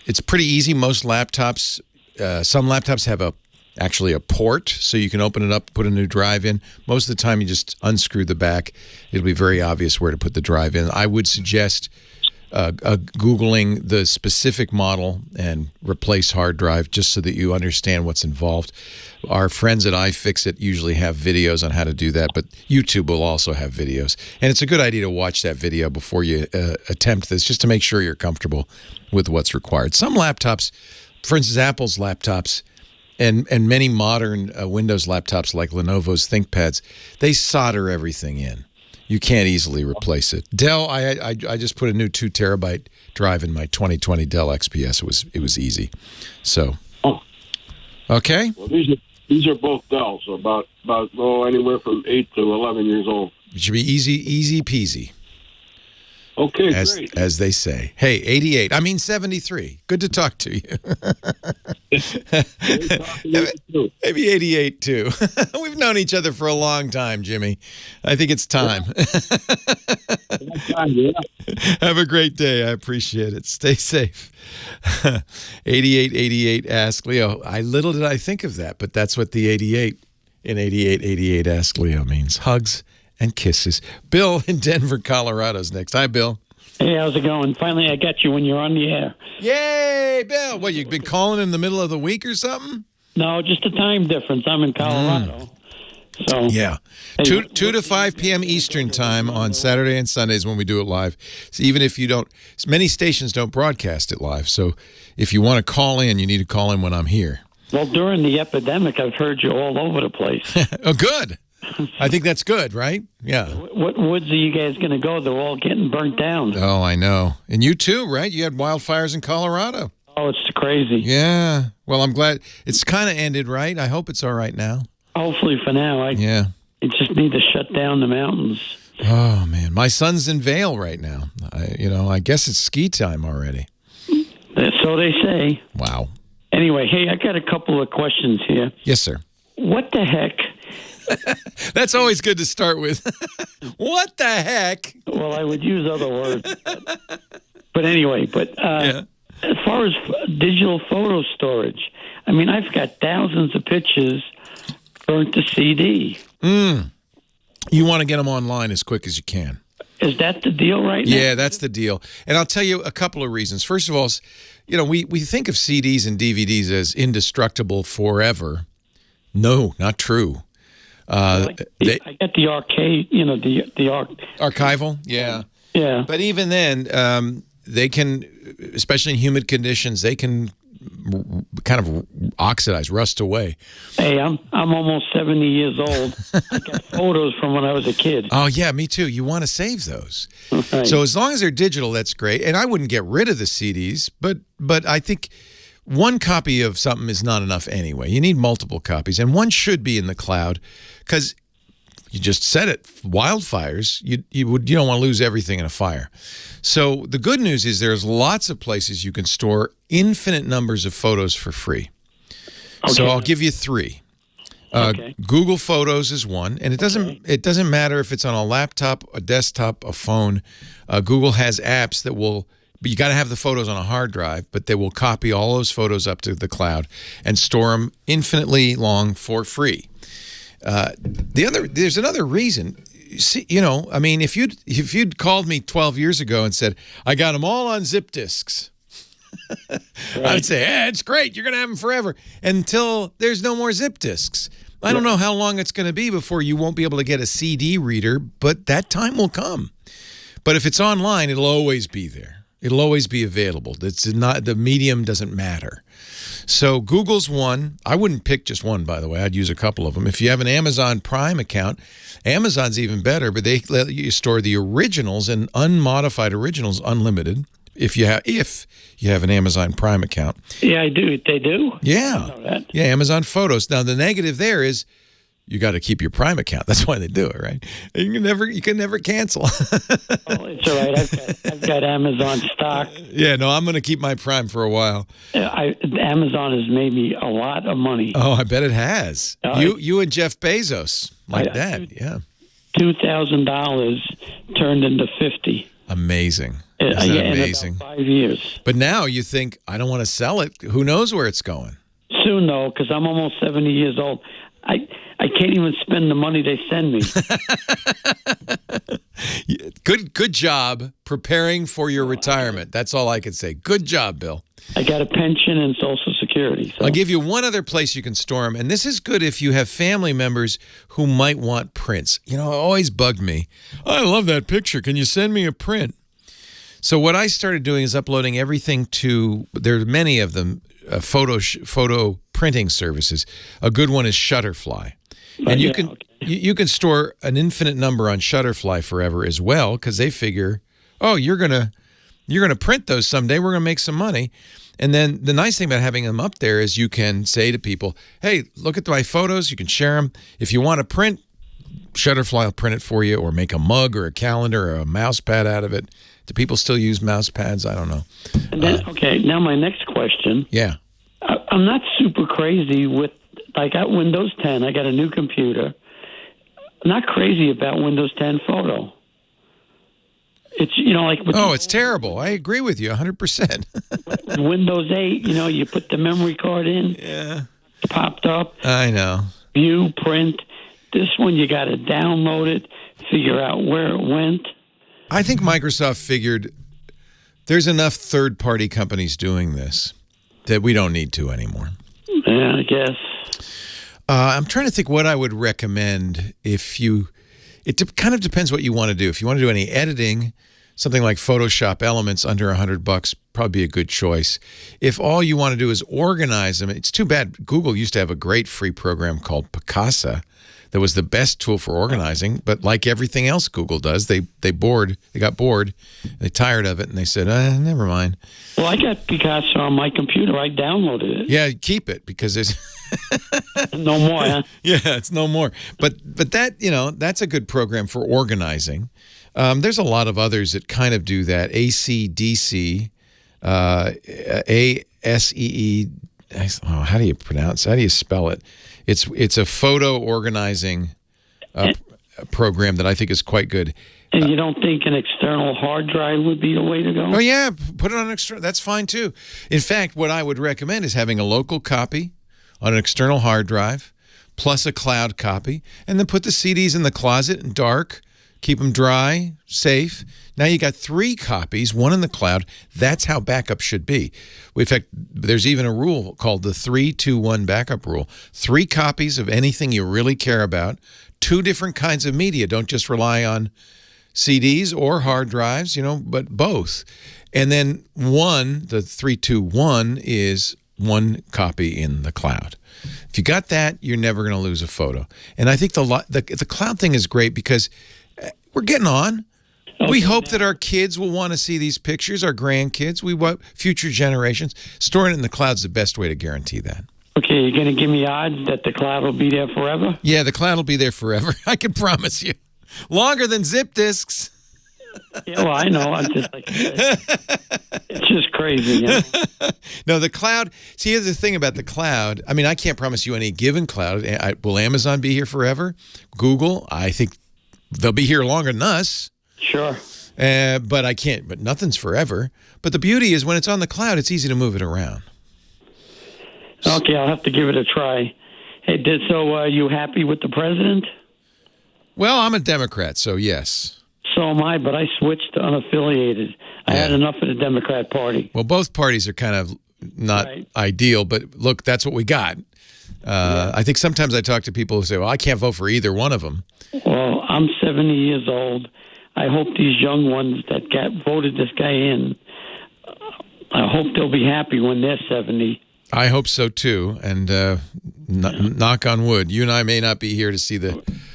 Speaker 3: It's pretty easy. Most laptops, some laptops have actually a port, so you can open it up, put a new drive in. Most of the time, you just unscrew the back. It'll be very obvious where to put the drive in. I would suggest Googling the specific model and replace hard drive just so that you understand what's involved. Our friends at iFixit usually have videos on how to do that, but YouTube will also have videos. And it's a good idea to watch that video before you attempt this, just to make sure you're comfortable with what's required. Some laptops, for instance, Apple's laptops, and many modern Windows laptops like Lenovo's ThinkPads, they solder everything in. You can't easily replace it. Dell, I just put a new 2 terabyte drive in my 2020 Dell XPS. It was easy. So, okay.
Speaker 13: Well, these are both Dell, so about anywhere from 8 to 11 years old.
Speaker 3: It should be easy peasy.
Speaker 13: Okay, great.
Speaker 3: As they say. Hey, 73. Good to talk to you. Maybe 88, too. We've known each other for a long time, Jimmy. I think it's time. Have a great day. I appreciate it. Stay safe. 8888 Ask Leo. Little did I think of that, but that's what the 88 in 8888 Ask Leo means. Hugs and kisses. Bill in Denver, Colorado's next. Hi, Bill.
Speaker 14: Hey, how's it going? Finally, I got you when you're on the air.
Speaker 3: Yay, Bill. What, you've been calling in the middle of the week or something?
Speaker 14: No, just a time difference. I'm in Colorado. So
Speaker 3: yeah. 2 to 5 p.m. Eastern time on Saturday and Sundays when we do it live. So even if you don't, many stations don't broadcast it live. So if you want to call in, you need to call in when I'm here.
Speaker 14: Well, during the epidemic, I've heard you all over the place.
Speaker 3: Oh, good. I think that's good, right? Yeah.
Speaker 14: What woods are you guys going to go? They're all getting burnt down.
Speaker 3: Oh, I know. And you too, right? You had wildfires in Colorado.
Speaker 14: Oh, it's crazy.
Speaker 3: Yeah. Well, I'm glad it's kind of ended, right? I hope it's all right now.
Speaker 14: Hopefully for now. I just need to shut down the mountains.
Speaker 3: Oh, man. My son's in Vail right now. I guess it's ski time already.
Speaker 14: So they say.
Speaker 3: Wow.
Speaker 14: Anyway, hey, I got a couple of questions here.
Speaker 3: Yes, sir.
Speaker 14: What the heck?
Speaker 3: That's always good to start with. What the heck?
Speaker 14: Well, I would use other words. But anyway, as far as digital photo storage, I mean, I've got thousands of pictures burnt to CD.
Speaker 3: You want to get them online as quick as you can.
Speaker 14: Is that the deal right now?
Speaker 3: Yeah, that's the deal. And I'll tell you a couple of reasons. First of all, we think of CDs and DVDs as indestructible forever. No, not true.
Speaker 14: I get the arcade, the
Speaker 3: archival, yeah.
Speaker 14: Yeah.
Speaker 3: But even then, they can, especially in humid conditions, they can kind of oxidize, rust away.
Speaker 14: Hey, I'm almost 70 years old. I got photos from when I was a kid.
Speaker 3: Oh, yeah, me too. You want to save those.
Speaker 14: Right.
Speaker 3: So as long as they're digital, that's great. And I wouldn't get rid of the CDs, but I think one copy of something is not enough anyway. You need multiple copies, and one should be in the cloud because you just said it, wildfires, you don't want to lose everything in a fire. So the good news is there's lots of places you can store infinite numbers of photos for free. Okay. So I'll give you 3. Google Photos is one, and it doesn't matter if it's on a laptop, a desktop, a phone. Google has apps that will, but you got to have the photos on a hard drive, but they will copy all those photos up to the cloud and store them infinitely long for free. There's another reason. See, I mean, if you'd called me 12 years ago and said, I got them all on zip disks, right. I'd say, yeah, it's great. You're going to have them forever until there's no more zip disks. I don't know how long it's going to be before you won't be able to get a CD reader, but that time will come. But if it's online, it'll always be there. It'll always be available. The medium doesn't matter. So Google's one. I wouldn't pick just one, by the way. I'd use a couple of them. If you have an Amazon Prime account, Amazon's even better, but they let you store the originals and unmodified originals unlimited if you have an Amazon Prime account.
Speaker 14: Yeah, I do. They do?
Speaker 3: Yeah.
Speaker 14: I know that.
Speaker 3: Yeah, Amazon Photos. Now, the negative there is you got to keep your Prime account. That's why they do it, right? You can never cancel.
Speaker 14: Oh, it's all right. I've got Amazon stock.
Speaker 3: Yeah, no, I'm going to keep my Prime for a while.
Speaker 14: Amazon has made me a lot of money.
Speaker 3: Oh, I bet it has. You and Jeff Bezos, like that, yeah.
Speaker 14: $2,000 turned into $50.
Speaker 3: Amazing. Isn't that amazing?
Speaker 14: In about 5 years.
Speaker 3: But now you think, I don't want to sell it. Who knows where it's going?
Speaker 14: Soon, though, because I'm almost 70 years old. I can't even spend the money they send me.
Speaker 3: Good job preparing for your retirement. That's all I can say. Good job, Bill.
Speaker 14: I got a pension and Social Security. So.
Speaker 3: I'll give you one other place you can store them, and this is good if you have family members who might want prints. It always bugged me. I love that picture. Can you send me a print? So what I started doing is uploading everything to, there are many of them, photo printing services. A good one is Shutterfly. And you can store an infinite number on Shutterfly forever as well, because they figure, oh, you're gonna print those someday. We're gonna make some money. And then the nice thing about having them up there is you can say to people, hey, look at my photos. You can share them. If you want to print, Shutterfly will print it for you, or make a mug or a calendar or a mouse pad out of it. Do people still use mouse pads? I don't know.
Speaker 14: And then, now my next question.
Speaker 3: Yeah.
Speaker 14: I'm not super crazy with, I got Windows 10. I got a new computer. I'm not crazy about Windows 10 Photo. It's,
Speaker 3: it's terrible. I agree with you 100%.
Speaker 14: Windows 8, you put the memory card in.
Speaker 3: Yeah.
Speaker 14: It popped up.
Speaker 3: I know.
Speaker 14: View, print. This one, you got to download it, figure out where it went.
Speaker 3: I think Microsoft figured there's enough third-party companies doing this that we don't need to anymore.
Speaker 14: Yeah, I guess.
Speaker 3: I'm trying to think what I would recommend if you... It kind of depends what you want to do. If you want to do any editing, something like Photoshop Elements under $100, probably be a good choice. If all you want to do is organize them, it's too bad. Google used to have a great free program called Picasa that was the best tool for organizing, but like everything else Google does, they got bored, they tired of it, and they said, never mind.
Speaker 14: Well, I got Picasa on my computer. I downloaded it.
Speaker 3: Yeah, keep it, because there's...
Speaker 14: No more, huh?
Speaker 3: Yeah, it's no more. But that, that's a good program for organizing. There's a lot of others that kind of do that. ACDC, ASEE, how do you pronounce it? How do you spell it? It's a photo organizing program that I think is quite good.
Speaker 14: And you don't think an external hard drive would be the way to go?
Speaker 3: Oh, yeah. Put it on an external. That's fine, too. In fact, what I would recommend is having a local copy on an external hard drive plus a cloud copy, and then put the CDs in the closet in dark. keep them dry, safe. Now you got 3 copies, 1 in the cloud. That's how backup should be. In fact, there's even a rule called the 3-2-1 backup rule. 3 copies of anything you really care about, 2 different kinds of media. Don't just rely on CDs or hard drives, but both. And then the 3-2-1 is 1 copy in the cloud. If you got that, you're never going to lose a photo. And I think the cloud thing is great because we're getting on. We hope that our kids will want to see these pictures, our grandkids, we want future generations. Storing it in the cloud is the best way to guarantee that.
Speaker 14: Okay, you're going to give me odds that the cloud will be there forever?
Speaker 3: Yeah, the cloud will be there forever. I can promise you. Longer than zip disks.
Speaker 14: Yeah, well, I know. I'm just like, it's just crazy.
Speaker 3: No, the cloud. See, here's the thing about the cloud. I mean, I can't promise you any given cloud. Will Amazon be here forever? Google, I think they'll be here longer than us.
Speaker 14: Sure.
Speaker 3: But I can't. But nothing's forever. But the beauty is when it's on the cloud, it's easy to move it around.
Speaker 14: Okay, I'll have to give it a try. Hey, so are you happy with the president?
Speaker 3: Well, I'm a Democrat, so yes.
Speaker 14: So am I, but I switched to unaffiliated. I had enough of the Democrat Party.
Speaker 3: Well, both parties are kind of not ideal, but look, that's what we got. I think sometimes I talk to people who say, well, I can't vote for either one of them.
Speaker 14: Well, I'm 70 years old. I hope these young ones that voted this guy in, I hope they'll be happy when they're 70.
Speaker 3: I hope so, too. And knock on wood, you and I may not be here to see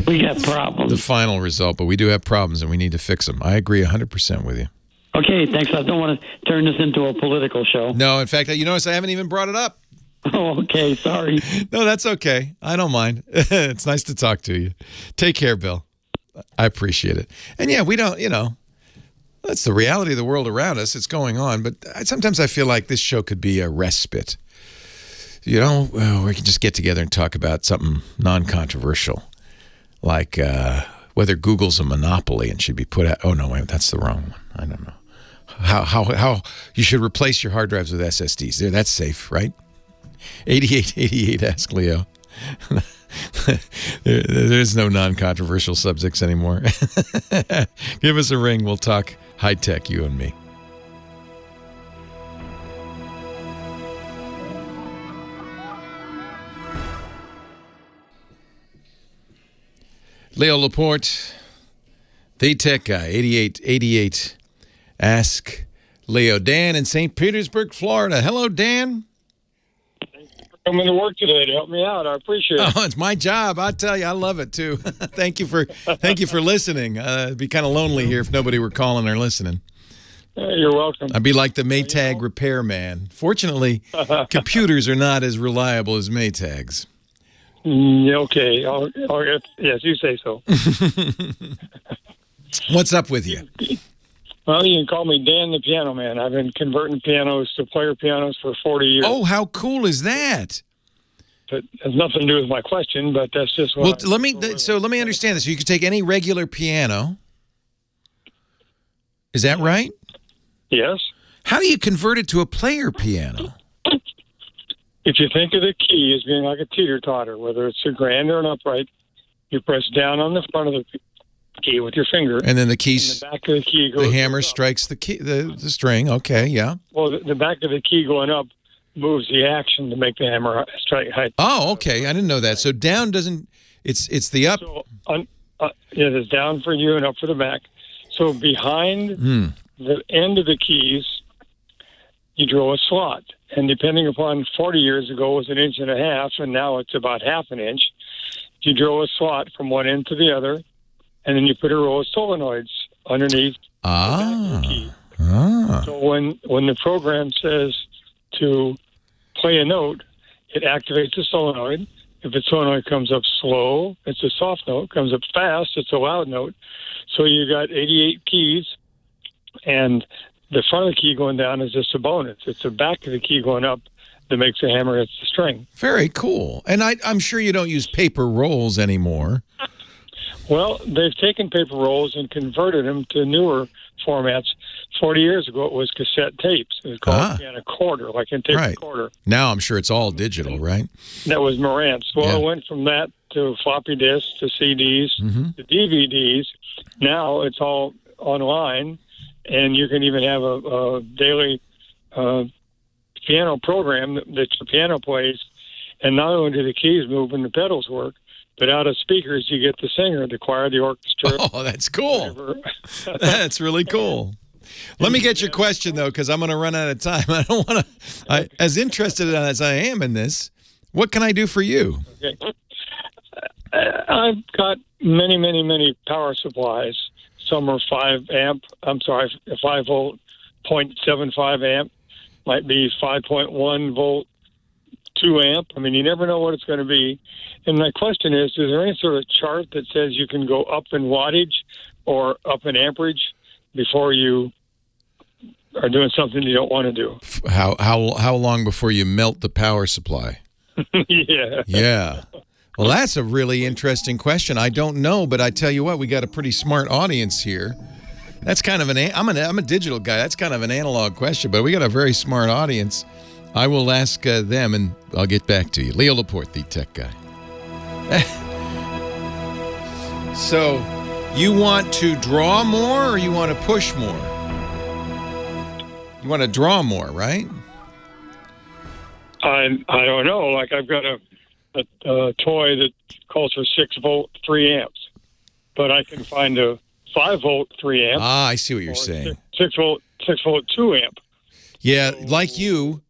Speaker 14: we got problems.
Speaker 3: The final result, but we do have problems, and we need to fix them. I agree 100% with you.
Speaker 14: Okay, thanks. I don't want to turn this into a political show.
Speaker 3: No, in fact, you notice I haven't even brought it up.
Speaker 14: Oh, okay, sorry.
Speaker 3: No, that's okay. I don't mind. It's nice to talk to you. Take care, Bill. I appreciate it. And yeah, we don't, that's the reality of the world around us. It's going on. But sometimes I feel like this show could be a respite. We can just get together and talk about something non-controversial, like whether Google's a monopoly and should be put out. Oh, no, wait, that's the wrong one. I don't know. How you should replace your hard drives with SSDs. That's safe, right? 8888, ask Leo. There's no non-controversial subjects anymore. Give us a ring. We'll talk high-tech, you and me. Leo Laporte, the tech guy, 8888. Ask Leo. Dan in St. Petersburg, Florida. Hello, Dan.
Speaker 15: Coming to work today to help me out. I appreciate it.
Speaker 3: Oh, it's my job. I tell you, I love it too. Thank you for listening. It'd be kind of lonely here if nobody were calling or listening.
Speaker 15: You're welcome.
Speaker 3: I'd be like the Maytag repairman. Fortunately, computers are not as reliable as Maytags.
Speaker 15: Okay. Yes, you say so.
Speaker 3: What's up with you?
Speaker 15: Well, you can call me Dan the Piano Man. I've been converting pianos to player pianos for 40 years.
Speaker 3: Oh, how cool is that?
Speaker 15: It has nothing to do with my question, but that's just what.
Speaker 3: Well, let me understand this. So you could take any regular piano. Is that right?
Speaker 15: Yes.
Speaker 3: How do you convert it to a player piano?
Speaker 15: If you think of the key as being like a teeter-totter, whether it's a grand or an upright, you press down on the front of the key with your finger,
Speaker 3: and then the keys.
Speaker 15: The back of the key goes.
Speaker 3: The hammer strikes the key, the string. Okay, yeah.
Speaker 15: Well, the back of the key going up moves the action to make the hammer strike high.
Speaker 3: Oh, okay. I didn't know that. So down doesn't. It's the up.
Speaker 15: So it's down for you and up for the back. So behind the end of the keys, you draw a slot, and depending upon 40 years ago it was 1.5 inches, and now it's about 1/2 inch. You draw a slot from one end to the other. And then you put a row of solenoids underneath the back of the key. So when the program says to play a note, it activates the solenoid. If the solenoid comes up slow, it's a soft note. Comes up fast, it's a loud note. So you got 88 keys, and the front of the key going down is just a bonus. It's the back of the key going up that makes the hammer hit the string.
Speaker 3: Very cool. And I'm sure you don't use paper rolls anymore.
Speaker 15: Well, they've taken paper rolls and converted them to newer formats. 40 years ago, it was cassette tapes. It was called a quarter, like in tape recorder.
Speaker 3: Now I'm sure it's all digital, right?
Speaker 15: That was Marantz. Well, it went from that to floppy disks, to CDs, to DVDs. Now it's all online, and you can even have a daily piano program that your piano plays, and not only do the keys move and the pedals work, but out of speakers you get the singer, the choir, the orchestra.
Speaker 3: Oh, that's cool. That's really cool. Let me get your question, though, because I'm going to run out of time. I don't want to, as interested as I am in this, what can I do for you?
Speaker 15: Okay. I've got many power supplies. Some are 5 volt, 0.75 amp, might be 5.1 volt, 2 amp. I mean, you never know what it's going to be. And my question is there any sort of chart that says you can go up in wattage or up in amperage before you are doing something you don't want to do?
Speaker 3: How long before you melt the power supply? Yeah. Well, that's a really interesting question. I don't know, but I tell you what, we got a pretty smart audience here. That's kind of I'm a digital guy. That's kind of an analog question, but we got a very smart audience. I will ask them, and I'll get back to you. Leo Laporte, the tech guy. So, you want to draw more or you want to push more? You want to draw more, right?
Speaker 15: I don't know. Like I've got a toy that calls for 6 volt, 3 amps, but I can find a 5 volt, 3 amp.
Speaker 3: Ah, I see what you're saying.
Speaker 15: 6 volt, 2 amp.
Speaker 3: Yeah, like you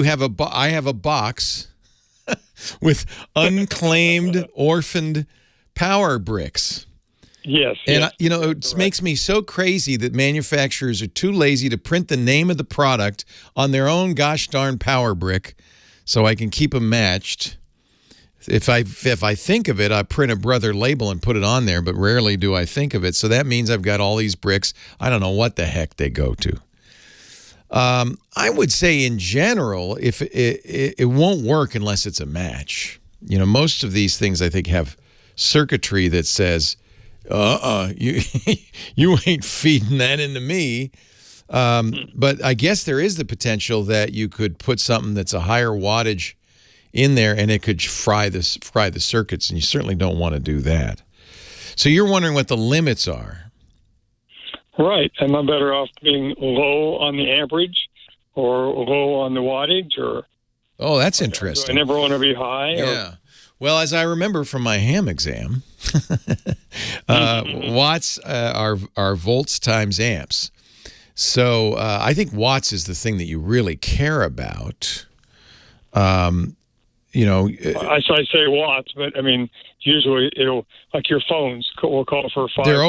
Speaker 3: have I have a box with unclaimed, orphaned power bricks.
Speaker 15: Yes.
Speaker 3: And, it makes me so crazy that manufacturers are too lazy to print the name of the product on their own gosh darn power brick so I can keep them matched. If I think of it, I print a brother label and put it on there, but rarely do I think of it. So that means I've got all these bricks. I don't know what the heck they go to. I would say in general, if it won't work unless it's a match. Most of these things I think have circuitry that says, you ain't feeding that into me. But I guess there is the potential that you could put something that's a higher wattage in there and it could fry the circuits, and you certainly don't want to do that. So you're wondering what the limits are.
Speaker 15: Right. Am I better off being low on the amperage or low on the wattage? Or
Speaker 3: oh, that's interesting.
Speaker 15: Do I never want to be high?
Speaker 3: Yeah. Well, as I remember from my ham exam, watts are volts times amps. So I think watts is the thing that you really care about.
Speaker 15: I say watts, but I mean, usually it'll, like your phones will call for 5.
Speaker 3: They're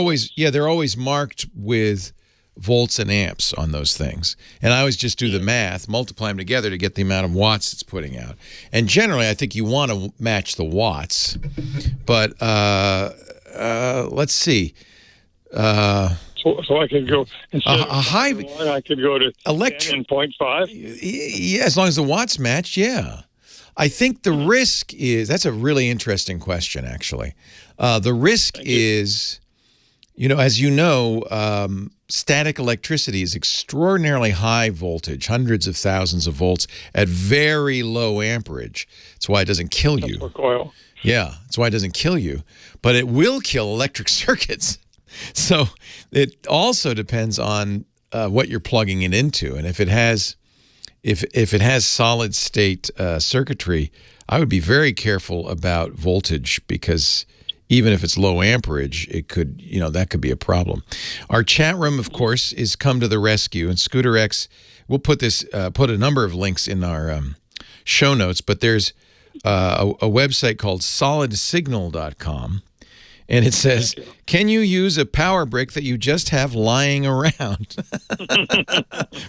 Speaker 3: always marked with volts and amps on those things. And I always just do the math, multiply them together to get the amount of watts it's putting out. And generally, I think you want to match the watts. But let's see.
Speaker 15: So I could go instead of
Speaker 3: high.
Speaker 15: I could go to 10.5.
Speaker 3: Yeah, as long as the watts match. Yeah. I think the risk is, that's a really interesting question, actually. The risk is, as you know, static electricity is extraordinarily high voltage, hundreds of thousands of volts at very low amperage. That's why it doesn't kill you.
Speaker 15: Coil.
Speaker 3: Yeah, that's why it doesn't kill you. But it will kill electric circuits. So it also depends on what you're plugging it into. And if it has... If it has solid state circuitry, I would be very careful about voltage, because even if it's low amperage, it could, that could be a problem. Our chat room, of course, is come to the rescue, and Scooter X, we'll put a number of links in our show notes, but there's a website called solidsignal.com. And it says, can you use a power brick that you just have lying around?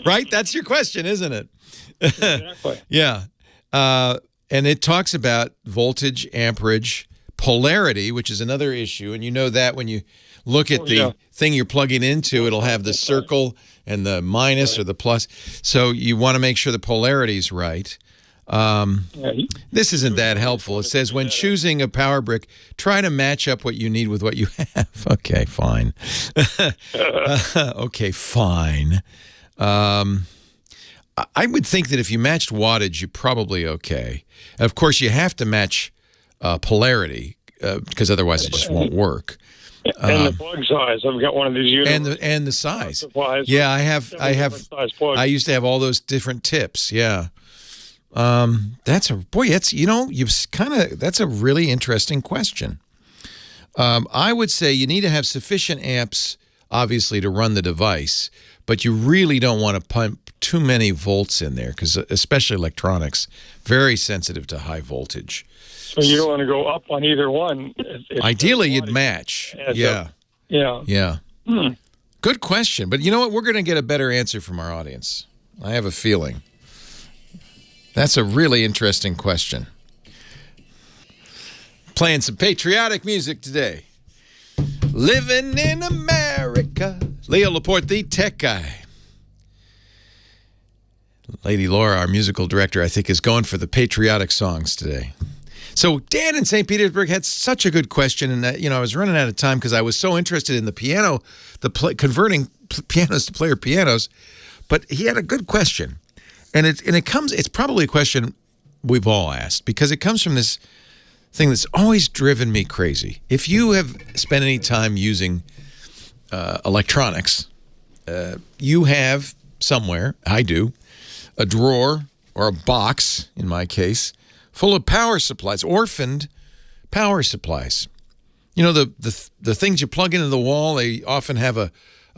Speaker 3: Right? That's your question, isn't it?
Speaker 15: Exactly.
Speaker 3: Yeah. And it talks about voltage, amperage, polarity, which is another issue. And you know that when you look at the thing you're plugging into, it'll have the circle and the minus or the plus. So you want to make sure the polarity is right. This isn't that helpful. It says, when choosing a power brick, try to match up what you need with what you have. Okay, fine. Okay, fine. I would think that if you matched wattage, you're probably okay. Of course, you have to match polarity because otherwise it just won't work.
Speaker 15: And the plug size. I've got one of these units.
Speaker 3: And the size.
Speaker 15: Supplies.
Speaker 3: Yeah, I have. I used to have all those different tips. Yeah. That's a really interesting question. I would say you need to have sufficient amps, obviously, to run the device, but you really don't want to pump too many volts in there because, especially electronics, very sensitive to high voltage.
Speaker 15: So you don't want to go up on either one.
Speaker 3: Ideally, you'd match. Yeah. Yeah. Good question. But you know what? We're going to get a better answer from our audience. I have a feeling. That's a really interesting question. Playing some patriotic music today. Living in America. Leo Laporte, the tech guy. Lady Laura, our musical director, I think is going for the patriotic songs today. So Dan in St. Petersburg had such a good question, and I was running out of time because I was so interested in the piano, converting pianos to player pianos. But he had a good question, and it's probably a question we've all asked because it comes from this thing that's always driven me crazy. If you have spent any time using electronics, you have somewhere, I do, a drawer or a box, in my case, full of power supplies, orphaned power supplies. You know, the things you plug into the wall, they often have a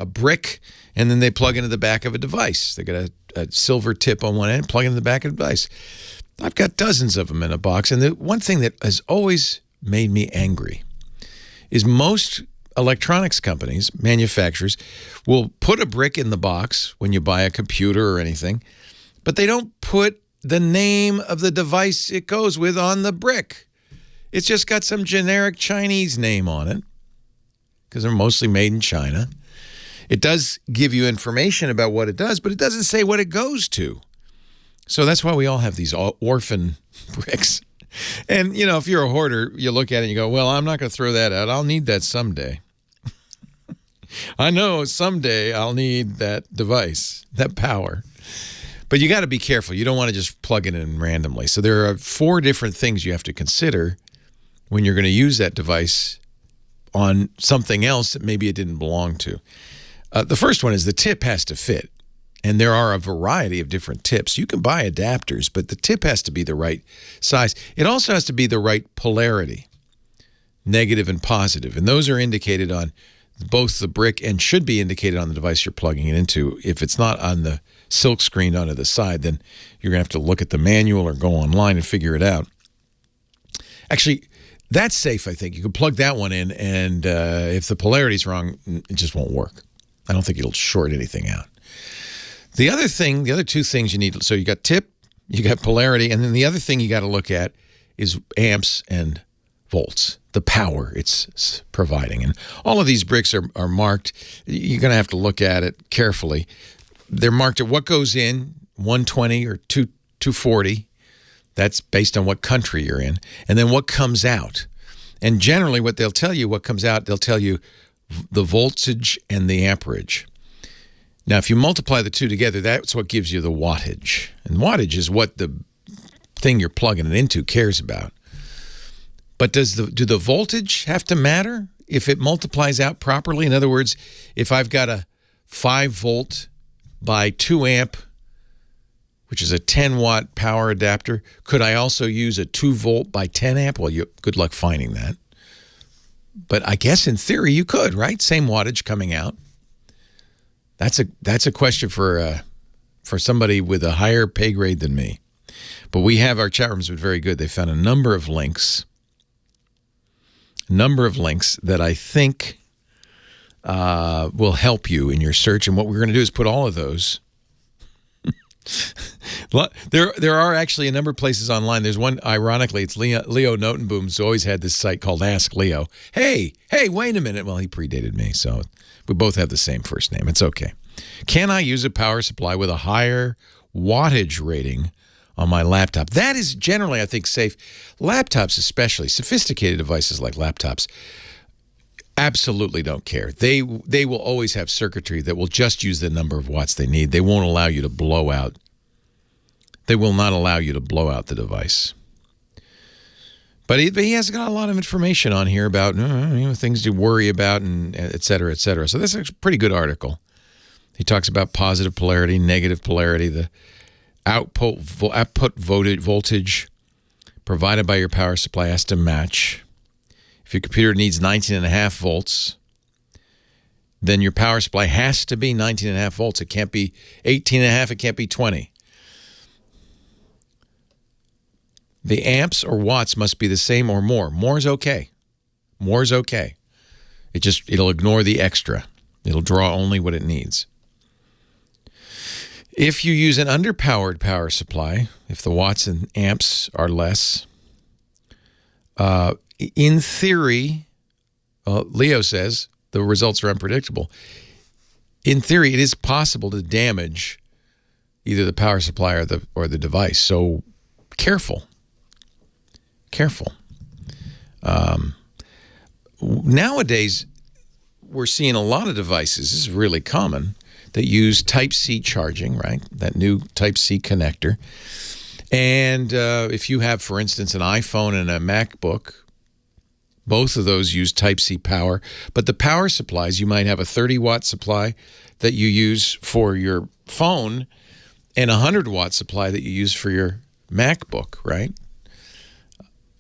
Speaker 3: brick, and then they plug into the back of a device. They got a silver tip on one end, plug into the back of the device. I've got dozens of them in a box, and the one thing that has always made me angry is most electronics companies, manufacturers, will put a brick in the box when you buy a computer or anything, but they don't put the name of the device it goes with on the brick. It's just got some generic Chinese name on it because they're mostly made in China. It does give you information about what it does, but it doesn't say what it goes to. So that's why we all have these orphan bricks. And, if you're a hoarder, you look at it and you go, well, I'm not going to throw that out. I'll need that someday. I know someday I'll need that device, that power. But you got to be careful. You don't want to just plug it in randomly. So there are 4 different things you have to consider when you're going to use that device on something else that maybe it didn't belong to. The first one is the tip has to fit. And there are a variety of different tips. You can buy adapters, but the tip has to be the right size. It also has to be the right polarity, negative and positive. And those are indicated on both the brick and should be indicated on the device you're plugging it into. If it's not on the silk screen onto the side, then you're going to have to look at the manual or go online and figure it out. Actually, that's safe, I think. You can plug that one in, and if the polarity's wrong, it just won't work. I don't think it'll short anything out. The other 2 things you need, so you got tip, you got polarity, and then the other thing you got to look at is amps and volts, the power it's providing. And all of these bricks are marked. You're going to have to look at it carefully. They're marked at what goes in, 120 or 240. That's based on what country you're in. And then what comes out. And generally what they'll tell you, what comes out, they'll tell you the voltage and the amperage. Now, if you multiply the 2 together, that's what gives you the wattage. And wattage is what the thing you're plugging it into cares about. But do the voltage have to matter if it multiplies out properly? In other words, if I've got a 5 volt by 2 amp, which is a 10 watt power adapter, could I also use a 2 volt by 10 amp? Well, good luck finding that. But I guess in theory you could, right? Same wattage coming out. That's a question for somebody with a higher pay grade than me. But our chat room's been very good. They found a number of links that I think will help you in your search. And what we're going to do is put all of those. There are actually a number of places online. There's one, ironically, it's Leo Notenboom's always had this site called Ask Leo. Hey, wait a minute. Well, he predated me, so we both have the same first name. It's okay. Can I use a power supply with a higher wattage rating on my laptop. That is generally, I think, safe. Laptops especially, sophisticated devices like laptops, absolutely don't care. They will always have circuitry that will just use the number of watts they need. They won't allow you to blow out. They will not allow you to blow out the device. But he has got a lot of information on here about things to worry about and et cetera, et cetera. So this is a pretty good article. He talks about positive polarity, negative polarity, the output voltage provided by your power supply has to match. If your computer needs 19.5 volts, then your power supply has to be 19.5 volts. It can't be 18.5. It can't be 20. The amps or watts must be the same or more. More is okay. More is okay. It'll ignore the extra. It'll draw only what it needs. If you use an underpowered power supply, if the watts and amps are less, in theory, Leo says the results are unpredictable. In theory, it is possible to damage either the power supply or the device. So careful. Nowadays, we're seeing a lot of devices. This is really common, that use Type-C charging, right? That new Type-C connector. And if you have, for instance, an iPhone and a MacBook, both of those use Type-C power. But the power supplies, you might have a 30-watt supply that you use for your phone and a 100-watt supply that you use for your MacBook, right?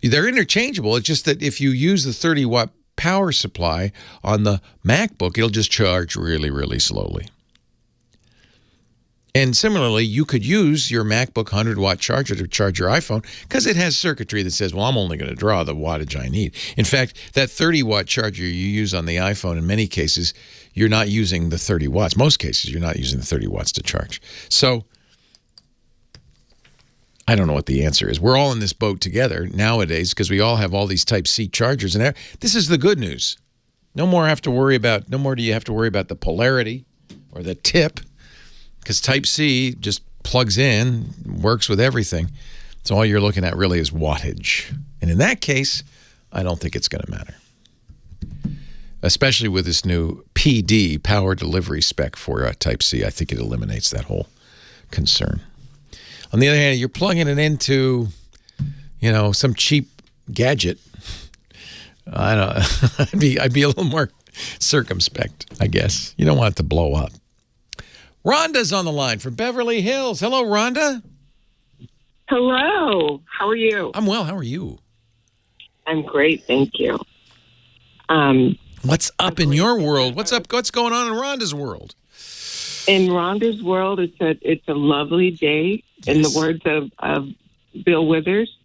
Speaker 3: They're interchangeable. It's just that if you use the 30-watt power supply on the MacBook, it'll just charge really, really slowly. And similarly, you could use your MacBook 100-watt charger to charge your iPhone because it has circuitry that says, well, I'm only going to draw the wattage I need. In fact, that 30-watt charger you use on the iPhone, in many cases, you're not using the 30 watts. Most cases, you're not using the 30 watts to charge. So I don't know what the answer is. We're all in this boat together nowadays because we all have all these Type-C chargers. And this is the good news. No more do you have to worry about the polarity or the tip, because Type-C just plugs in, works with everything. So all you're looking at really is wattage. And in that case, I don't think it's going to matter. Especially with this new PD, power delivery spec for Type-C. I think it eliminates that whole concern. On the other hand, you're plugging it into, some cheap gadget. I don't. I'd be a little more circumspect, I guess. You don't want it to blow up. Rhonda's on the line from Beverly Hills. Hello, Rhonda.
Speaker 16: Hello. How are you?
Speaker 3: I'm well. How are you?
Speaker 16: I'm great, thank you.
Speaker 3: What's up in your world? What's up? What's going on in Rhonda's world?
Speaker 16: In Rhonda's world, it's a lovely day. Yes. In the words of Bill Withers.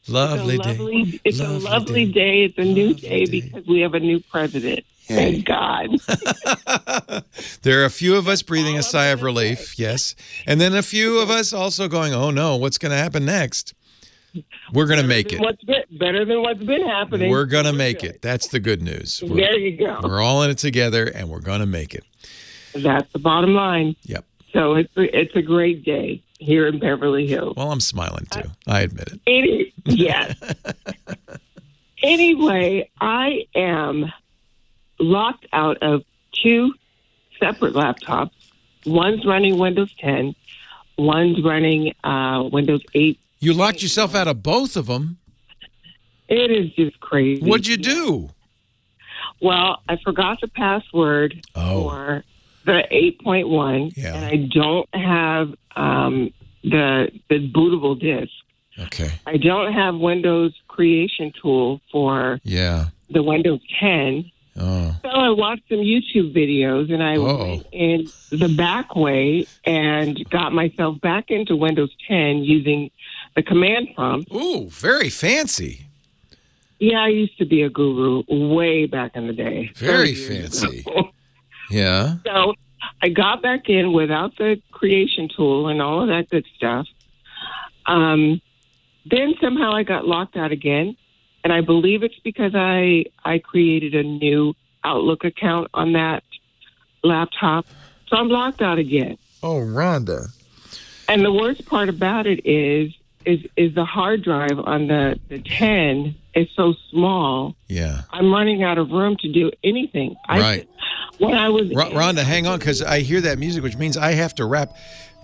Speaker 3: Lovely day.
Speaker 16: It's a lovely day. It's a new day because we have a new president. Thank God.
Speaker 3: There are a few of us breathing a sigh of relief, yes. And then a few of us also going, oh, no, what's going to happen next? We're going to make it.
Speaker 16: Better than what's been happening.
Speaker 3: We're going to make it. That's the good news.
Speaker 16: There you go.
Speaker 3: We're all in it together, and we're going to make it.
Speaker 16: That's the bottom line.
Speaker 3: Yep.
Speaker 16: So it's a great day here in Beverly Hills.
Speaker 3: Well, I'm smiling, too. I admit it.
Speaker 16: Yes. Anyway, I am locked out of two separate laptops. One's running Windows 10. One's running Windows 8.
Speaker 3: You locked yourself out of both of them?
Speaker 16: It is just crazy.
Speaker 3: What'd you do?
Speaker 16: Well, I forgot the password for the 8.1, and I don't have the bootable disk.
Speaker 3: Okay.
Speaker 16: I don't have Windows creation tool for the Windows 10.
Speaker 3: Oh.
Speaker 16: So I watched some YouTube videos, and I went in the back way and got myself back into Windows 10 using the command prompt.
Speaker 3: Ooh, very fancy.
Speaker 16: Yeah, I used to be a guru way back in the day.
Speaker 3: Very fancy. Yeah.
Speaker 16: So I got back in without the creation tool and all of that good stuff. Then somehow I got locked out again. And I believe it's because I created a new Outlook account on that laptop. So I'm locked out again.
Speaker 3: Oh, Rhonda.
Speaker 16: And the worst part about it is the hard drive on the 10 is so small.
Speaker 3: Yeah.
Speaker 16: I'm running out of room to do anything.
Speaker 3: Right.
Speaker 16: When I was
Speaker 3: Rhonda, hang on, because I hear that music, which means I have to wrap.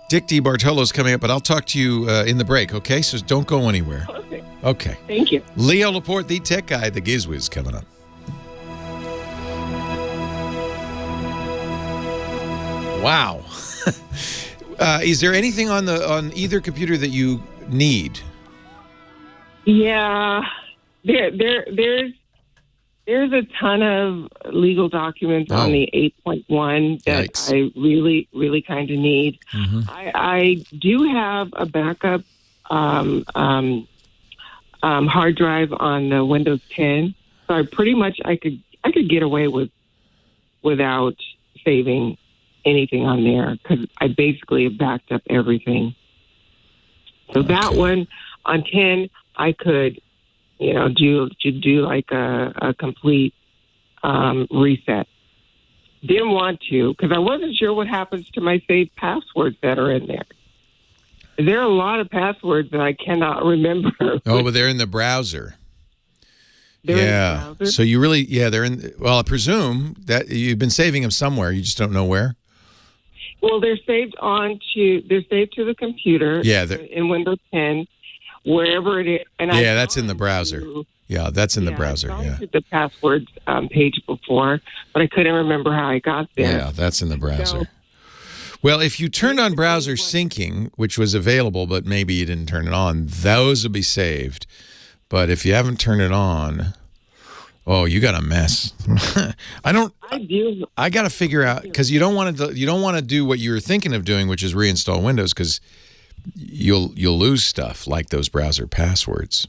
Speaker 3: Dick DeBartolo's coming up, but I'll talk to you in the break, okay? So don't go anywhere.
Speaker 16: Perfect.
Speaker 3: Okay.
Speaker 16: Thank you.
Speaker 3: Leo Laporte, the tech guy, the GizWiz, coming up. Wow. Is there anything on either computer that you need?
Speaker 16: Yeah, there's a ton of legal documents on the 8.1 that
Speaker 3: Yikes.
Speaker 16: I really, really kind of need.
Speaker 3: Mm-hmm.
Speaker 16: I do have a backup hard drive on the Windows 10, so I could get away without saving anything on there because I basically have backed up everything. So that one on 10, I could, do like a complete reset. Didn't want to because I wasn't sure what happens to my saved passwords that are in there. There are a lot of passwords that I cannot remember.
Speaker 3: Oh, but they're in the browser.
Speaker 16: They're in the browser?
Speaker 3: So you really, they're in, well, I presume that you've been saving them somewhere. You just don't know where.
Speaker 16: Well, they're saved to the computer.
Speaker 3: Yeah,
Speaker 16: in Windows 10, wherever it is. And
Speaker 3: that's in the browser. Yeah, that's in the browser.
Speaker 16: I gone to the passwords page before, but I couldn't remember how I got there.
Speaker 3: Yeah, that's in the browser. Well, if you turned on browser syncing, which was available, but maybe you didn't turn it on, those will be saved. But if you haven't turned it on, oh, you got a mess. I
Speaker 16: do.
Speaker 3: I got to figure out because you don't want to do what you were thinking of doing, which is reinstall Windows, because you'll lose stuff like those browser passwords.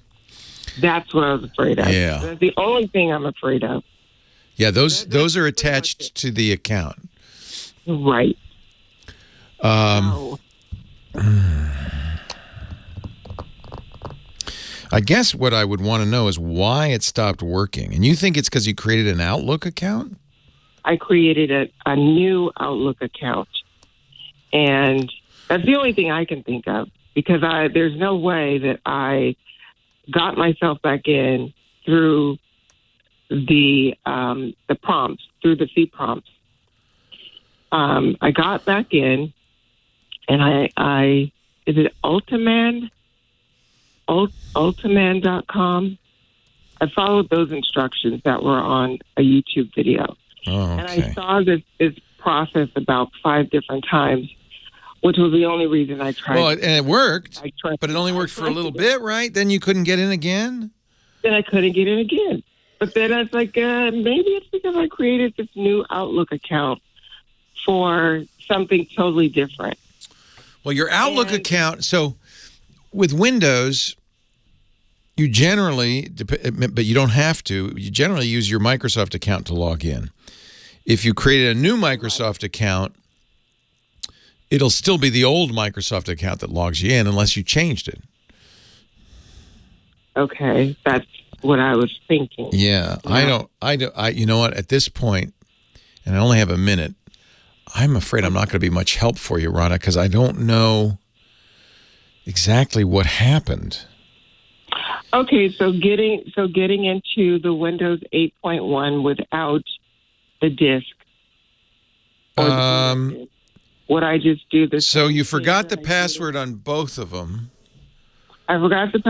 Speaker 16: That's what I was afraid of.
Speaker 3: Yeah,
Speaker 16: that's the only thing I'm afraid of.
Speaker 3: Yeah, those are attached to the account.
Speaker 16: Right.
Speaker 3: I guess what I would want to know is why it stopped working. And you think it's because you created an Outlook account?
Speaker 16: I created a new Outlook account. And that's the only thing I can think of because there's no way that I got myself back in through the prompts, through the C prompts. I got back in and I is it Ultiman? Ultiman.com. I followed those instructions that were on a YouTube video.
Speaker 3: Oh, okay.
Speaker 16: And I saw this process about 5 different times, which was the only reason I tried.
Speaker 3: Well, and it worked, but it only worked for a little bit, right? Then you couldn't get in again?
Speaker 16: Then I couldn't get in again. But then I was like, maybe it's because I created this new Outlook account for something totally different.
Speaker 3: Well, your Outlook account, so with Windows, you generally, but you don't have to, you generally use your Microsoft account to log in. If you created a new Microsoft account, it'll still be the old Microsoft account that logs you in unless you changed it.
Speaker 16: Okay, that's what I was thinking.
Speaker 3: Yeah, you know what, at this point, and I only have a minute, I'm afraid I'm not going to be much help for you, Rhonda, because I don't know exactly what happened.
Speaker 16: Okay, so getting into the Windows 8.1 without the disk. Would I just do this?
Speaker 3: So you forgot the password on both of them.
Speaker 16: I forgot the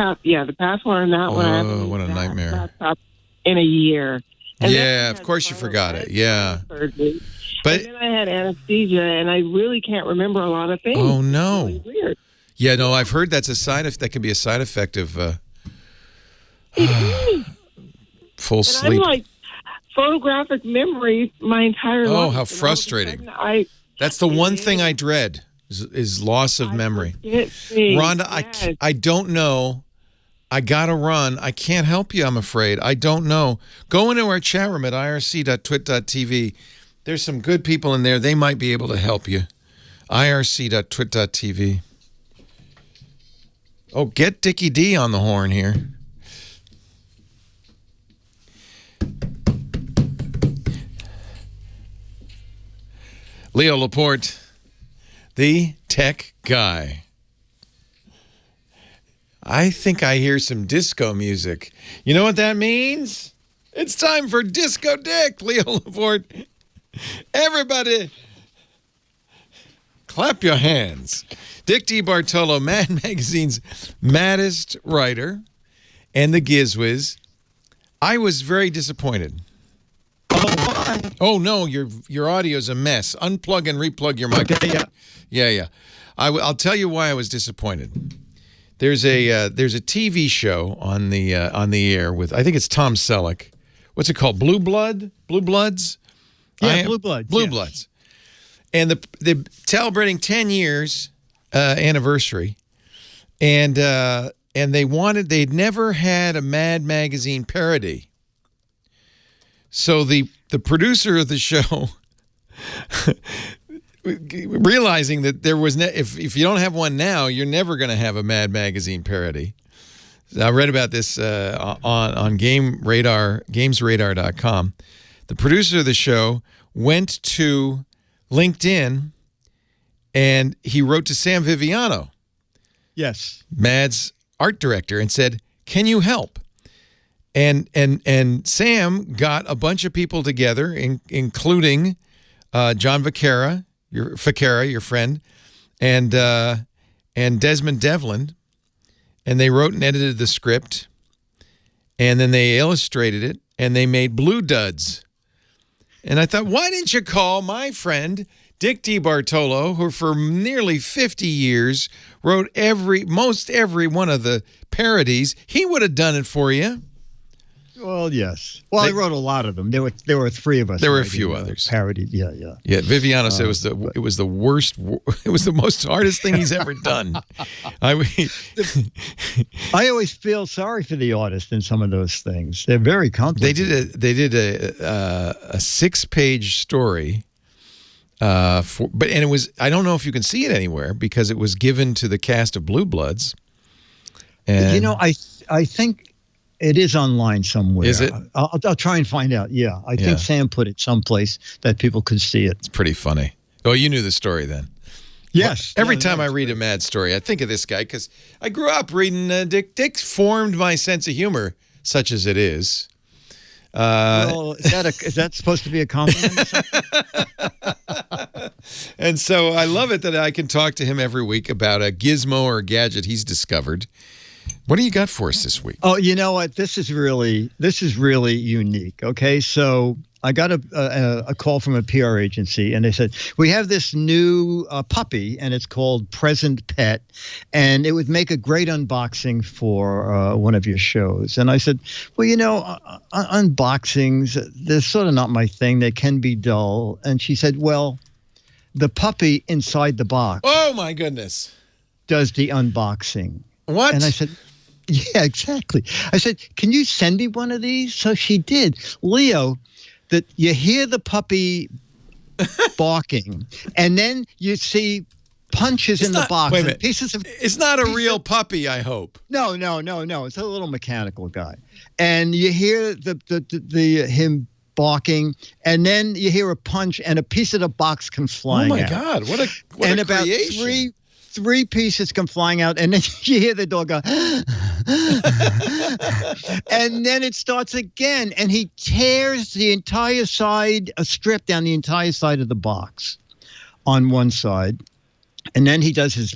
Speaker 16: password on that one.
Speaker 3: Oh, what a nightmare!
Speaker 16: Laptop in a year. And
Speaker 3: yeah, of course you forgot it. Yeah.
Speaker 16: But then I had anesthesia, and I really can't remember a lot of things.
Speaker 3: Oh no!
Speaker 16: It's really weird.
Speaker 3: Yeah, no, I've heard that can be a side effect of full sleep.
Speaker 16: I'm like photographic memory my entire life.
Speaker 3: Oh, how frustrating! That's the one thing I dread is loss of memory. Rhonda, yes. I don't know. I gotta run. I can't help you, I'm afraid. I don't know. Go into our chat room at irc.twit.tv. There's some good people in there. They might be able to help you. irc.twit.tv. Oh, get Dickie D on the horn here. Leo Laporte, the tech guy. I think I hear some disco music. You know what that means? It's time for Disco Dick, Leo Laporte. Everybody, clap your hands. Dick DeBartolo, Mad Magazine's maddest writer, and the Gizwiz. I was very disappointed. Oh no, your audio's a mess. Unplug and replug your microphone.
Speaker 11: Okay,
Speaker 3: Yeah. I'll tell you why I was disappointed. There's a TV show on the air with, I think it's Tom Selleck. What's it called? Blue Bloods?
Speaker 17: Yeah, Blue Bloods.
Speaker 3: Blue Bloods. And they're celebrating 10 years anniversary, and they'd never had a Mad Magazine parody. So the producer of the show, realizing that there was if you don't have one now, you're never going to have a Mad Magazine parody. I read about this on gamesradar.com. The producer of the show went to LinkedIn and he wrote to Sam Viviano,
Speaker 17: yes,
Speaker 3: Mad's art director, and said, "Can you help?" And Sam got a bunch of people together, including John Vaquera, your friend, and Desmond Devlin, and they wrote and edited the script, and then they illustrated it, and they made Blue Duds. And I thought, why didn't you call my friend Dick DeBartolo, who for nearly 50 years wrote most every one of the parodies? He would have done it for you.
Speaker 17: Well, yes. Well, I wrote a lot of them. There were three of us.
Speaker 3: There were a few others.
Speaker 17: Parodied, yeah.
Speaker 3: Yeah, Viviano said it was the worst. It was the most hardest thing he's ever done.
Speaker 17: I always feel sorry for the artist in some of those things. They're very complicated.
Speaker 3: They did a 6-page story. And it was, I don't know if you can see it anywhere because it was given to the cast of Blue Bloods. And
Speaker 17: I think it is online somewhere.
Speaker 3: Is it?
Speaker 17: I'll try and find out. Yeah, I think Sam put it someplace that people could see it.
Speaker 3: It's pretty funny. Oh, you knew the story then.
Speaker 17: Yes.
Speaker 3: Well, every time I read a Mad story, I think of this guy because I grew up reading Dick. Dick formed my sense of humor, such as it is.
Speaker 17: Well, is that supposed to be a compliment?
Speaker 3: And so I love it that I can talk to him every week about a gizmo or a gadget he's discovered. What do you got for us this week?
Speaker 17: Oh, you know what? This is really unique. Okay, so I got a call from a PR agency, and they said, we have this new puppy, and it's called Present Pet, and it would make a great unboxing for one of your shows. And I said, well, unboxings, they're sort of not my thing. They can be dull. And she said, well, the puppy inside the box.
Speaker 3: Oh, my goodness.
Speaker 17: Does the unboxing.
Speaker 3: What?
Speaker 17: And I said, yeah, exactly. I said, can you send me one of these? So she did. Leo, that you hear the puppy barking, and then you see punches in the box.
Speaker 3: Wait a minute.
Speaker 17: Pieces of.
Speaker 3: It's not a real puppy, I hope.
Speaker 17: No. It's a little mechanical guy, and you hear the him barking, and then you hear a punch, and a piece of the box comes flying out.
Speaker 3: Oh my God! What a creation.
Speaker 17: About three pieces come flying out, and then you hear the dog go, and then it starts again, and he tears the entire side, a strip down the entire side of the box on one side, and then he does his.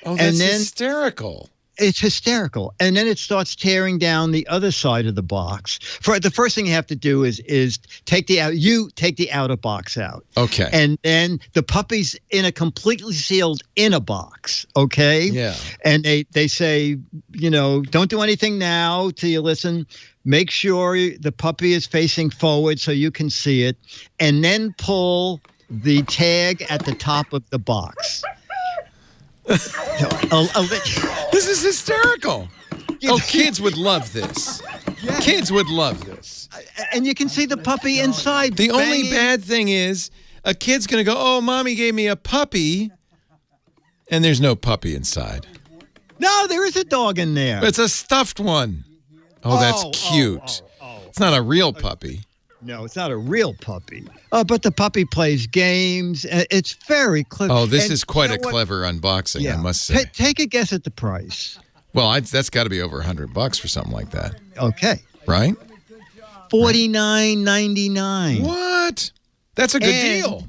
Speaker 3: Oh, that's hysterical.
Speaker 17: It's hysterical. And then it starts tearing down the other side of the box. For the first thing you have to do is take the outer box out.
Speaker 3: Okay.
Speaker 17: And then the puppy's in a completely sealed inner box. Okay.
Speaker 3: Yeah.
Speaker 17: And they say, don't do anything now till you listen. Make sure the puppy is facing forward so you can see it. And then pull the tag at the top of the box.
Speaker 3: This is hysterical. Oh, kids would love this.
Speaker 17: Yeah.
Speaker 3: Kids would love this.
Speaker 17: And you can see the puppy inside.
Speaker 3: The only bad thing is a kid's going to go, oh, Mommy gave me a puppy, and there's no puppy inside.
Speaker 17: No, there is a dog in there.
Speaker 3: It's a stuffed one. Oh, that's cute. It's not a real puppy.
Speaker 17: No, it's not a real puppy. But the puppy plays games. It's very clever.
Speaker 3: Oh, this is quite a clever unboxing, I must say.
Speaker 17: Take a guess at the price.
Speaker 3: Well, that's got to be over $100 for something like that.
Speaker 17: Okay.
Speaker 3: Right?
Speaker 17: $49.99.
Speaker 3: What? That's a good deal.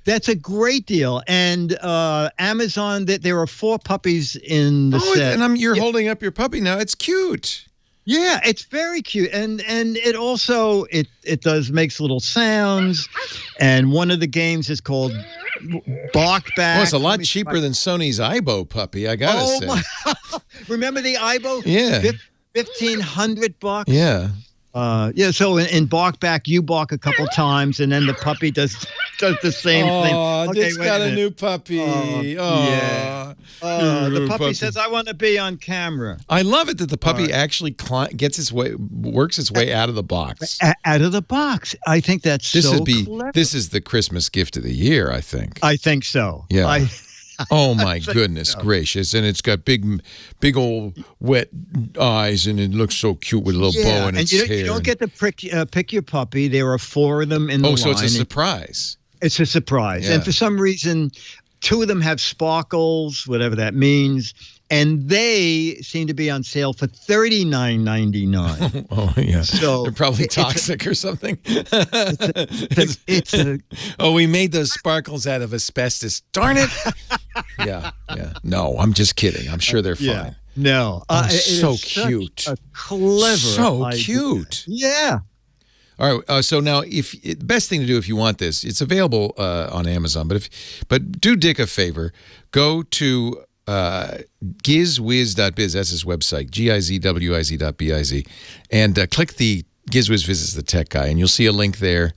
Speaker 17: That's a great deal. And Amazon, there are 4 puppies in the set.
Speaker 3: And you're holding up your puppy now. It's cute.
Speaker 17: Yeah, it's very cute, and it also makes little sounds, and one of the games is called Bark Back.
Speaker 3: Well, it's a lot cheaper than Sony's Aibo puppy, I gotta say.
Speaker 17: Remember the Aibo?
Speaker 3: Yeah,
Speaker 17: $1,500.
Speaker 3: Yeah.
Speaker 17: So in Bark Back, you bark a couple times, and then the puppy does the same thing.
Speaker 3: Oh, Dick's got a new puppy.
Speaker 17: Yeah. The puppy says, "I want to be on camera."
Speaker 3: I love it that the puppy actually works its way out of the box.
Speaker 17: Out of the box. I think that's clever.
Speaker 3: This is the Christmas gift of the year, I think.
Speaker 17: I think so.
Speaker 3: Yeah. Oh my goodness gracious! And it's got big old wet eyes, and it looks so cute with a little bow in its hair.
Speaker 17: You don't get to pick your puppy. There are 4 of them in the line.
Speaker 3: Oh, so it's a surprise.
Speaker 17: It's a surprise, and for some reason, 2 of them have sparkles, whatever that means, and they seem to be on sale for $39.99.
Speaker 3: Oh yeah,
Speaker 17: so
Speaker 3: they're probably toxic or something.
Speaker 17: It's
Speaker 3: we made those sparkles out of asbestos. Darn it! Yeah. No, I'm just kidding. I'm sure they're fine.
Speaker 17: Yeah. No,
Speaker 3: so cute.
Speaker 17: A clever,
Speaker 3: so
Speaker 17: idea.
Speaker 3: Cute.
Speaker 17: Yeah.
Speaker 3: All right. So now, the best thing to do if you want this, it's available on Amazon. But do Dick a favor, go to gizwiz.biz. That's his website, gizwiz.biz, and click the GizWiz visits the tech guy, and you'll see a link there.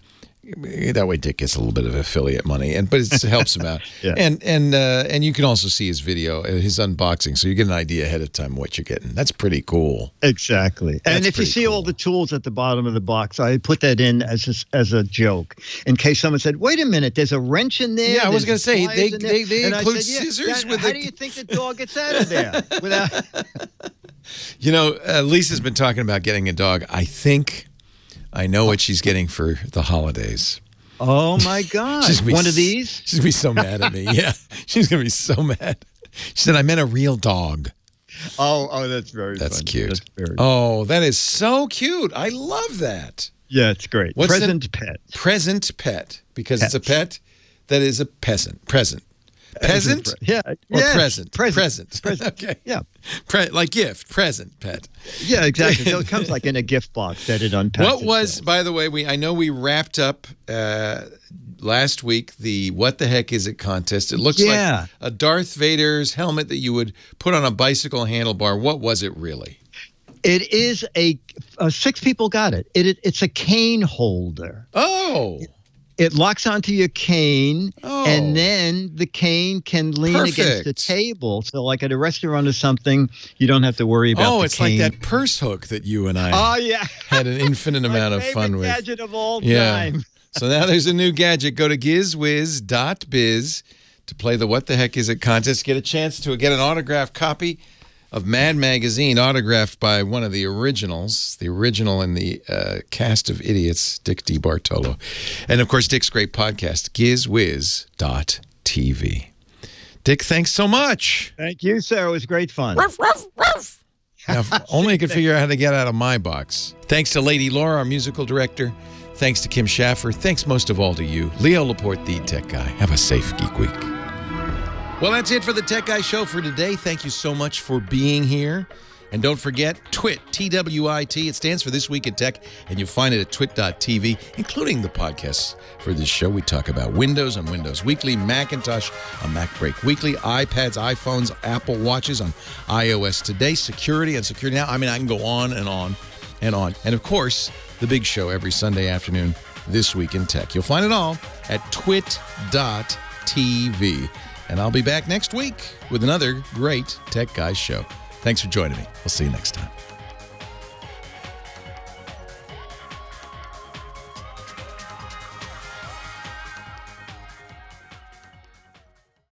Speaker 3: That way, Dick gets a little bit of affiliate money, but it helps him out.
Speaker 17: Yeah.
Speaker 3: And you can also see his video, his unboxing, so you get an idea ahead of time what you're getting. That's pretty cool.
Speaker 17: Exactly. And if you see all the tools at the bottom of the box, I put that in as a joke in case someone said, "Wait a minute, there's a wrench in there."
Speaker 3: Yeah, I was going to say they include
Speaker 17: scissors. How do you think the dog gets out of there without?
Speaker 3: Lisa's been talking about getting a dog. I think I know what she's getting for the holidays.
Speaker 17: Oh, my God. One of these?
Speaker 3: She's going to be so mad at me. Yeah, she's going to be so mad. She said, I meant a real dog.
Speaker 17: Oh, that's very funny.
Speaker 3: Cute.
Speaker 17: That's very
Speaker 3: that is so cute. I love that.
Speaker 17: Yeah, it's great. Present pet.
Speaker 3: Present pet, because it's a pet that is a peasant. Present. Peasant?
Speaker 17: Yeah.
Speaker 3: Or present?
Speaker 17: Present.
Speaker 3: Okay.
Speaker 17: Yeah.
Speaker 3: Like gift, present, pet.
Speaker 17: Yeah, exactly. So it comes like in a gift box that it unpacks.
Speaker 3: What was, by the way, I know we wrapped up last week the What the Heck Is It contest. It looks like a Darth Vader's helmet that you would put on a bicycle handlebar. What was it really?
Speaker 17: It is 6 people got it. It's a cane holder.
Speaker 3: Oh.
Speaker 17: It locks onto your cane, and then the cane can lean against the table. So like at a restaurant or something, you don't have to worry about the cane.
Speaker 3: Oh, it's like that purse hook that you and I had an infinite amount of fun with.
Speaker 17: My favorite gadget of all time.
Speaker 3: So now there's a new gadget. Go to gizwiz.biz to play the What the Heck Is It contest. Get a chance to get an autographed copy of Mad Magazine, autographed by one of the originals, the original in the cast of idiots, Dick DeBartolo. And, of course, Dick's great podcast, gizwiz.tv. Dick, thanks so much.
Speaker 17: Thank you, sir. It was great fun.
Speaker 3: Ruff, ruff, ruff. Now, if only I could figure out how to get out of my box. Thanks to Lady Laura, our musical director. Thanks to Kim Schaffer. Thanks most of all to you, Leo Laporte, the tech guy. Have a safe Geek Week. Well, that's it for the Tech Guy Show for today. Thank you so much for being here. And don't forget, TWiT, TWiT. It stands for This Week in Tech, and you'll find it at twit.tv, including the podcasts for this show. We talk about Windows on Windows Weekly, Macintosh on MacBreak Weekly, iPads, iPhones, Apple Watches on iOS Today, security on Security Now. I mean, I can go on and on and on. And, of course, the big show every Sunday afternoon, This Week in Tech. You'll find it all at twit.tv. And I'll be back next week with another great Tech Guys show. Thanks for joining me. We'll see you next time.